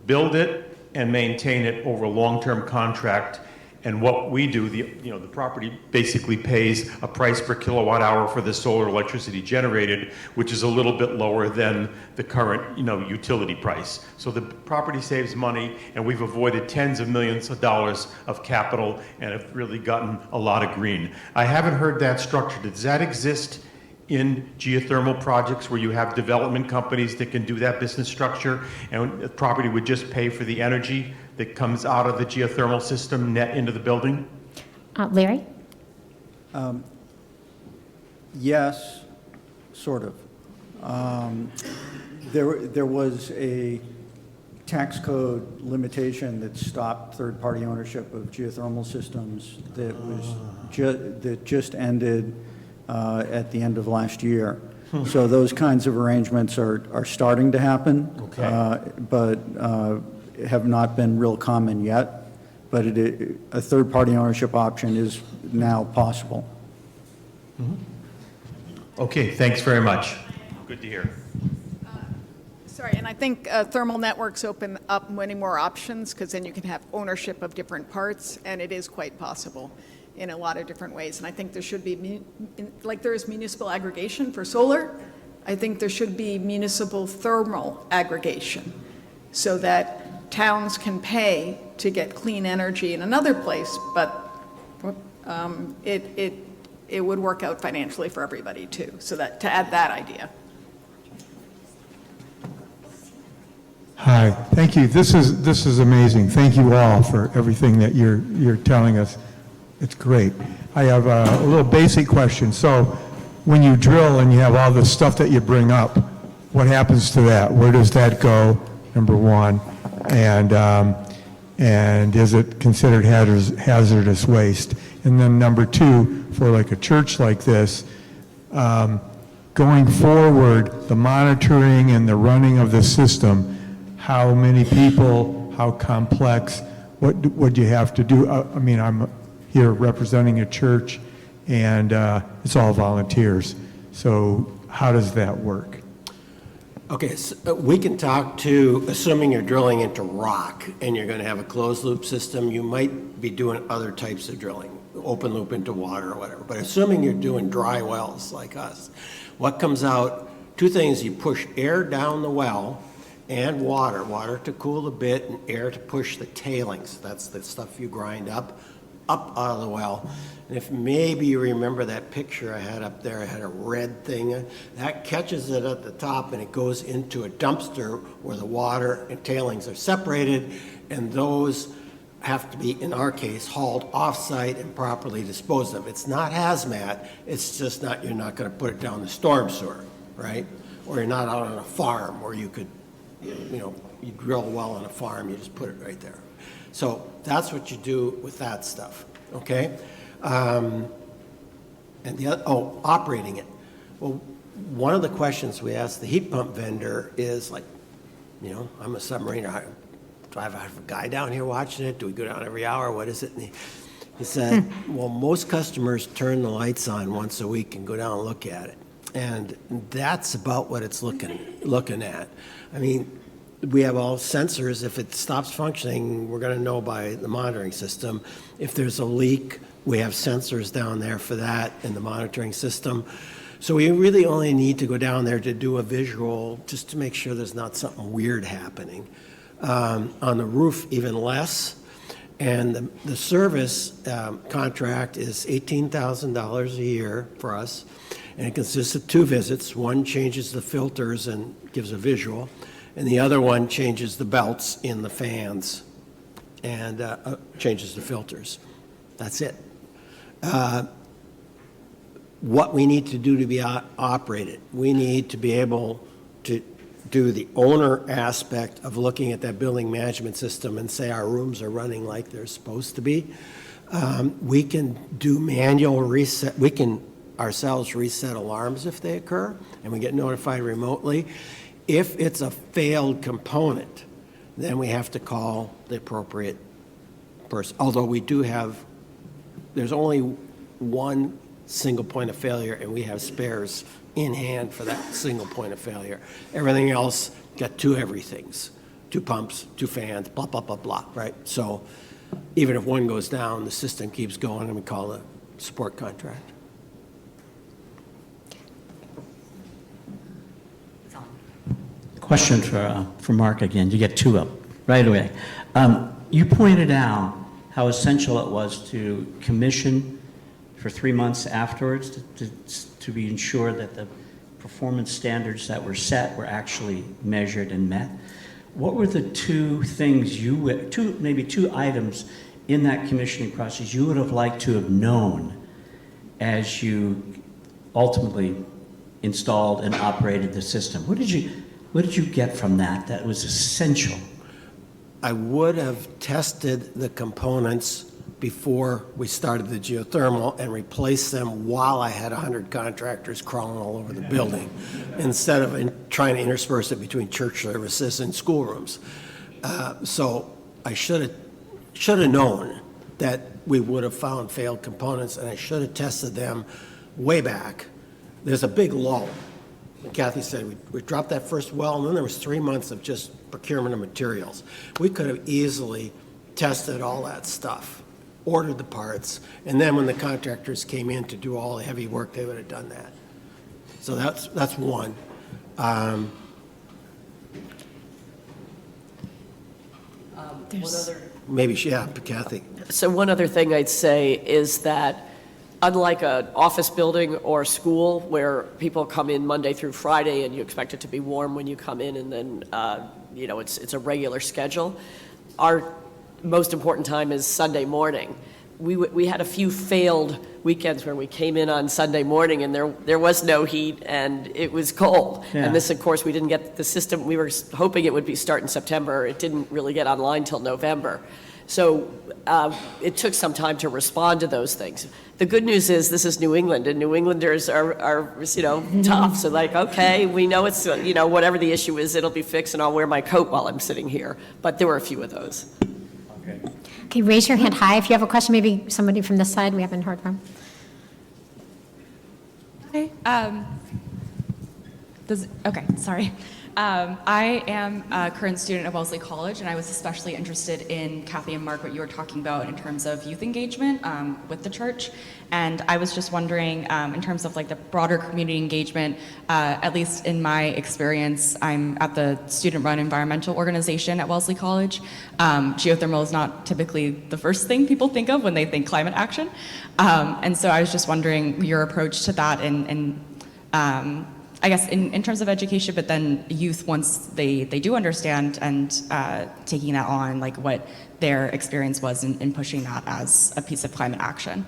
build it, and maintain it over a long-term contract. And what we do, the property basically pays a price per kilowatt hour for the solar electricity generated, which is a little bit lower than the current, utility price. So the property saves money, and we've avoided tens of millions of dollars of capital, and have really gotten a lot of green. I haven't heard that structure. Does that exist in geothermal projects where you have development companies that can do that business structure, and the property would just pay for the energy that comes out of the geothermal system net into the building? Larry? Yes, sort of. There was a tax code limitation that stopped third-party ownership of geothermal systems that was that just ended at the end of last year. So those kinds of arrangements are starting to happen, but have not been real common yet. But a third-party ownership option is now possible. Okay, thanks very much. Good to hear. Sorry, and I think thermal networks open up many more options, because then you can have ownership of different parts, and it is quite possible in a lot of different ways. And I think there should be, like there is municipal aggregation for solar, I think there should be municipal thermal aggregation, so that towns can pay to get clean energy in another place, but it would work out financially for everybody too. So that, to add that idea. Hi, thank you. This is amazing. Thank you all for everything that you're telling us. It's great. I have a little basic question. So when you drill and you have all the stuff that you bring up, what happens to that? Where does that go, number one? And is it considered hazardous waste? And then number two, for like a church like this, going forward, the monitoring and the running of the system, how many people, how complex, what do you have to do? I mean, I'm here representing a church, and it's all volunteers. So how does that work? Okay, so we can talk to, assuming you're drilling into rock and you're going to have a closed loop system, you might be doing other types of drilling, open loop into water or whatever. But assuming you're doing dry wells like us, what comes out, two things, you push air down the well and water to cool the bit and air to push the tailings. That's the stuff you grind up out of the well. And if maybe you remember that picture I had up there, I had a red thing, that catches it at the top and it goes into a dumpster where the water and tailings are separated, and those have to be, in our case, hauled off-site and properly disposed of. It's not hazmat, it's just not, you're not going to put it down the storm sewer, right? Or you're not out on a farm where you could, you drill a well on a farm, you just put it right there. So that's what you do with that stuff, okay? And the other, operating it. Well, one of the questions we asked the heat pump vendor is like, I'm a submariner. Do I have a guy down here watching it? Do we go down every hour? What is it? And he said, well, most customers turn the lights on once a week and go down and look at it. And that's about what it's looking at. I mean, we have all sensors. If it stops functioning, we're going to know by the monitoring system. If there's a leak, we have sensors down there for that in the monitoring system. So we really only need to go down there to do a visual just to make sure there's not something weird happening. On the roof, even less. And the service contract is $18,000 a year for us. And it consists of 2 visits. One changes the filters and gives a visual. And the other one changes the belts in the fans and changes the filters. That's it. What we need to do to be operated, we need to be able to do the owner aspect of looking at that building management system and say our rooms are running like they're supposed to be. We can do manual reset. We can ourselves reset alarms if they occur, and we get notified remotely. If it's a failed component, then we have to call the appropriate person. Although we do have, there's only one single point of failure, and we have spares in hand for that single point of failure. Everything else got 2 everythings, 2 pumps, 2 fans, blah, blah, blah, blah, right? So even if one goes down, the system keeps going, and we call the support contract. Question for Mark again. You get 2 up right away. You pointed out how essential it was to commission for 3 months afterwards to be ensured that the performance standards that were set were actually measured and met. What were the 2 things maybe 2 items in that commissioning process you would have liked to have known as you ultimately installed and operated the system? What did you get from that was essential? I would have tested the components before we started the geothermal and replaced them while I had 100 contractors crawling all over the building, instead of trying to intersperse it between church services and schoolrooms. So I should have known that we would have found failed components, and I should have tested them way back. There's a big lull. Kathy said we dropped that first well, and then there was 3 months of just procurement of materials. We could have easily tested all that stuff, ordered the parts, and then when the contractors came in to do all the heavy work, they would have done that. So that's one. Maybe, yeah, Kathy. So one other thing I'd say is that unlike an office building or school where people come in Monday through Friday and you expect it to be warm when you come in, and then it's a regular schedule, our most important time is Sunday morning. We had a few failed weekends where we came in on Sunday morning and there was no heat and it was cold. Yeah. And this, of course, we didn't get the system. We were hoping it would start in September. It didn't really get online till November. So it took some time to respond to those things. The good news is this is New England, and New Englanders are tough. So like, okay, we know it's, whatever the issue is, it'll be fixed, and I'll wear my coat while I'm sitting here. But there were a few of those. Okay, raise your hand high if you have a question. Maybe somebody from this side we haven't heard from. Hi. Okay, sorry. I am a current student at Wellesley College, and I was especially interested in, Kathy and Mark, what you were talking about in terms of youth engagement with the church. And I was just wondering, in terms of like the broader community engagement, at least in my experience, I'm at the student-run environmental organization at Wellesley College. Geothermal is not typically the first thing people think of when they think climate action. And so I was just wondering your approach to that and I guess in terms of education, but then youth, once they do understand and taking that on, like what their experience was in pushing that as a piece of climate action.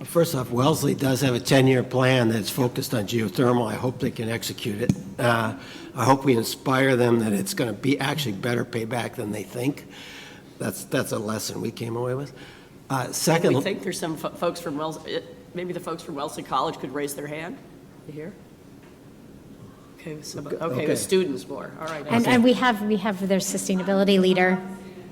First off, Wellesley does have a 10-year plan that's focused on geothermal. I hope they can execute it. I hope we inspire them that it's going to be actually better payback than they think. That's a lesson we came away with. Second, We think there's some folks from Wellesley, maybe the folks from Wellesley College could raise their hand. You hear? Okay, okay, the students more. All right. And we have their sustainability leader.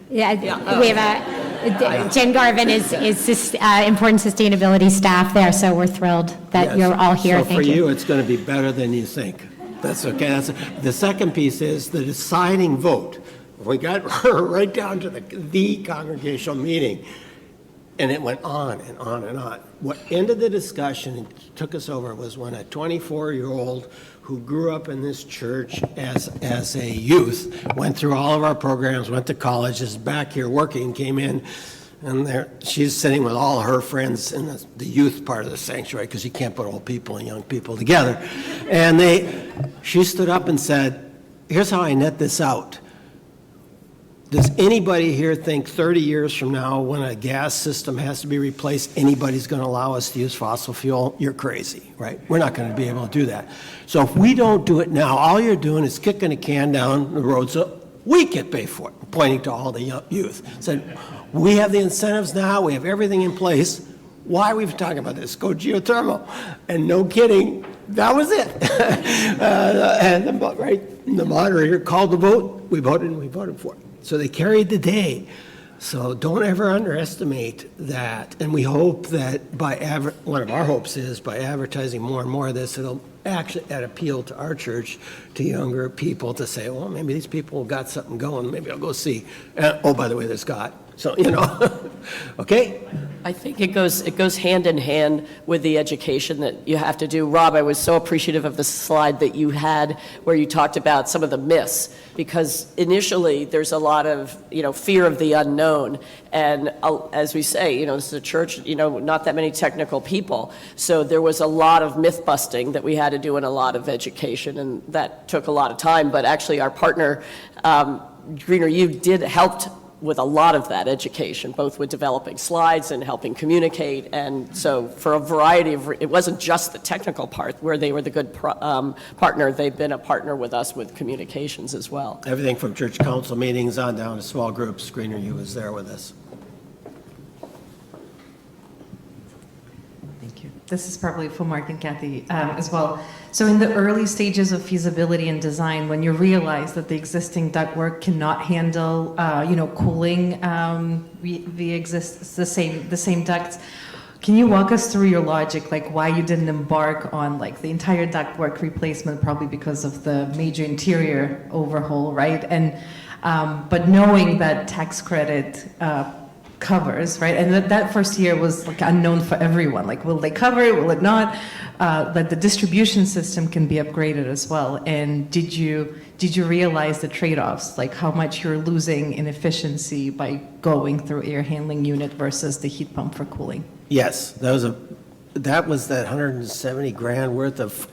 Yeah, we have Jen Garvin is important sustainability staff there, so we're thrilled that you're all here. So Thank for you, it's going to be better than you think. That's okay. The second piece is the deciding vote. We got right down to the congregational meeting, and it went on and on and on. What ended the discussion and took us over was when a 24-year-old who grew up in this church as a youth, went through all of our programs, went to college, is back here working, came in, and she's sitting with all her friends in the youth part of the sanctuary, because you can't put old people and young people together. And she stood up and said, here's how I net this out. Does anybody here think 30 years from now, when a gas system has to be replaced, anybody's going to allow us to use fossil fuel? You're crazy, right? We're not going to be able to do that. So if we don't do it now, all you're doing is kicking a can down the road so we get paid for it, pointing to all the youth. Said, we have the incentives now, we have everything in place. Why are we talking about this? Go geothermal. And no kidding, that was it. And the moderator called the vote, we voted for it. So they carried the day. So don't ever underestimate that. And we hope that one of our hopes is by advertising more and more of this, it'll actually add appeal to our church, to younger people, to say, well, maybe these people got something going. Maybe I'll go see. Oh, by the way, there's God. So, okay? I think it goes hand in hand with the education that you have to do. Rob, I was so appreciative of the slide that you had where you talked about some of the myths, because initially there's a lot of, fear of the unknown. And as we say, this is a church, not that many technical people. So there was a lot of myth busting that we had to do and a lot of education, and that took a lot of time. But actually our partner, Greener U, helped with a lot of that education, both with developing slides and helping communicate. And so for a variety of, it wasn't just the technical part where they were the good partner, they've been a partner with us with communications as well. Everything from church council meetings on down to small groups, Greener U was there with us. Thank you. This is probably for Mark and Kathy as well. So in the early stages of feasibility and design, when you realize that the existing ductwork cannot handle, cooling via the same ducts, can you walk us through your logic, like why you didn't embark on like the entire ductwork replacement, probably because of the major interior overhaul, right? And but knowing that tax credit covers, right? And that first year was like unknown for everyone. Like, will they cover it? Will it not? That the distribution system can be upgraded as well. And did you realize the trade-offs, like how much you're losing in efficiency by going through air handling unit versus the heat pump for cooling? Yes, that was that 170 grand worth of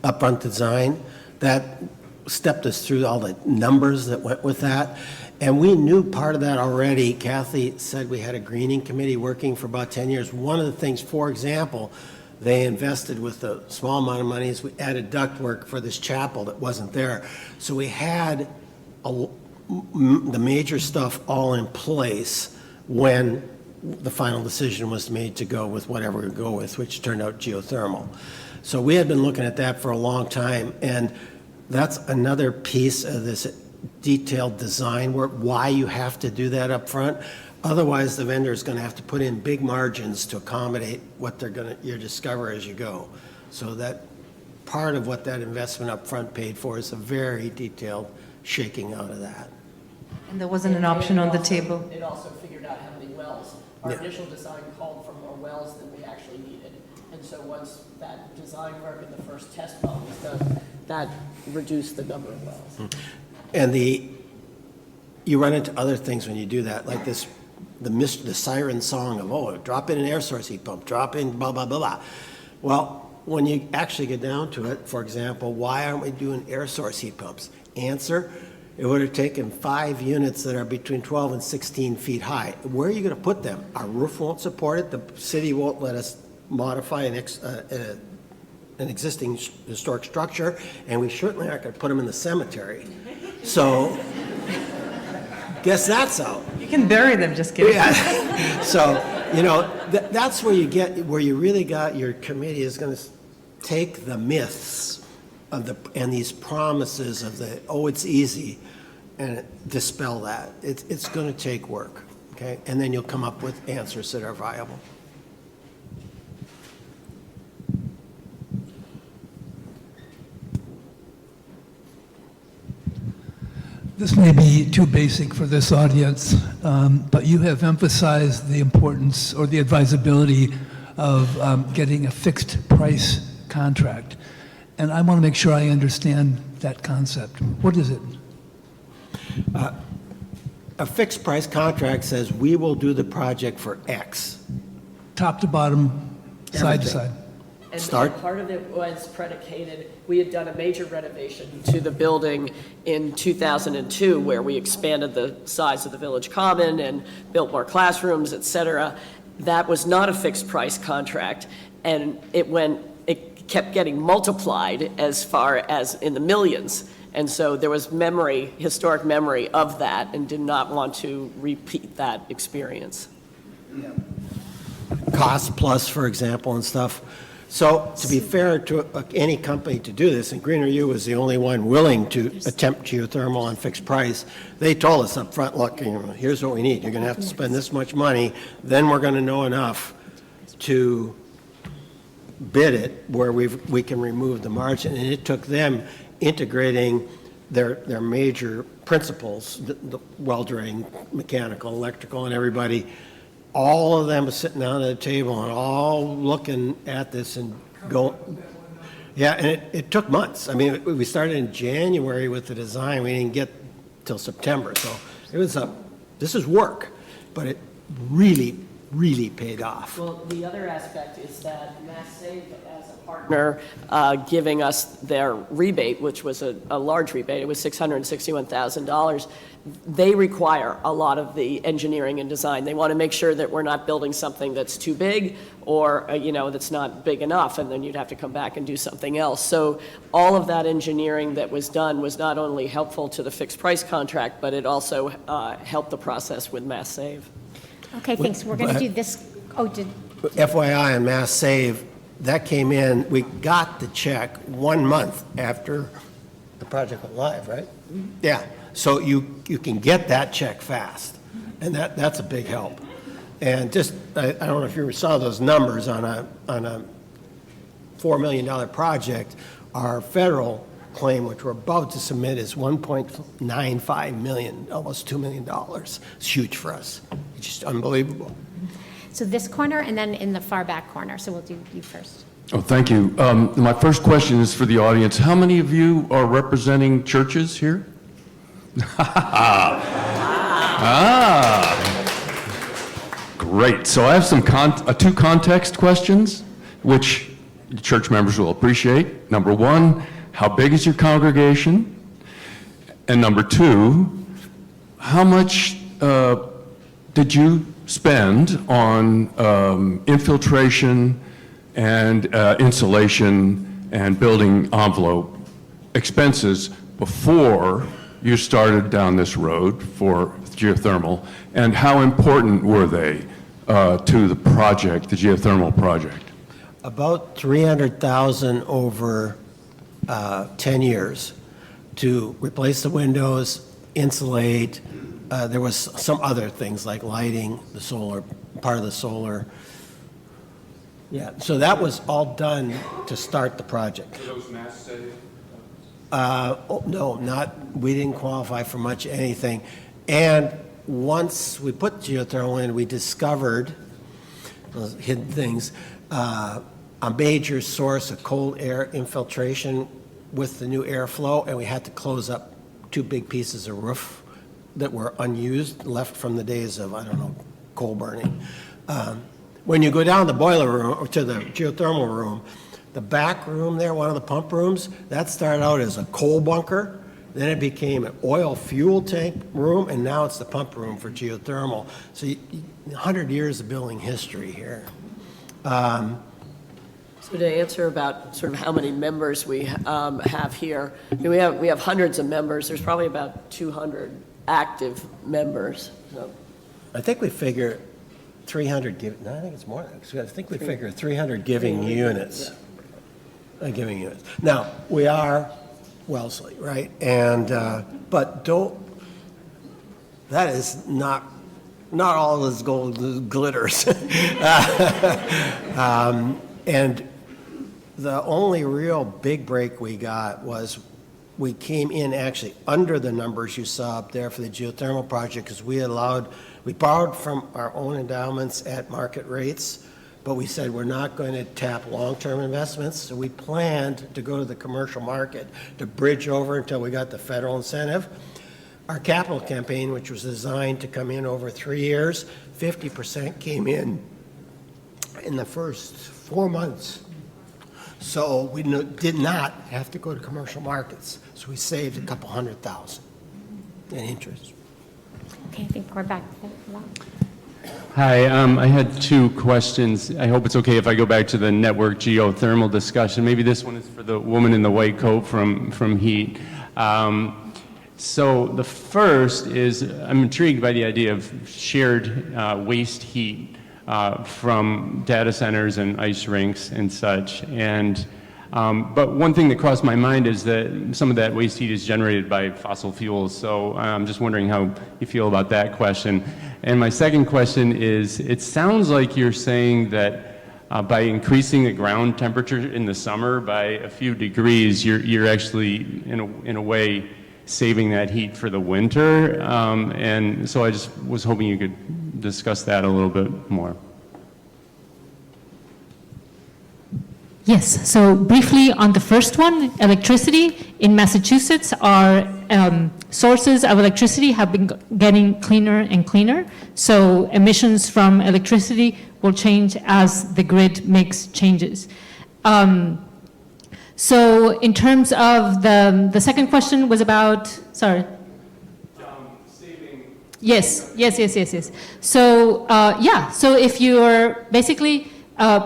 upfront design that stepped us through all the numbers that went with that. And we knew part of that already. Kathy said we had a greening committee working for about 10 years. One of the things, for example, they invested with a small amount of money is we added ductwork for this chapel that wasn't there. So we had the major stuff all in place when the final decision was made to go with whatever we go with, which turned out geothermal. So we had been looking at that for a long time, and that's another piece of this detailed design work, why you have to do that up front. Otherwise, the vendor is going to have to put in big margins to accommodate what you discover as you go. So that part of what that investment up front paid for is a very detailed shaking out of that. And there wasn't an option on the table? It also figured out how many wells. Our Yeah. initial design called for more wells than we actually needed. And so once that design work and the first test well was done, that reduced the number of wells. And you run into other things when you do that, like the siren song of, oh, drop in an air source heat pump, drop in blah, blah, blah, blah. Well, when you actually get down to it, for example, why aren't we doing air source heat pumps? Answer, it would have taken 5 units that are between 12 and 16 feet high. Where are you going to put them? Our roof won't support it. The city won't let us modify an existing historic structure, and we certainly aren't going to put them in the cemetery. So, guess that's out. You can bury them, just kidding. Yeah. So, that's where you really got your committee is going to take the myths and these promises of it's easy, and dispel that. It's going to take work, okay? And then you'll come up with answers that are viable. This may be too basic for this audience, but you have emphasized the importance or the advisability of getting a fixed price contract. And I want to make sure I understand that concept. What is it? A fixed price contract says we will do the project for X. Top to bottom, side to side. And part of it was predicated, we had done a major renovation to the building in 2002 where we expanded the size of the village common and built more classrooms, et cetera. That was not a fixed price contract, and it kept getting multiplied as far as in the millions. And so there was historic memory of that, and did not want to repeat that experience. Yeah. Cost plus, for example, and stuff. So to be fair to any company to do this, and Greener U was the only one willing to attempt geothermal on fixed price, they told us up front, look, here's what we need. You're going to have to spend this much money, then we're going to know enough to bid it where we can remove the margin. And it took them integrating their major principles, the welding, mechanical, electrical, and everybody. All of them sitting down at a table and all looking at this and go. Yeah, and it took months. I mean, we started in January with the design. We didn't get till September. So it was this is work, but it really, really paid off. Well, the other aspect is that MassSave, as a partner, giving us their rebate, which was a large rebate, it was $661,000. They require a lot of the engineering and design. They want to make sure that we're not building something that's too big or, that's not big enough, and then you'd have to come back and do something else. So all of that engineering that was done was not only helpful to the fixed price contract, but it also helped the process with MassSave. Okay, thanks. We're going to do this. FYI on MassSave, that came in, we got the check 1 month after the project went live, right? Yeah. So you can get that check fast, and that's a big help. And just, I don't know if you saw those numbers on a $4 million project. Our federal claim, which we're about to submit, is $1.95 million, almost $2 million. It's huge for us. It's just unbelievable. So this corner, and then in the far back corner. So we'll do you first. Oh, thank you. My first question is for the audience. How many of you are representing churches here? Great. So I have some two context questions, which church members will appreciate. Number one, how big is your congregation? And number two, how much did you spend on infiltration and insulation and building envelope expenses before you started down this road for geothermal, and how important were they to the project, the geothermal project? About $300,000 over 10 years to replace the windows, insulate. There was some other things like lighting, the solar, part of the solar. Yeah, so that was all done to start the project. Were those masks saved? No, we didn't qualify for much anything. And once we put geothermal in, we discovered those hidden things, a major source of cold air infiltration with the new airflow, and we had to close up 2 big pieces of roof that were unused, left from the days of, I don't know, coal burning. When you go down the boiler room, or to the geothermal room, the back room there, one of the pump rooms, that started out as a coal bunker, then it became an oil fuel tank room, and now it's the pump room for geothermal. So 100 years of building history here. So to answer about sort of how many members we have here, I mean, we have hundreds of members. There's probably about 200 active members. So. I think we figure 300 no, I think it's more. I think we figure 300 giving units. Yeah. Giving units. Now, we are Wellesley, right? And, but that is not all this gold glitters. And the only real big break we got was we came in actually under the numbers you saw up there for the geothermal project because we borrowed from our own endowments at market rates, but we said we're not going to tap long-term investments, so we planned to go to the commercial market to bridge over until we got the federal incentive. Our capital campaign, which was designed to come in over 3 years, 50% came in the first 4 months. So we did not have to go to commercial markets. So we saved a couple $100,000 in interest. Okay, I think we're back. Hi, I had 2 questions. I hope it's okay if I go back to the network geothermal discussion. Maybe this one is for the woman in the white coat from HEAT. So the first is, I'm intrigued by the idea of shared waste heat from data centers and ice rinks and such. And but one thing that crossed my mind is that some of that waste heat is generated by fossil fuels. So I'm just wondering how you feel about that question. And my second question is, it sounds like you're saying that by increasing the ground temperature in the summer by a few degrees, you're actually in a way saving that heat for the winter. And so I just was hoping you could discuss that a little bit more. Yes, so briefly on the first one, electricity in Massachusetts, our sources of electricity have been getting cleaner and cleaner. So emissions from electricity will change as the grid makes changes. So in terms of the second question was about, sorry. Saving. Yes. So so if you're basically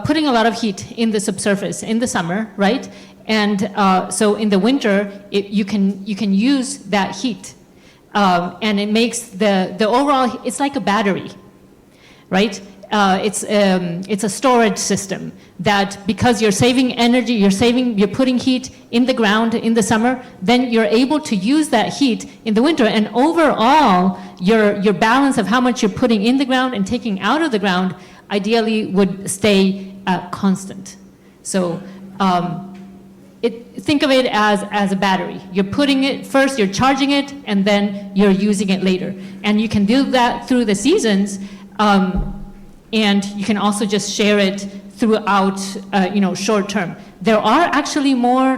putting a lot of heat in the subsurface in the summer, right? And so in the winter, you can use that heat, and it makes the overall. It's like a battery, right? It's a storage system that because you're saving energy, you're putting heat in the ground in the summer, then you're able to use that heat in the winter. And overall, your balance of how much you're putting in the ground and taking out of the ground ideally would stay constant. So think of it as a battery. You're putting it first, you're charging it, and then you're using it later. And you can do that through the seasons, and you can also just share it throughout, short term. There are actually more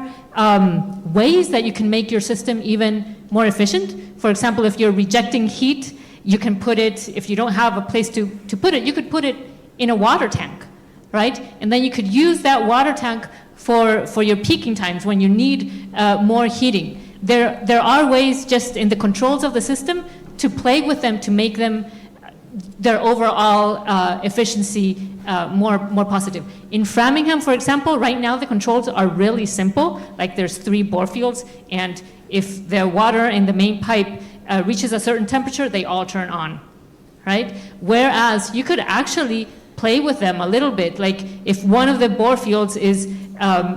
ways that you can make your system even more efficient. For example, if you're rejecting heat, you can put it, if you don't have a place to put it, you could put it in a water tank, right? And then you could use that water tank for your peaking times when you need more heating. There are ways just in the controls of the system to play with them to make them their overall efficiency more positive. In Framingham, for example, right now the controls are really simple. Like there's 3 bore fields, and if the water in the main pipe reaches a certain temperature, they all turn on, right? Whereas you could actually play with them a little bit. Like if one of the bore fields is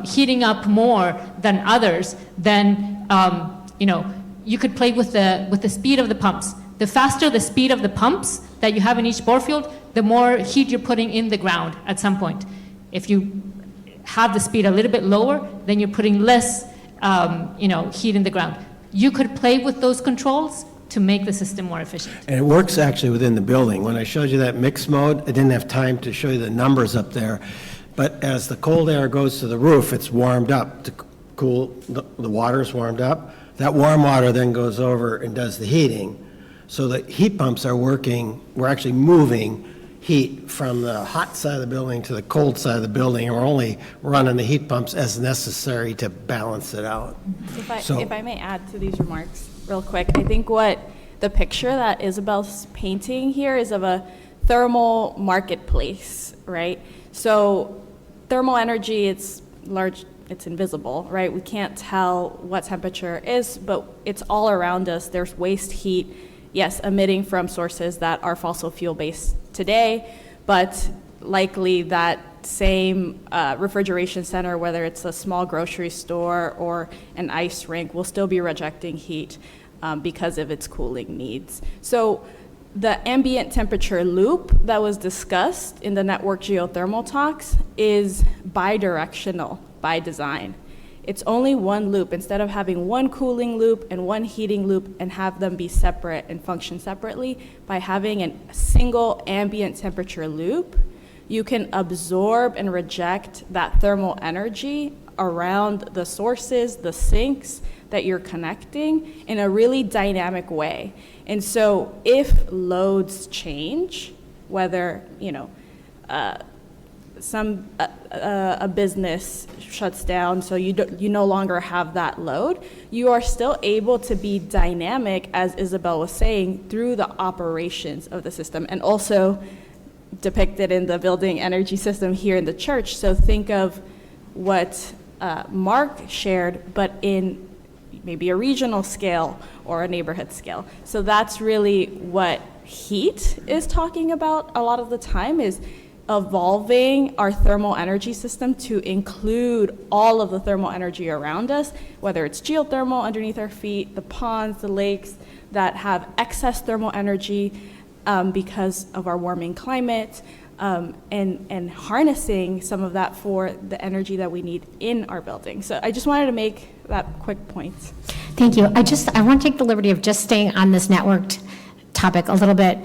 heating up more than others, then you could play with the speed of the pumps. The faster the speed of the pumps that you have in each bore field, the more heat you're putting in the ground at some point. If you have the speed a little bit lower, then you're putting less heat in the ground. You could play with those controls to make the system more efficient. And it works actually within the building. When I showed you that mix mode, I didn't have time to show you the numbers up there, but as the cold air goes to the roof, it's warmed up to cool, the water's warmed up. That warm water then goes over and does the heating. So the heat pumps are working, we're actually moving heat from the hot side of the building to the cold side of the building, and we're only running the heat pumps as necessary to balance it out. If I may add to these remarks real quick, I think what the picture that Isabel's painting here is of a thermal marketplace, right? So thermal energy, it's large, it's invisible, right? We can't tell what temperature is, but it's all around us. There's waste heat, yes, emitting from sources that are fossil fuel based today, but likely that same refrigeration center, whether it's a small grocery store or an ice rink, will still be rejecting heat because of its cooling needs. So the ambient temperature loop that was discussed in the network geothermal talks is bidirectional by design. It's only one loop. Instead of having one cooling loop and one heating loop and have them be separate and function separately, by having a single ambient temperature loop, you can absorb and reject that thermal energy around the sources, the sinks that you're connecting in a really dynamic way. And so if loads change, whether, a business shuts down, so you no longer have that load, you are still able to be dynamic, as Isabel was saying, through the operations of the system, and also depicted in the building energy system here in the church. So think of what Mark shared, but in maybe a regional scale or a neighborhood scale. So that's really what heat is talking about a lot of the time, is evolving our thermal energy system to include all of the thermal energy around us, whether it's geothermal underneath our feet, the ponds, the lakes that have excess thermal energy because of our warming climate, and harnessing some of that for the energy that we need in our building. So I just wanted to make that quick point. Thank you. I want to take the liberty of just staying on this networked topic a little bit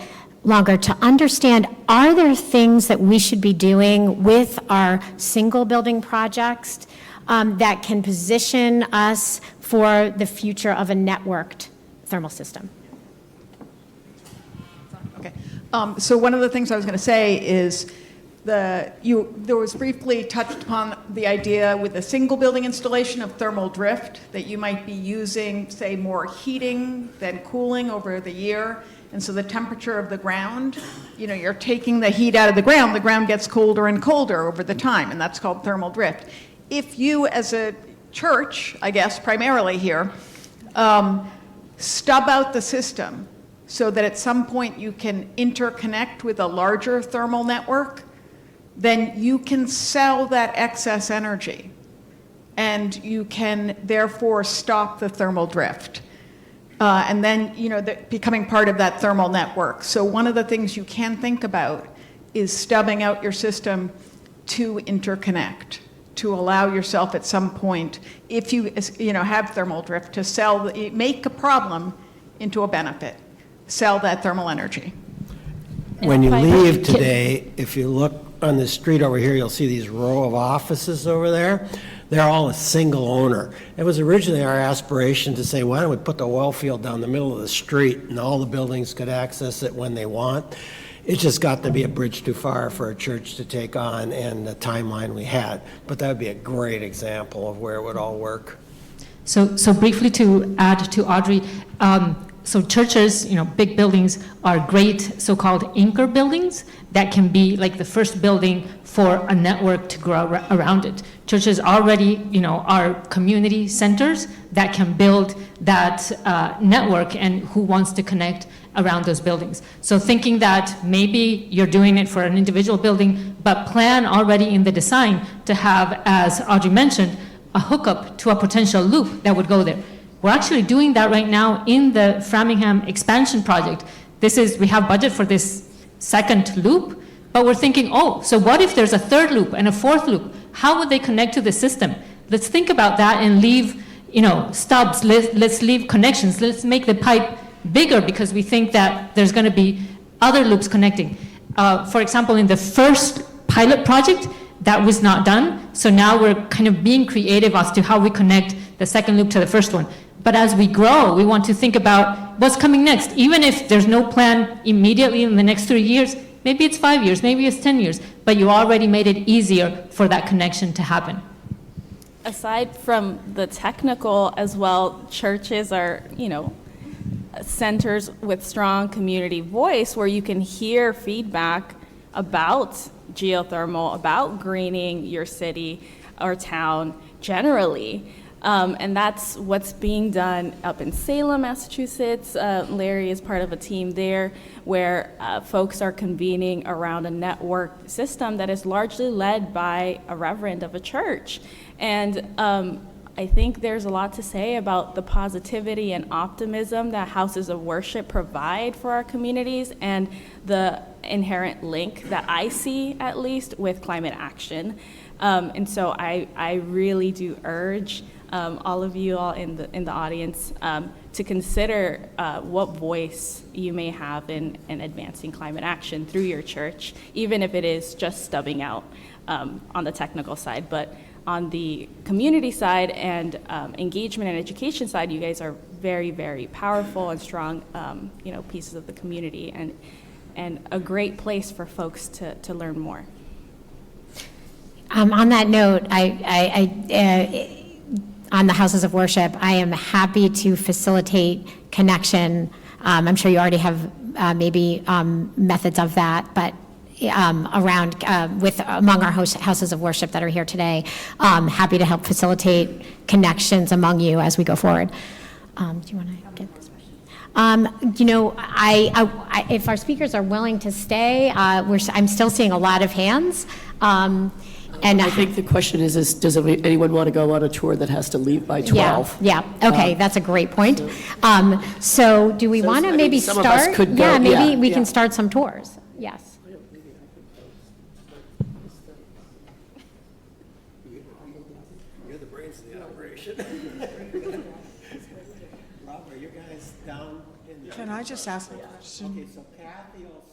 longer to understand, are there things that we should be doing with our single building projects that can position us for the future of a networked thermal system? Okay. So one of the things I was going to say is there was briefly touched upon the idea with a single building installation of thermal drift, that you might be using, say, more heating than cooling over the year. And so the temperature of the ground, you're taking the heat out of the ground gets colder and colder over the time, and that's called thermal drift. If you, as a church, I guess primarily here, stub out the system so that at some point you can interconnect with a larger thermal network, then you can sell that excess energy, and you can therefore stop the thermal drift. And then, becoming part of that thermal network. So one of the things you can think about is stubbing out your system to interconnect, to allow yourself at some point, if you have thermal drift, to make a problem into a benefit, sell that thermal energy. When you leave today, if you look on the street over here, you'll see these row of offices over there. They're all a single owner. It was originally our aspiration to say, why don't we put the oil field down the middle of the street and all the buildings could access it when they want. It just got to be a bridge too far for a church to take on and the timeline we had. But that would be a great example of where it would all work. So briefly to add to Audrey, so churches, big buildings are great so-called anchor buildings that can be like the first building for a network to grow around it. Churches already, are community centers that can build that network, and who wants to connect around those buildings. So thinking that maybe you're doing it for an individual building, but plan already in the design to have, as Audrey mentioned, a hookup to a potential loop that would go there. We're actually doing that right now in the Framingham expansion project. We have budget for this second loop, But we're thinking, oh, so what if there's a third loop and a fourth loop? How would they connect to the system? Let's think about that and leave, stubs. Let's leave connections. Let's make the pipe bigger because we think that there's going to be other loops connecting. For example, in the first pilot project, that was not done. So now we're kind of being creative as to how we connect the second loop to the first one. But as we grow, we want to think about what's coming next. Even if there's no plan immediately in the next 3 years, maybe it's 5 years, maybe it's 10 years, but you already made it easier for that connection to happen. Aside from the technical as well, churches are, centers with strong community voice where you can hear feedback about geothermal, about greening your city or town generally. And that's what's being done up in Salem, Massachusetts. Larry is part of a team there where folks are convening around a network system that is largely led by a reverend of a church. And I think there's a lot to say about the positivity and optimism that houses of worship provide for our communities and the inherent link that I see, at least, with climate action. And so I really do urge all of you all in the audience to consider what voice you may have in advancing climate action through your church, even if it is just stubbing out on the technical side. But on the community side and engagement and education side, you guys are very, very powerful and strong pieces of the community and a great place for folks to learn more. On that note, on the houses of worship, I am happy to facilitate connection. I'm sure you already have maybe methods of that, but around among our houses of worship that are here today, happy to help facilitate connections among you as we go forward. Do you want to get this question? If our speakers are willing to stay, I'm still seeing a lot of hands. And I think the question is does anyone want to go on a tour that has to leave by 12? Yeah. Okay, that's a great point. So do we want to maybe some start? of us could go, yeah, maybe we yeah. can start some tours. Yes. You're the brains of the operation. Rob, are you guys down in the... Can I just ask a question? Okay, so Kathy will